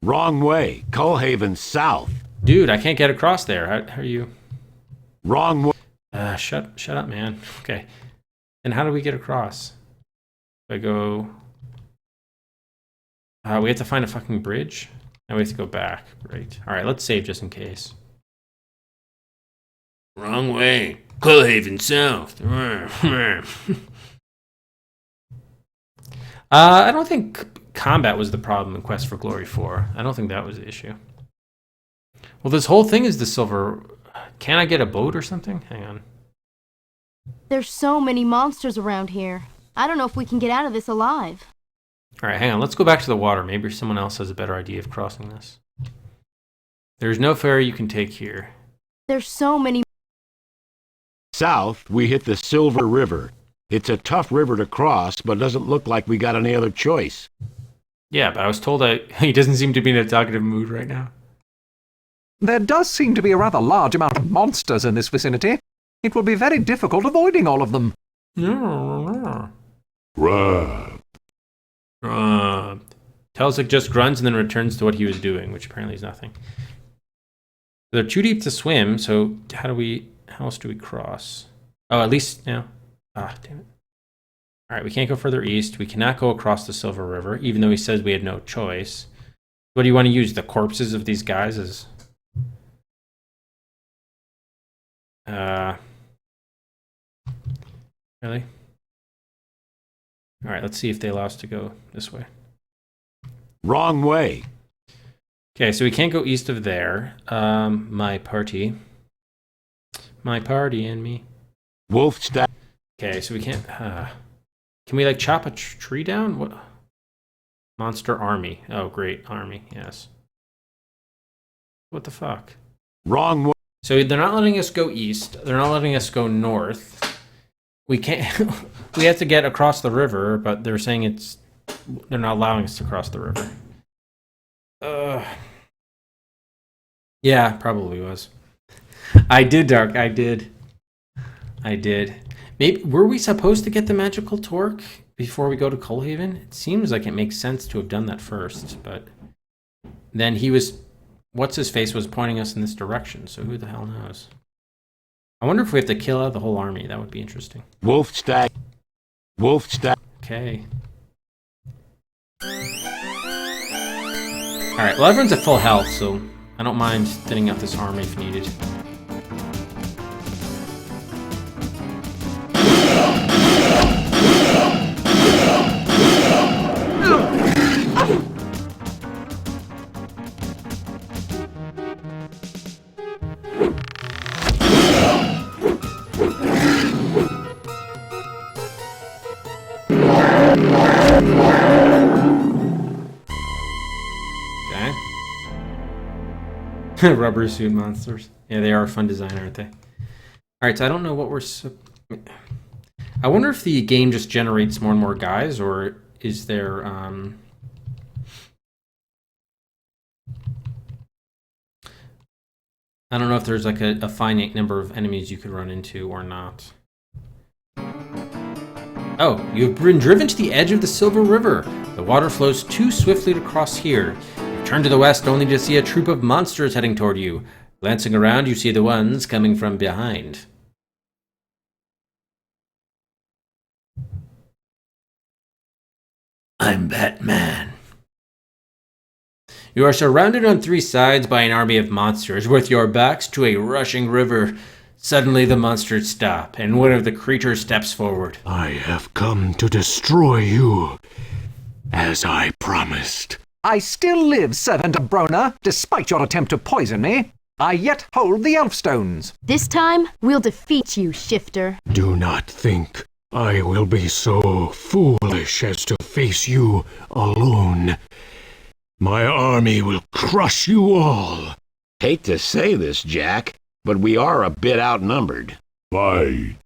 Wrong way. Coalhaven south. Dude, I can't get across there. How are you? Wrong way. Shut up, man. Okay. And how do we get across? I go... we have to find a fucking bridge? Now we have to go back. Right. Alright, let's save just in case. Wrong way. Coalhaven south. I don't think combat was the problem in Quest for Glory 4. I don't think that was the issue. Well, this whole thing is the silver... Can I get a boat or something? Hang on. There's so many monsters around here. I don't know if we can get out of this alive. Alright, hang on. Let's go back to the water. Maybe someone else has a better idea of crossing this. There's no ferry you can take here. There's so many... South, we hit the Silver River. It's a tough river to cross, but doesn't look like we got any other choice. Yeah, but I was told that he doesn't seem to be in a talkative mood right now. There does seem to be a rather large amount of monsters in this vicinity. It will be very difficult avoiding all of them. Telsic just grunts and then returns to what he was doing, which apparently is nothing. They're too deep to swim, so how else do we cross? Oh, at least, damn it. Alright, we can't go further east. We cannot go across the Silver River, even though he says we had no choice. What do you want to use? The corpses of these guys as... Really? Alright, let's see if they allow us to go this way. Wrong way. Okay, so we can't go east of there. My party and me. Wolf stack. Okay, so we can't... can we, like, chop a tree down? What? Monster army. Oh, great. Army, yes. What the fuck? Wrong way. So they're not letting us go east. They're not letting us go north. We can't... we have to get across the river, but they're saying they're not allowing us to cross the river. Yeah, probably was. I did, Dark. I did. Maybe were we supposed to get the magical torque before we go to Coalhaven? It seems like it makes sense to have done that first, but then he was... What's his face was pointing us in this direction, so who the hell knows? I wonder if we have to kill out the whole army. That would be interesting. Wolf stack. Okay. Alright, well everyone's at full health, so I don't mind thinning out this army if needed. Rubber suit monsters. Yeah, they are a fun design, aren't they? Alright, so I don't know what we're... I wonder if the game just generates more and more guys, or is there... I don't know if there's like a finite number of enemies you could run into or not. Oh, you've been driven to the edge of the Silver River. The water flows too swiftly to cross here. Turn to the west only to see a troop of monsters heading toward you. Glancing around, you see the ones coming from behind. I'm Batman. You are surrounded on 3 sides by an army of monsters, with your backs to a rushing river. Suddenly the monsters stop, and one of the creatures steps forward. I have come to destroy you, as I promised. I still live, servant of Brona, despite your attempt to poison me. I yet hold the elf stones. This time, we'll defeat you, shifter. Do not think I will be so foolish as to face you alone. My army will crush you all. Hate to say this, Jack, but we are a bit outnumbered. Fight.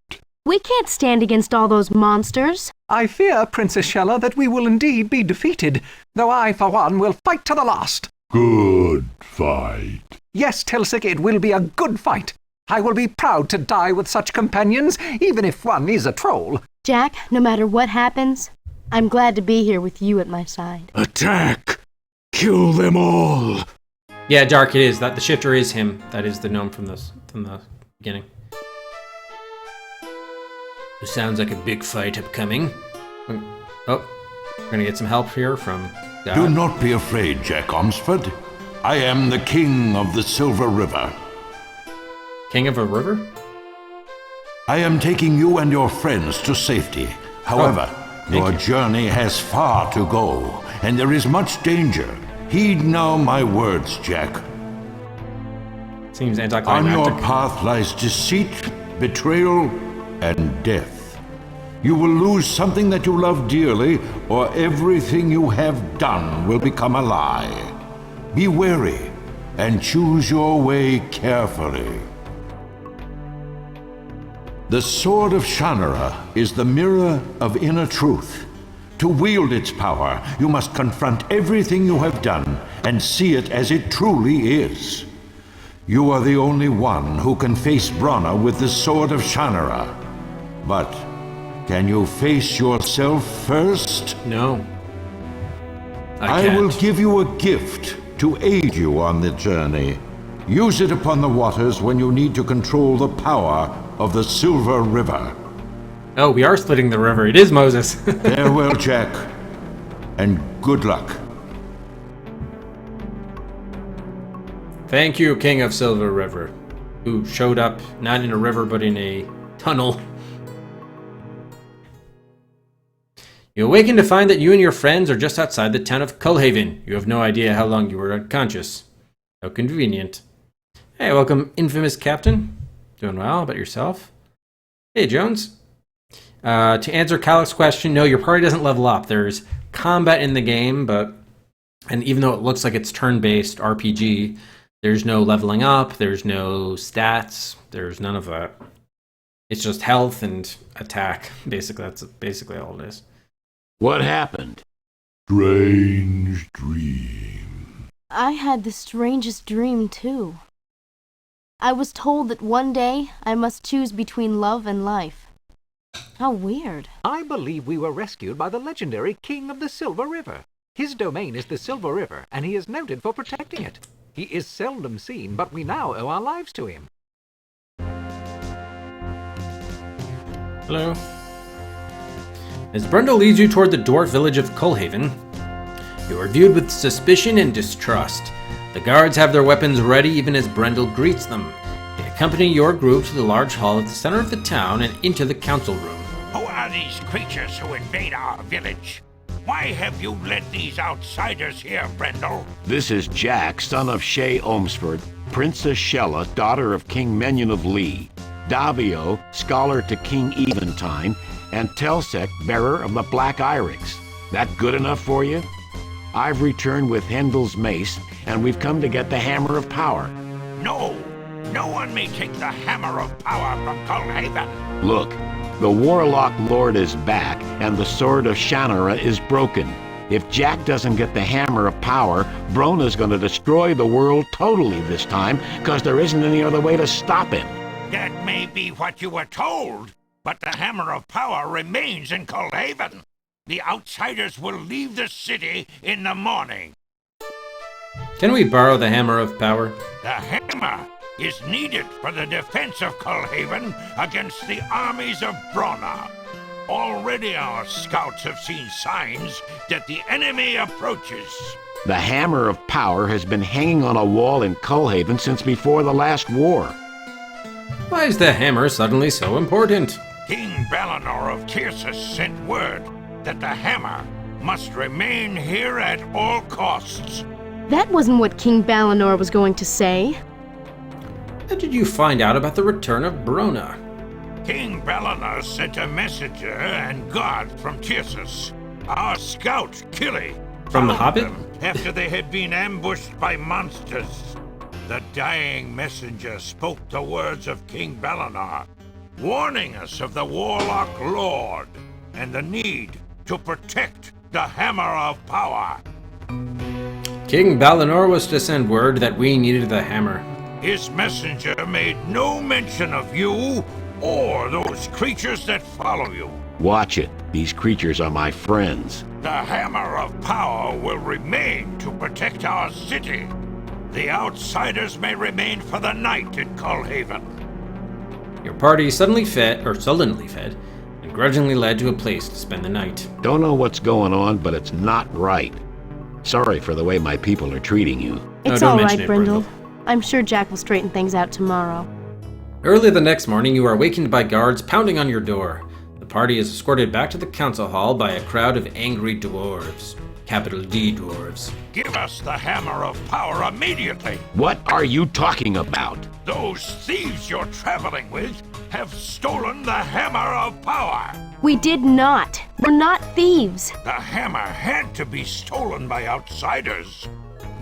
We can't stand against all those monsters. I fear, Princess Shella, that we will indeed be defeated, though I, for one, will fight to the last. Good fight. Yes, Tilsik, it will be a good fight. I will be proud to die with such companions, even if one is a troll. Jack, no matter what happens, I'm glad to be here with you at my side. Attack! Kill them all! Yeah, Dark, it is. The shifter is him. That is the gnome from the beginning. It sounds like a big fight upcoming. Oh, we're gonna get some help here from God. Do not be afraid, Jack Omsford. I am the king of the Silver River. King of a river? I am taking you and your friends to safety. However, your journey has far to go, and there is much danger. Heed now my words, Jack. Seems anticlimactic. On your path lies deceit, betrayal, and death. You will lose something that you love dearly, or everything you have done will become a lie. Be wary, and choose your way carefully. The Sword of Shannara is the mirror of inner truth. To wield its power, you must confront everything you have done and see it as it truly is. You are the only one who can face Brona with the Sword of Shannara. But can you face yourself first? No. I will give you a gift to aid you on the journey. Use it upon the waters when you need to control the power of the Silver River. Oh, we are splitting the river. It is Moses. Farewell, Jack, and good luck. Thank you, King of Silver River, who showed up not in a river but in a tunnel. You awaken to find that you and your friends are just outside the town of Cullhaven. You have no idea how long you were unconscious. How convenient. Hey, welcome, infamous captain. Doing well, how about yourself? Hey, Jones. To answer Calic's question, no, your party doesn't level up. There's combat in the game, and even though it looks like it's turn-based RPG, there's no leveling up, there's no stats, there's none of that. It's just health and attack, basically. That's basically all it is. What happened? Strange dream. I had the strangest dream, too. I was told that one day I must choose between love and life. How weird. I believe we were rescued by the legendary King of the Silver River. His domain is the Silver River, and he is noted for protecting it. He is seldom seen, but we now owe our lives to him. Hello. As Brundle leads you toward the dwarf village of Cullhaven, you are viewed with suspicion and distrust. The guards have their weapons ready even as Brundle greets them. They accompany your group to the large hall at the center of the town and into the council room. Who are these creatures who invade our village? Why have you led these outsiders here, Brendel? This is Jack, son of Shay Omsford, Princess Shella, daughter of King Menyon of Lee, Davio, scholar to King Eventide, and Telsec, bearer of the Black Iryx. That good enough for you? I've returned with Hendel's mace, and we've come to get the Hammer of Power. No! No one may take the Hammer of Power from Cullhaven! Look, the Warlock Lord is back, and the Sword of Shannara is broken. If Jack doesn't get the Hammer of Power, Brona's gonna destroy the world totally this time, because there isn't any other way to stop him. That may be what you were told, but the Hammer of Power remains in Cullhaven. The outsiders will leave the city in the morning. Can we borrow the Hammer of Power? The hammer is needed for the defense of Cullhaven against the armies of Brona. Already our scouts have seen signs that the enemy approaches. The Hammer of Power has been hanging on a wall in Cullhaven since before the last war. Why is the hammer suddenly so important? King Balinor of Tirsus sent word that the hammer must remain here at all costs. That wasn't what King Balinor was going to say. How did you find out about the return of Brona? King Balinor sent a messenger and guard from Tirsus. Our scout, Killy, From the found Hobbit? them after they had been ambushed by monsters. The dying messenger spoke the words of King Balinor, warning us of the Warlock Lord and the need to protect the Hammer of Power. King Balinor was to send word that we needed the hammer. His messenger made no mention of you or those creatures that follow you. Watch it. These creatures are my friends. The Hammer of Power will remain to protect our city. The outsiders may remain for the night in Cullhaven. Your party sullenly fed, and grudgingly led to a place to spend the night. Don't know what's going on, but it's not right. Sorry for the way my people are treating you. It's all right, Brindle. I'm sure Jack will straighten things out tomorrow. Early the next morning, you are awakened by guards pounding on your door. The party is escorted back to the council hall by a crowd of angry dwarves. Capital D dwarves. Give us the Hammer of Power immediately. What are you talking about? Those thieves you're traveling with have stolen the Hammer of Power. We did not. We're not thieves. The hammer had to be stolen by outsiders.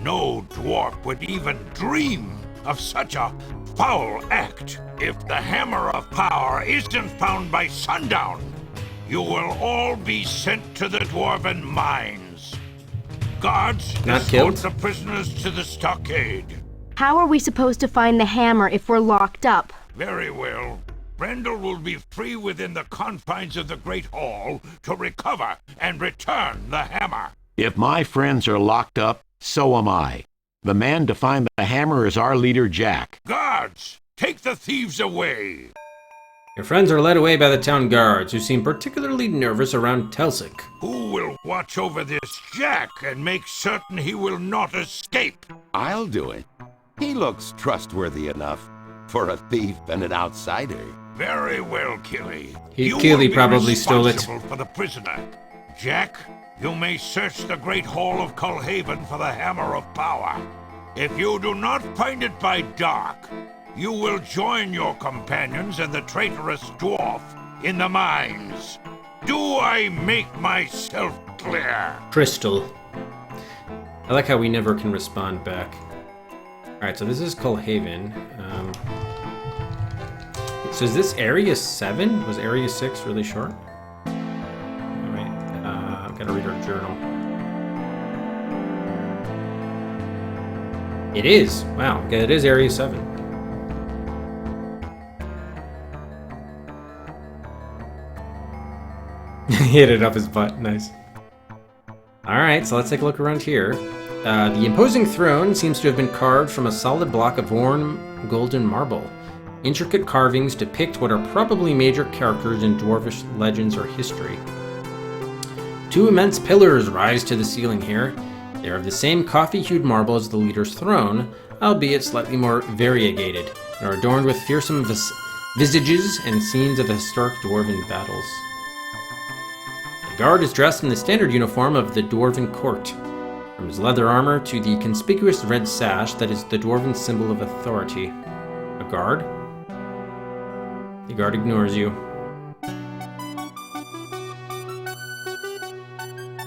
No dwarf would even dream of such a foul act. If the Hammer of Power isn't found by sundown, you will all be sent to the dwarven mines. Guards, Not escort killed? the prisoners to the stockade. How are we supposed to find the hammer if we're locked up? Very well. Brendel will be free within the confines of the Great Hall to recover and return the hammer. If my friends are locked up, so am I. The man to find the hammer is our leader, Jack. Guards, take the thieves away. Your friends are led away by the town guards, who seem particularly nervous around Telsik. Who will watch over this Jack and make certain he will not escape? I'll do it. He looks trustworthy enough for a thief and an outsider. Very well, Killy. Killy probably stole it. Responsible for the prisoner. Jack, you may search the Great Hall of Cullhaven for the Hammer of Power. If you do not find it by dark, you will join your companions and the traitorous dwarf in the mines. Do I make myself clear? Crystal. I like how we never can respond back. Alright, so this is Cullhaven. So is this Area 7? Was Area 6 really short? Alright, I've got to read our journal. It is! Wow, okay, it is Area 7. Hit it up his butt, nice. Alright, so let's take a look around here. The imposing throne seems to have been carved from a solid block of worn golden marble. Intricate carvings depict what are probably major characters in dwarvish legends or history. Two immense pillars rise to the ceiling here. They are of the same coffee-hued marble as the leader's throne, albeit slightly more variegated, and are adorned with fearsome visages and scenes of the historic dwarven battles. The guard is dressed in the standard uniform of the dwarven court, from his leather armor to the conspicuous red sash that is the dwarven symbol of authority. A guard? The guard ignores you.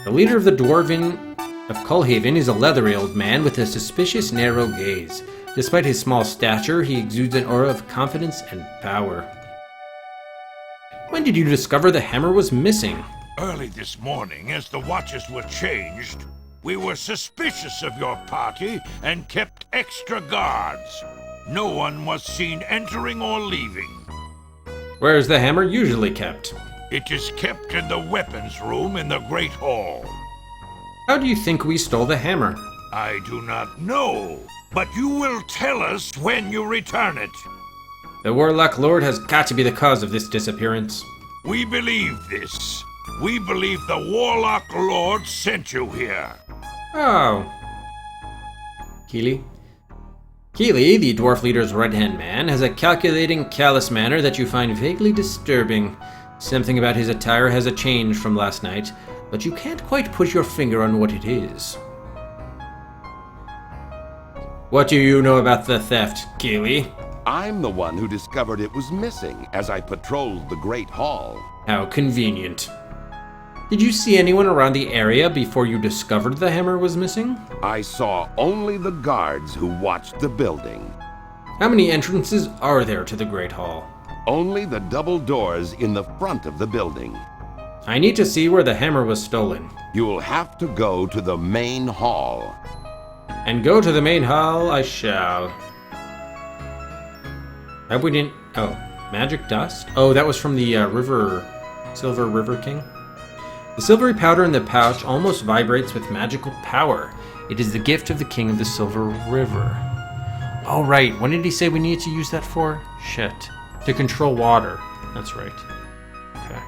The leader of the dwarven of Cullhaven is a leathery old man with a suspicious narrow gaze. Despite his small stature, he exudes an aura of confidence and power. When did you discover the hammer was missing? Early this morning, as the watches were changed, we were suspicious of your party and kept extra guards. No one was seen entering or leaving. Where is the hammer usually kept? It is kept in the weapons room in the Great Hall. How do you think we stole the hammer? I do not know, but you will tell us when you return it. The Warlock Lord has got to be the cause of this disappearance. We believe this. We believe the Warlock Lord sent you here. Oh, Keely. Keely, the dwarf leader's right-hand man, has a calculating, callous manner that you find vaguely disturbing. Something about his attire has a change from last night, but you can't quite put your finger on what it is. What do you know about the theft, Keely? I'm the one who discovered it was missing as I patrolled the Great Hall. How convenient. Did you see anyone around the area before you discovered the hammer was missing? I saw only the guards who watched the building. How many entrances are there to the Great Hall? Only the double doors in the front of the building. I need to see where the hammer was stolen. You'll have to go to the main hall. And go to the main hall I shall. Hope we didn't... Oh, magic dust? Oh, that was from the Silver River King. The silvery powder in the pouch almost vibrates with magical power. It is the gift of the King of the Silver River. Oh, right. What did he say we needed to use that for? Shit. To control water. That's right. Okay.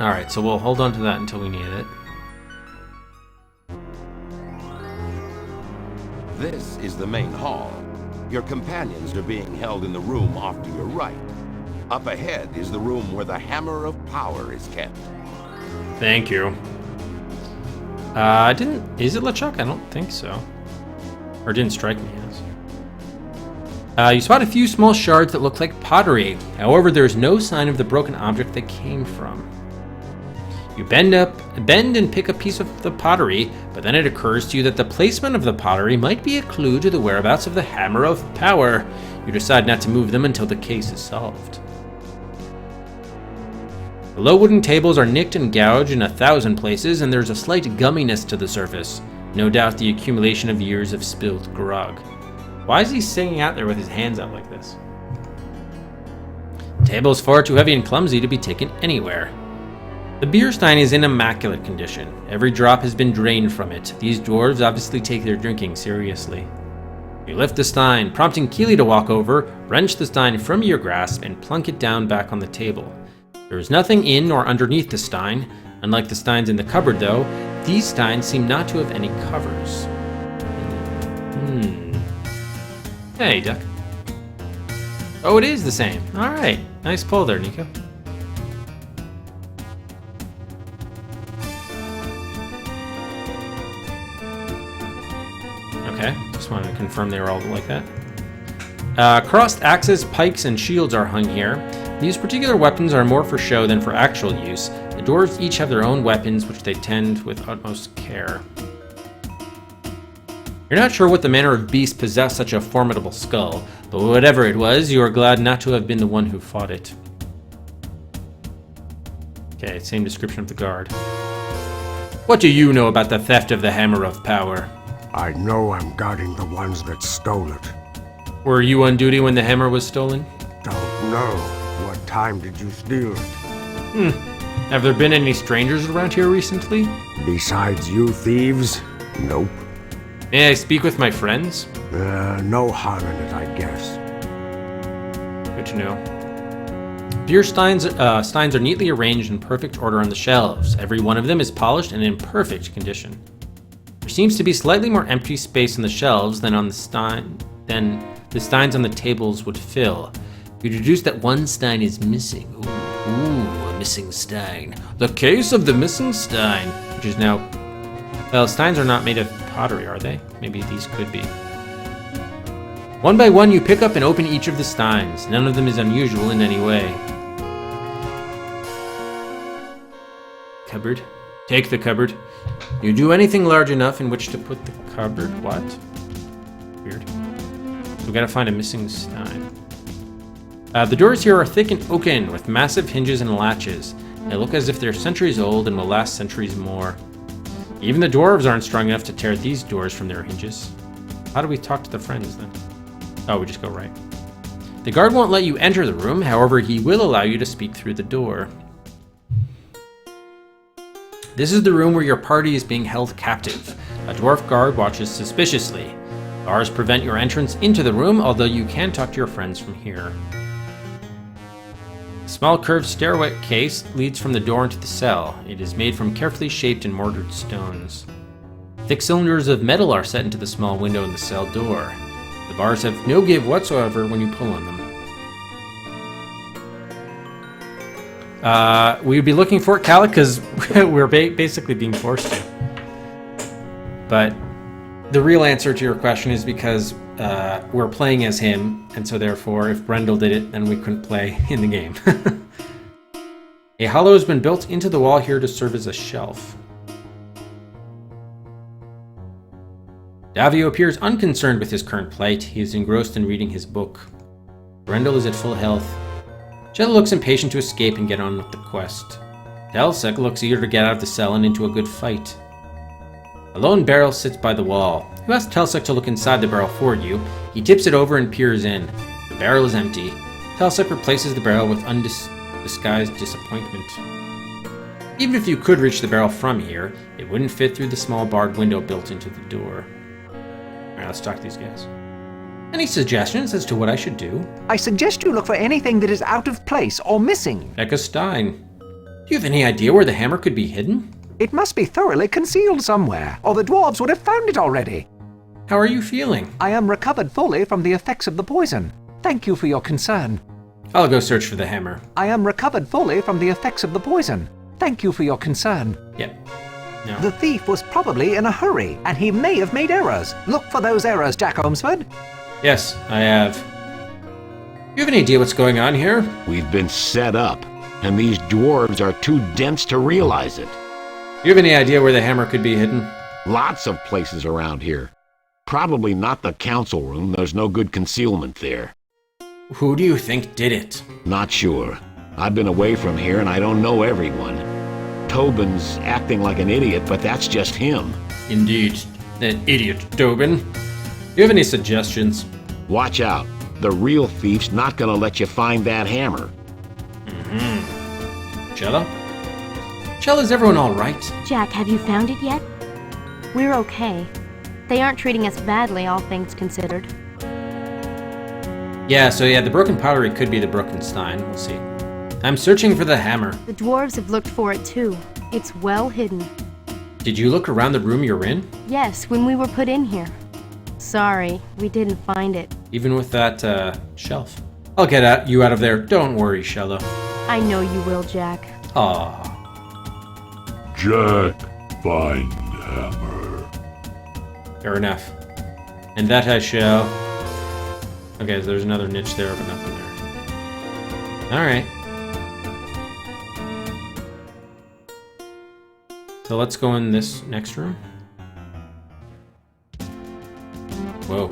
Alright, so we'll hold on to that until we need it. This is the main hall. Your companions are being held in the room off to your right. Up ahead is the room where the Hammer of Power is kept. Thank you. Is it LeChuck? I don't think so. Or didn't strike me as. You spot a few small shards that look like pottery. However, there is no sign of the broken object they came from. You bend and pick a piece of the pottery, but then it occurs to you that the placement of the pottery might be a clue to the whereabouts of the Hammer of Power. You decide not to move them until the case is solved. The low wooden tables are nicked and gouged in 1,000 places, and there's a slight gumminess to the surface. No doubt the accumulation of years of spilled grog. Why is he sitting out there with his hands out like this? The table is far too heavy and clumsy to be taken anywhere. The beer stein is in immaculate condition. Every drop has been drained from it. These dwarves obviously take their drinking seriously. You lift the stein, prompting Keely to walk over, wrench the stein from your grasp, and plunk it down back on the table. There is nothing in or underneath the stein. Unlike the steins in the cupboard, though, these steins seem not to have any covers. Hey, Duck. Oh, it is the same. Alright. Nice pull there, Nico. Okay, just wanted to confirm they were all like that. Crossed axes, pikes, and shields are hung here. These particular weapons are more for show than for actual use. The dwarves each have their own weapons, which they tend with utmost care. You're not sure what the manner of beast possessed such a formidable skull, but whatever it was, you are glad not to have been the one who fought it. Okay, same description of the guard. What do you know about the theft of the Hammer of Power? I know I'm guarding the ones that stole it. Were you on duty when the hammer was stolen? Don't know. What time did you steal it? Have there been any strangers around here recently? Besides you thieves? Nope. May I speak with my friends? No harm in it, I guess. Good to know. Beer steins are neatly arranged in perfect order on the shelves. Every one of them is polished and in perfect condition. There seems to be slightly more empty space on the shelves than on the steins on the tables would fill. You deduce that one stein is missing. Ooh, a missing stein. The case of the missing stein, which is now... Well, steins are not made of pottery, are they? Maybe these could be. One by one, you pick up and open each of the steins. None of them is unusual in any way. Cupboard. Take the cupboard. You do anything large enough in which to put the cupboard. What? Weird. We gotta find a missing stein. The doors here are thick and oaken, with massive hinges and latches. They look as if they're centuries old and will last centuries more. Even the dwarves aren't strong enough to tear these doors from their hinges. How do we talk to the friends, then? Oh, we just go right. The guard won't let you enter the room, however, he will allow you to speak through the door. This is the room where your party is being held captive. A dwarf guard watches suspiciously. Bars prevent your entrance into the room, although you can talk to your friends from here. A small curved stairway case leads from the door into the cell. It is made from carefully shaped and mortared stones. Thick cylinders of metal are set into the small window in the cell door. The bars have no give whatsoever when you pull on them. We would be looking for it, Calic, because we're basically being forced to. But the real answer to your question is because we're playing as him, and so therefore, if Brendel did it, then we couldn't play in the game. A hollow has been built into the wall here to serve as a shelf. Davio appears unconcerned with his current plight. He is engrossed in reading his book. Brendel is at full health. Jella looks impatient to escape and get on with the quest. Telsek looks eager to get out of the cell and into a good fight. A lone barrel sits by the wall. You ask Telsek to look inside the barrel for you. He tips it over and peers in. The barrel is empty. Telsek replaces the barrel with undisguised disappointment. Even if you could reach the barrel from here, it wouldn't fit through the small barred window built into the door. Alright, let's talk to these guys. Any suggestions as to what I should do? I suggest you look for anything that is out of place or missing. Becca Stein. Do you have any idea where the hammer could be hidden? It must be thoroughly concealed somewhere, or the dwarves would have found it already. How are you feeling? I am recovered fully from the effects of the poison. Thank you for your concern. I'll go search for the hammer. I am recovered fully from the effects of the poison. Thank you for your concern. Yep. No. The thief was probably in a hurry, and he may have made errors. Look for those errors, Jack Holmesford. Yes, I have. You have any idea what's going on here? We've been set up, and these dwarves are too dense to realize it. You have any idea where the hammer could be hidden? Lots of places around here. Probably not the council room. There's no good concealment there. Who do you think did it? Not sure. I've been away from here and I don't know everyone. Tobin's acting like an idiot, but that's just him. Indeed. That idiot Tobin. Do you have any suggestions? Watch out. The real thief's not gonna let you find that hammer. Jella? Jella, is everyone all right? Jack, have you found it yet? We're okay. They aren't treating us badly, all things considered. Yeah, the broken pottery could be the broken stein. We'll see. I'm searching for the hammer. The dwarves have looked for it too. It's well hidden. Did you look around the room you're in? Yes, when we were put in here. Sorry, we didn't find it. Even with that, shelf. I'll get you out of there. Don't worry, Shella. I know you will, Jack. Aww. Jack, find hammer. Fair enough. And that I shall. Okay, so there's another niche there, but nothing there. Alright. So let's go in this next room. Whoa.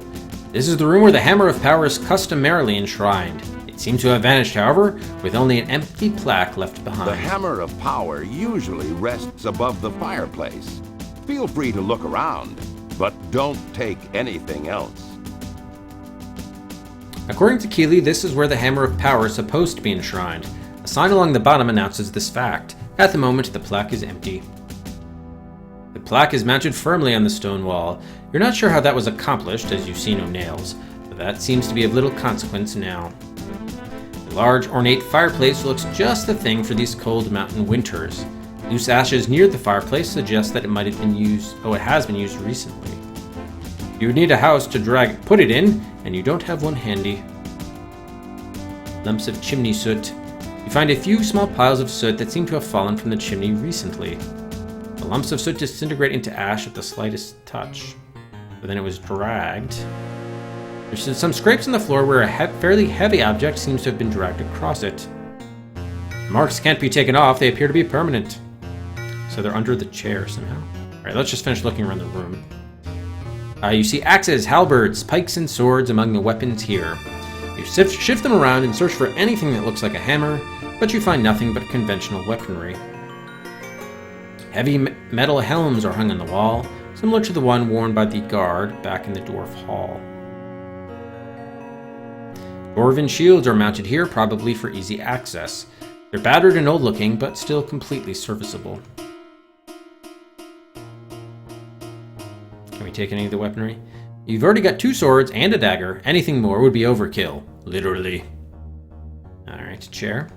This is the room where the Hammer of Power is customarily enshrined. It seems to have vanished, however, with only an empty plaque left behind. The Hammer of Power usually rests above the fireplace. Feel free to look around, but don't take anything else. According to Keeley, this is where the Hammer of Power is supposed to be enshrined. A sign along the bottom announces this fact. At the moment, the plaque is empty. The plaque is mounted firmly on the stone wall. You're not sure how that was accomplished, as you see no nails, but that seems to be of little consequence now. The large, ornate fireplace looks just the thing for these cold mountain winters. Loose ashes near the fireplace suggest that it might have been used, it has been used recently. You would need a house to put it in, and you don't have one handy. Lumps of chimney soot. You find a few small piles of soot that seem to have fallen from the chimney recently. The lumps of soot disintegrate into ash at the slightest touch. But then it was dragged. There's some scrapes on the floor where a fairly heavy object seems to have been dragged across it. Marks can't be taken off, they appear to be permanent. So they're under the chair somehow. Alright, let's just finish looking around the room. You see axes, halberds, pikes, and swords among the weapons here. You shift them around and search for anything that looks like a hammer, but you find nothing but conventional weaponry. Heavy metal helms are hung on the wall, similar to the one worn by the guard back in the dwarf hall. Dwarven shields are mounted here, probably for easy access. They're battered and old-looking, but still completely serviceable. Can we take any of the weaponry? You've already got 2 swords and a dagger. Anything more would be overkill. Literally. Alright, chair.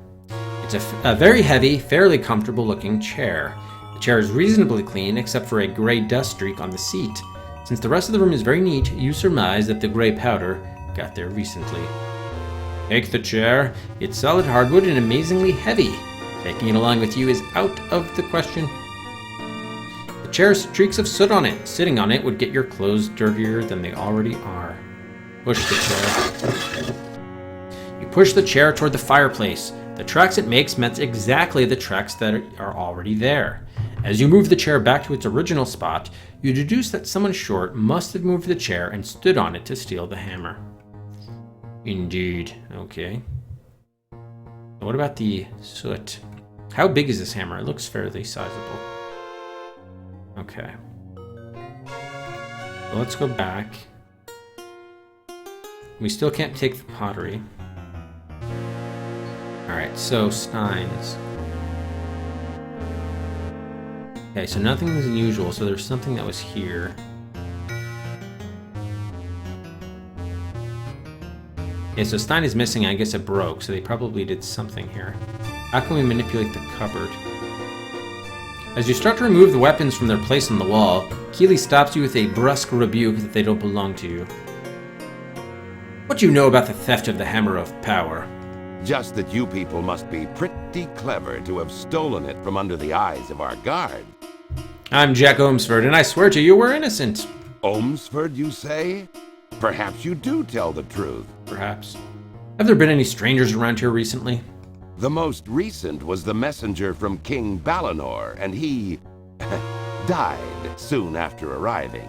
It's a very heavy, fairly comfortable looking chair. The chair is reasonably clean, except for a gray dust streak on the seat. Since the rest of the room is very neat, you surmise that the gray powder got there recently. Take the chair. It's solid hardwood and amazingly heavy. Taking it along with you is out of the question. The chair has streaks of soot on it. Sitting on it would get your clothes dirtier than they already are. Push the chair. You push the chair toward the fireplace. The tracks it makes match exactly the tracks that are already there. As you move the chair back to its original spot, you deduce that someone short must have moved the chair and stood on it to steal the hammer. Indeed. Okay. What about the soot? How big is this hammer? It looks fairly sizable. Okay. Well, let's go back. We still can't take the pottery. Alright, so steins. Okay, so nothing is unusual, so there's something that was here. Okay, so stein is missing, I guess it broke, so they probably did something here. How can we manipulate the cupboard? As you start to remove the weapons from their place on the wall, Keeley stops you with a brusque rebuke that they don't belong to you. What do you know about the theft of the Hammer of Power? Just that you people must be pretty clever to have stolen it from under the eyes of our guard. I'm Jack Ohmsford, and I swear to you we're innocent. Ohmsford, you say? Perhaps you do tell the truth. Perhaps. Have there been any strangers around here recently? The most recent was the messenger from King Balinor, and he died soon after arriving.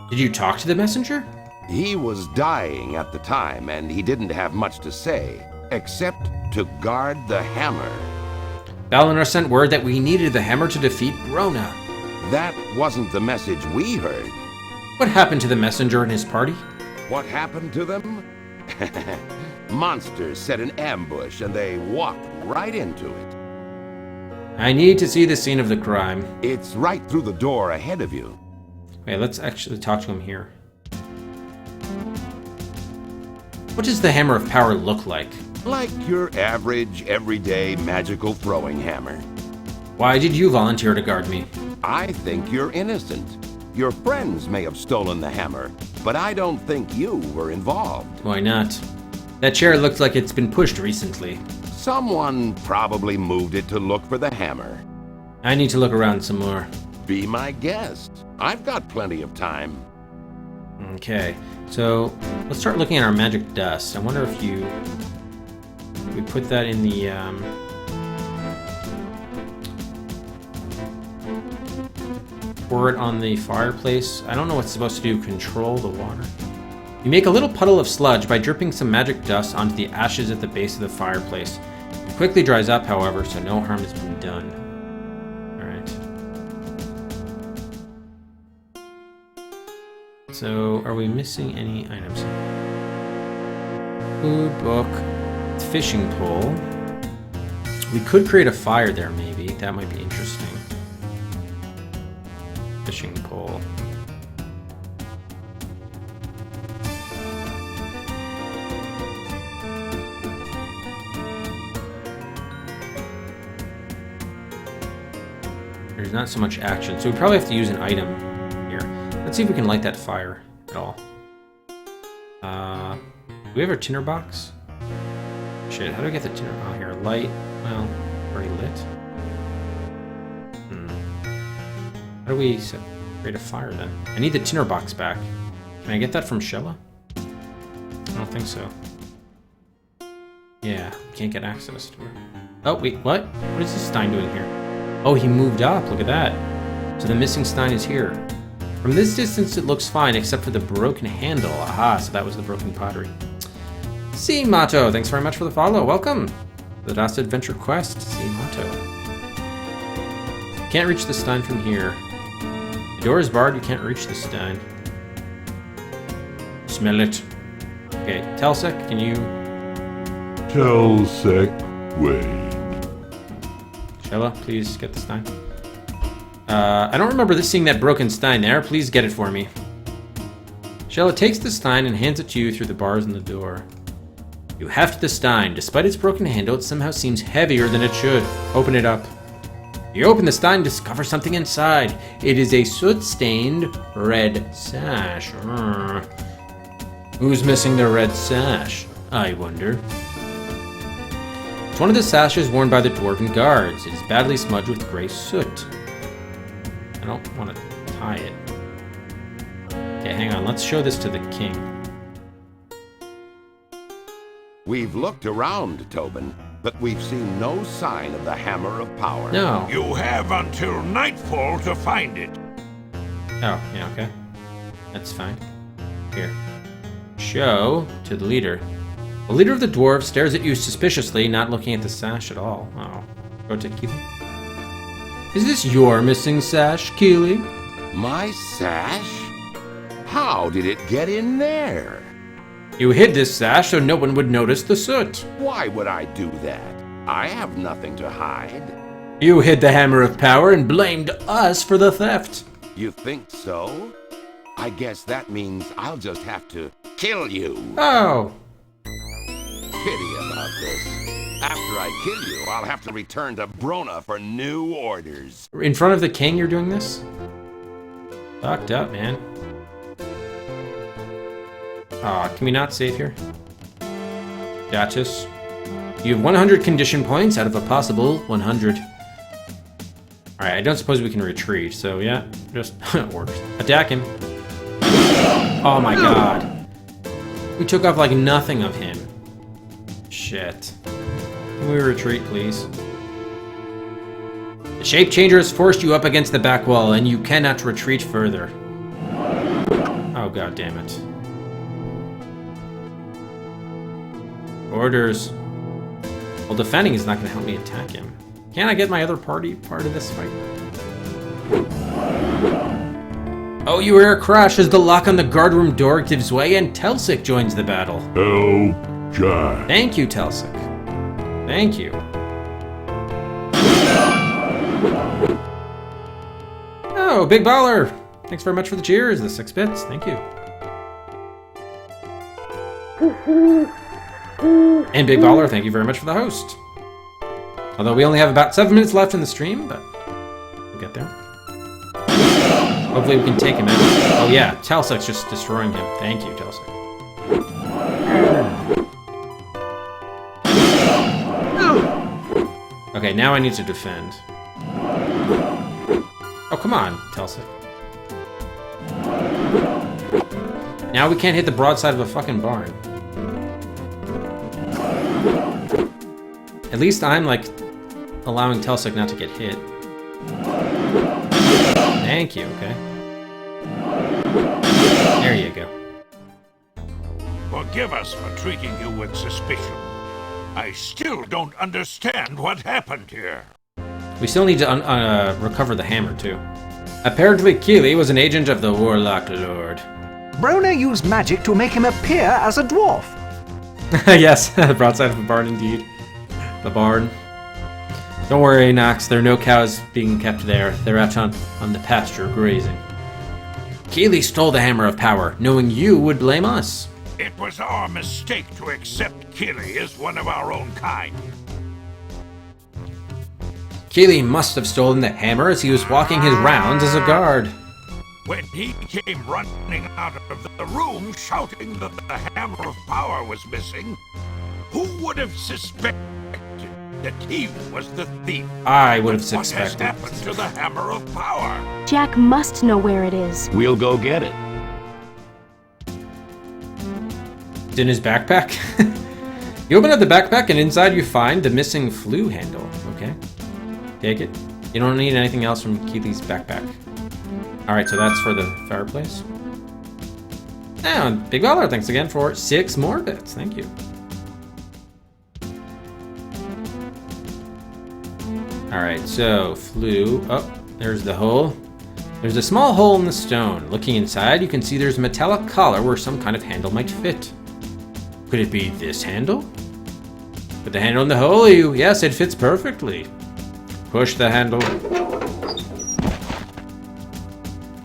Did you talk to the messenger? He was dying at the time, and he didn't have much to say, except to guard the hammer. Balinor sent word that we needed the hammer to defeat Brona. That wasn't the message we heard. What happened to the messenger and his party? What happened to them? Monsters set an ambush, and they walked right into it. I need to see the scene of the crime. It's right through the door ahead of you. Wait, let's actually talk to him here. What does the Hammer of Power look like? Like your average, everyday magical throwing hammer. Why did you volunteer to guard me? I think you're innocent. Your friends may have stolen the hammer, but I don't think you were involved. Why not? That chair looks like it's been pushed recently. Someone probably moved it to look for the hammer. I need to look around some more. Be my guest. I've got plenty of time. Okay, so let's start looking at our magic dust. I wonder if we put that in the pour it on the fireplace. I don't know what's supposed to do. Control the water. You make a little puddle of sludge by dripping some magic dust onto the ashes at the base of the fireplace. It quickly dries up, however, so no harm has been done. So, are we missing any items? Food book, fishing pole. We could create a fire there, maybe. That might be interesting. Fishing pole. There's not so much action, so we probably have to use an item here. Let's see if we can light that fire at all. Do we have our tinderbox? Shit, how do we get the tinder? Oh, here, light. Well, already lit. How do we create a fire then? I need the tinderbox back. Can I get that from Shella? I don't think so. Yeah, can't get access to her. Oh, wait, what? What is this Stein doing here? Oh, he moved up. Look at that. So the missing Stein is here. From this distance, it looks fine, except for the broken handle. Aha, so that was the broken pottery. C. Mato, thanks very much for the follow. Welcome. The Last Adventure Quest, C. Mato. Can't reach the Stein from here. The door is barred, you can't reach the Stein. Smell it. Okay, Telsec, can you... Telsec, wait. Shella, please get the Stein. I don't remember seeing that broken Stein there. Please get it for me. Shella takes the Stein and hands it to you through the bars in the door. You heft the Stein. Despite its broken handle, it somehow seems heavier than it should. Open it up. You open the stein and discover something inside. It is a soot-stained red sash. Who's missing their red sash, I wonder? It's one of the sashes worn by the dwarven guards. It is badly smudged with gray soot. I don't want to tie it. Okay, hang on. Let's show this to the king. We've looked around, Tobin, but we've seen no sign of the Hammer of Power. No. You have until nightfall to find it. Oh, yeah, okay. That's fine. Here. Show to the leader. The leader of the dwarves stares at you suspiciously, not looking at the sash at all. Oh. Go to Keely. Is this your missing sash, Keely? My sash? How did it get in there? You hid this sash so no one would notice the soot. Why would I do that? I have nothing to hide. You hid the Hammer of Power and blamed us for the theft. You think so? I guess that means I'll just have to kill you. Oh. Pity about this. After I kill you, I'll have to return to Brona for new orders. In front of the king, you're doing this? Fucked up, man. Aw, can we not save here? Duchess. You have 100 condition points out of a possible 100. Alright, I don't suppose we can retreat, so yeah, just orders. Attack him. Oh my god. We took off like nothing of him. Shit. Can we retreat, please? The shape changer has forced you up against the back wall, and you cannot retreat further. Oh god damn it. Orders. Well, defending is not going to help me attack him. Can't I get my other party part of this fight? Oh, you hear a crash as the lock on the guard room door gives way and Telsic joins the battle. Oh, Jack. Thank you, Telsic. Thank you. Oh, Big Baller! Thanks very much for the cheers, the 6 bits. Thank you. And Big Baller, thank you very much for the host. Although we only have about 7 minutes left in the stream, but we'll get there. Hopefully we can take him out. Oh yeah, Telsic's just destroying him. Thank you, Telsic. Okay, now I need to defend. Oh, come on, Telsic. Now we can't hit the broadside of a fucking barn. At least I'm, like, allowing Telsic not to get hit. Thank you, okay. There you go. Forgive us for treating you with suspicion. I still don't understand what happened here. We still need to recover the hammer, too. Apparently Keely was an agent of the Warlock Lord. Brona used magic to make him appear as a dwarf. Yes, the broadside of a barn indeed. The barn. Don't worry, Nox, there are no cows being kept there. They're out on the pasture grazing. Keely stole the Hammer of Power, knowing you would blame us. It was our mistake to accept Keely as one of our own kind. Keely must have stolen the hammer as he was walking his rounds as a guard. When he came running out of the room shouting that the Hammer of Power was missing, who would have suspected that he was the thief? I would have suspected. What has happened to the Hammer of Power? Jack must know where it is. We'll go get it. It's in his backpack? You open up the backpack and inside you find the missing flue handle. Okay. Take it. You don't need anything else from Keely's backpack. Alright, so that's for the fireplace. And Big Baller, thanks again for 6 more bits. Thank you. Alright, so flue. Oh, there's the hole. There's a small hole in the stone. Looking inside, you can see there's a metallic collar where some kind of handle might fit. Could it be this handle? Put the handle in the hole, you. Yes, it fits perfectly. Push the handle.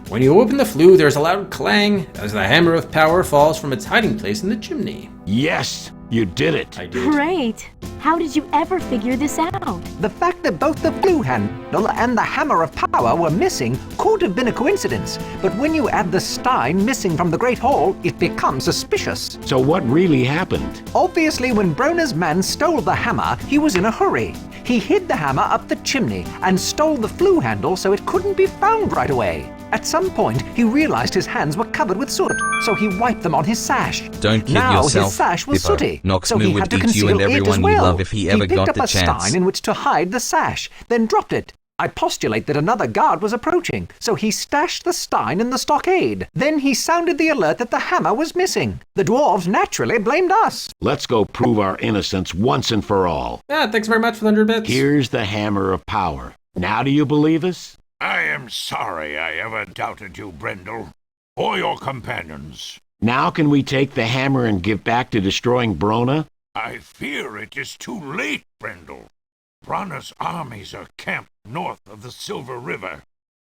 When you open the flue, there's a loud clang as the Hammer of Power falls from its hiding place in the chimney. Yes! You did it. I did. Great! How did you ever figure this out? The fact that both the flue handle and the hammer of power were missing could have been a coincidence, but when you add the stein missing from the Great Hall, it becomes suspicious. So what really happened? Obviously, when Brona's man stole the hammer, he was in a hurry. He hid the hammer up the chimney and stole the flue handle so it couldn't be found right away. At some point, he realized his hands were covered with soot, so he wiped them on his sash. Don't kid now yourself, his sash was Bippo. sooty, Nox so he Moo had would to eat you conceal and it as everyone you well. love if he ever picked got up the a chance. stein in which to hide the sash, then dropped it. I postulate that another guard was approaching, so he stashed the stein in the stockade. Then he sounded the alert that the hammer was missing. The dwarves naturally blamed us. Let's go prove our innocence once and for all. Yeah, thanks very much for the 100 bits. Here's the hammer of power. Now do you believe us? I am sorry I ever doubted you, Brendel, or your companions. Now can we take the hammer and give back to destroying Brona? I fear it is too late, Brendel. Brana's armies are camped north of the Silver River.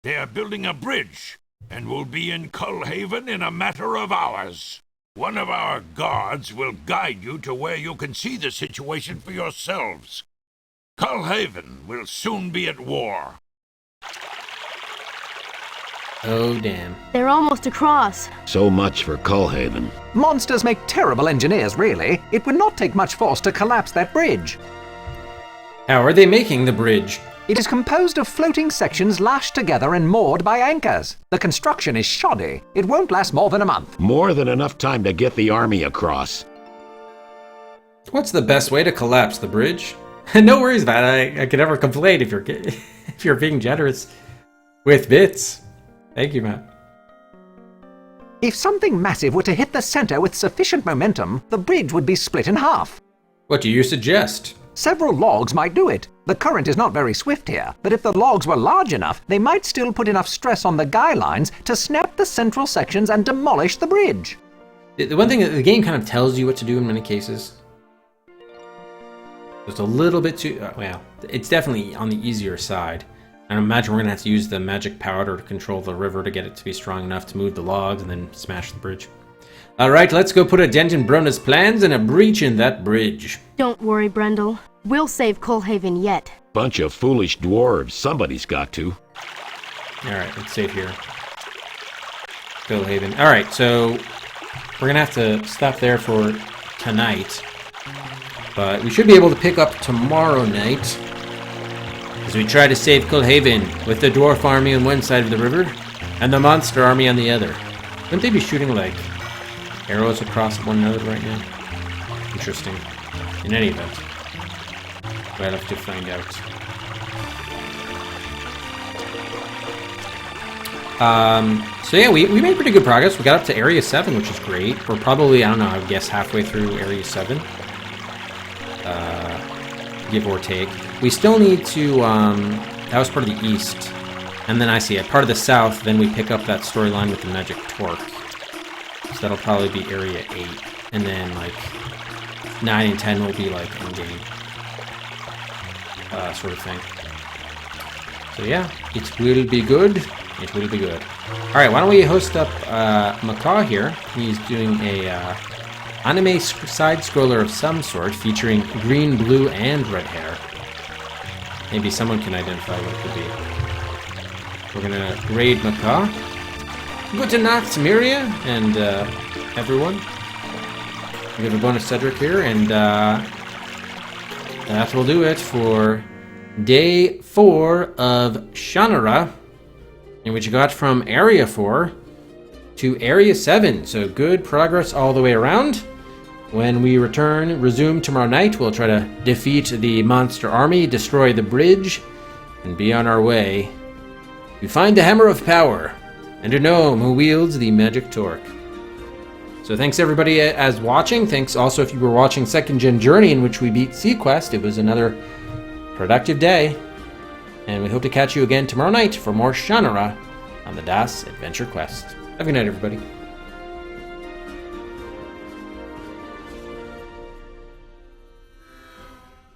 They are building a bridge, and will be in Cullhaven in a matter of hours. One of our guards will guide you to where you can see the situation for yourselves. Cullhaven will soon be at war. Oh, damn. They're almost across. So much for Cullhaven. Monsters make terrible engineers, really. It would not take much force to collapse that bridge. How are they making the bridge? It is composed of floating sections lashed together and moored by anchors. The construction is shoddy. It won't last more than a month. More than enough time to get the army across. What's the best way to collapse the bridge? No worries, man. I could never complain if you're if you're being generous with bits. Thank you, Matt. If something massive were to hit the center with sufficient momentum, the bridge would be split in half. What do you suggest? Several logs might do it. The current is not very swift here, but if the logs were large enough, they might still put enough stress on the guy lines to snap the central sections and demolish the bridge. The one thing that the game kind of tells you what to do in many cases. Just a little bit too... well, it's definitely on the easier side. I imagine we're going to have to use the magic powder to control the river to get it to be strong enough to move the logs and then smash the bridge. Alright, let's go put a dent in Brona's plans and a breach in that bridge. Don't worry, Brendel. We'll save Cullhaven yet. Bunch of foolish dwarves. Somebody's got to. Alright, let's save here. Cullhaven. Alright, so we're going to have to stop there for tonight. But we should be able to pick up tomorrow night as we try to save Cullhaven with the dwarf army on one side of the river and the monster army on the other. Wouldn't they be shooting like arrows across one another right now? Interesting. In any event, we'll have to find out. So yeah, we made pretty good progress. We got up to Area 7, which is great. We're probably, I don't know, I would guess halfway through Area 7. Give or take. We still need to, that was part of the east. And then I see it, part of the south, then we pick up that storyline with the magic torque. So that'll probably be Area 8. And then, like, 9 and 10 will be, like, endgame. Sort of thing. So yeah, it will be good. It will be good. Alright, why don't we host up Macaw here. He's doing a anime side-scroller of some sort, featuring green, blue, and red hair. Maybe someone can identify what it could be. We're gonna raid Macaw. Guten Nacht, Miria, and everyone. We have a bonus Cedric here, and that will do it for day 4 of Shannara, in which you got from Area 4 to Area 7. So good progress all the way around. When we resume tomorrow night, we'll try to defeat the monster army, destroy the bridge, and be on our way to find the Hammer of Power and a gnome who wields the magic torque. So thanks everybody as watching. Thanks also if you were watching Second Gen Journey, in which we beat Sequest. It was another productive day. And we hope to catch you again tomorrow night for more Shannara on the Das Adventure Quest. Have a good night, everybody.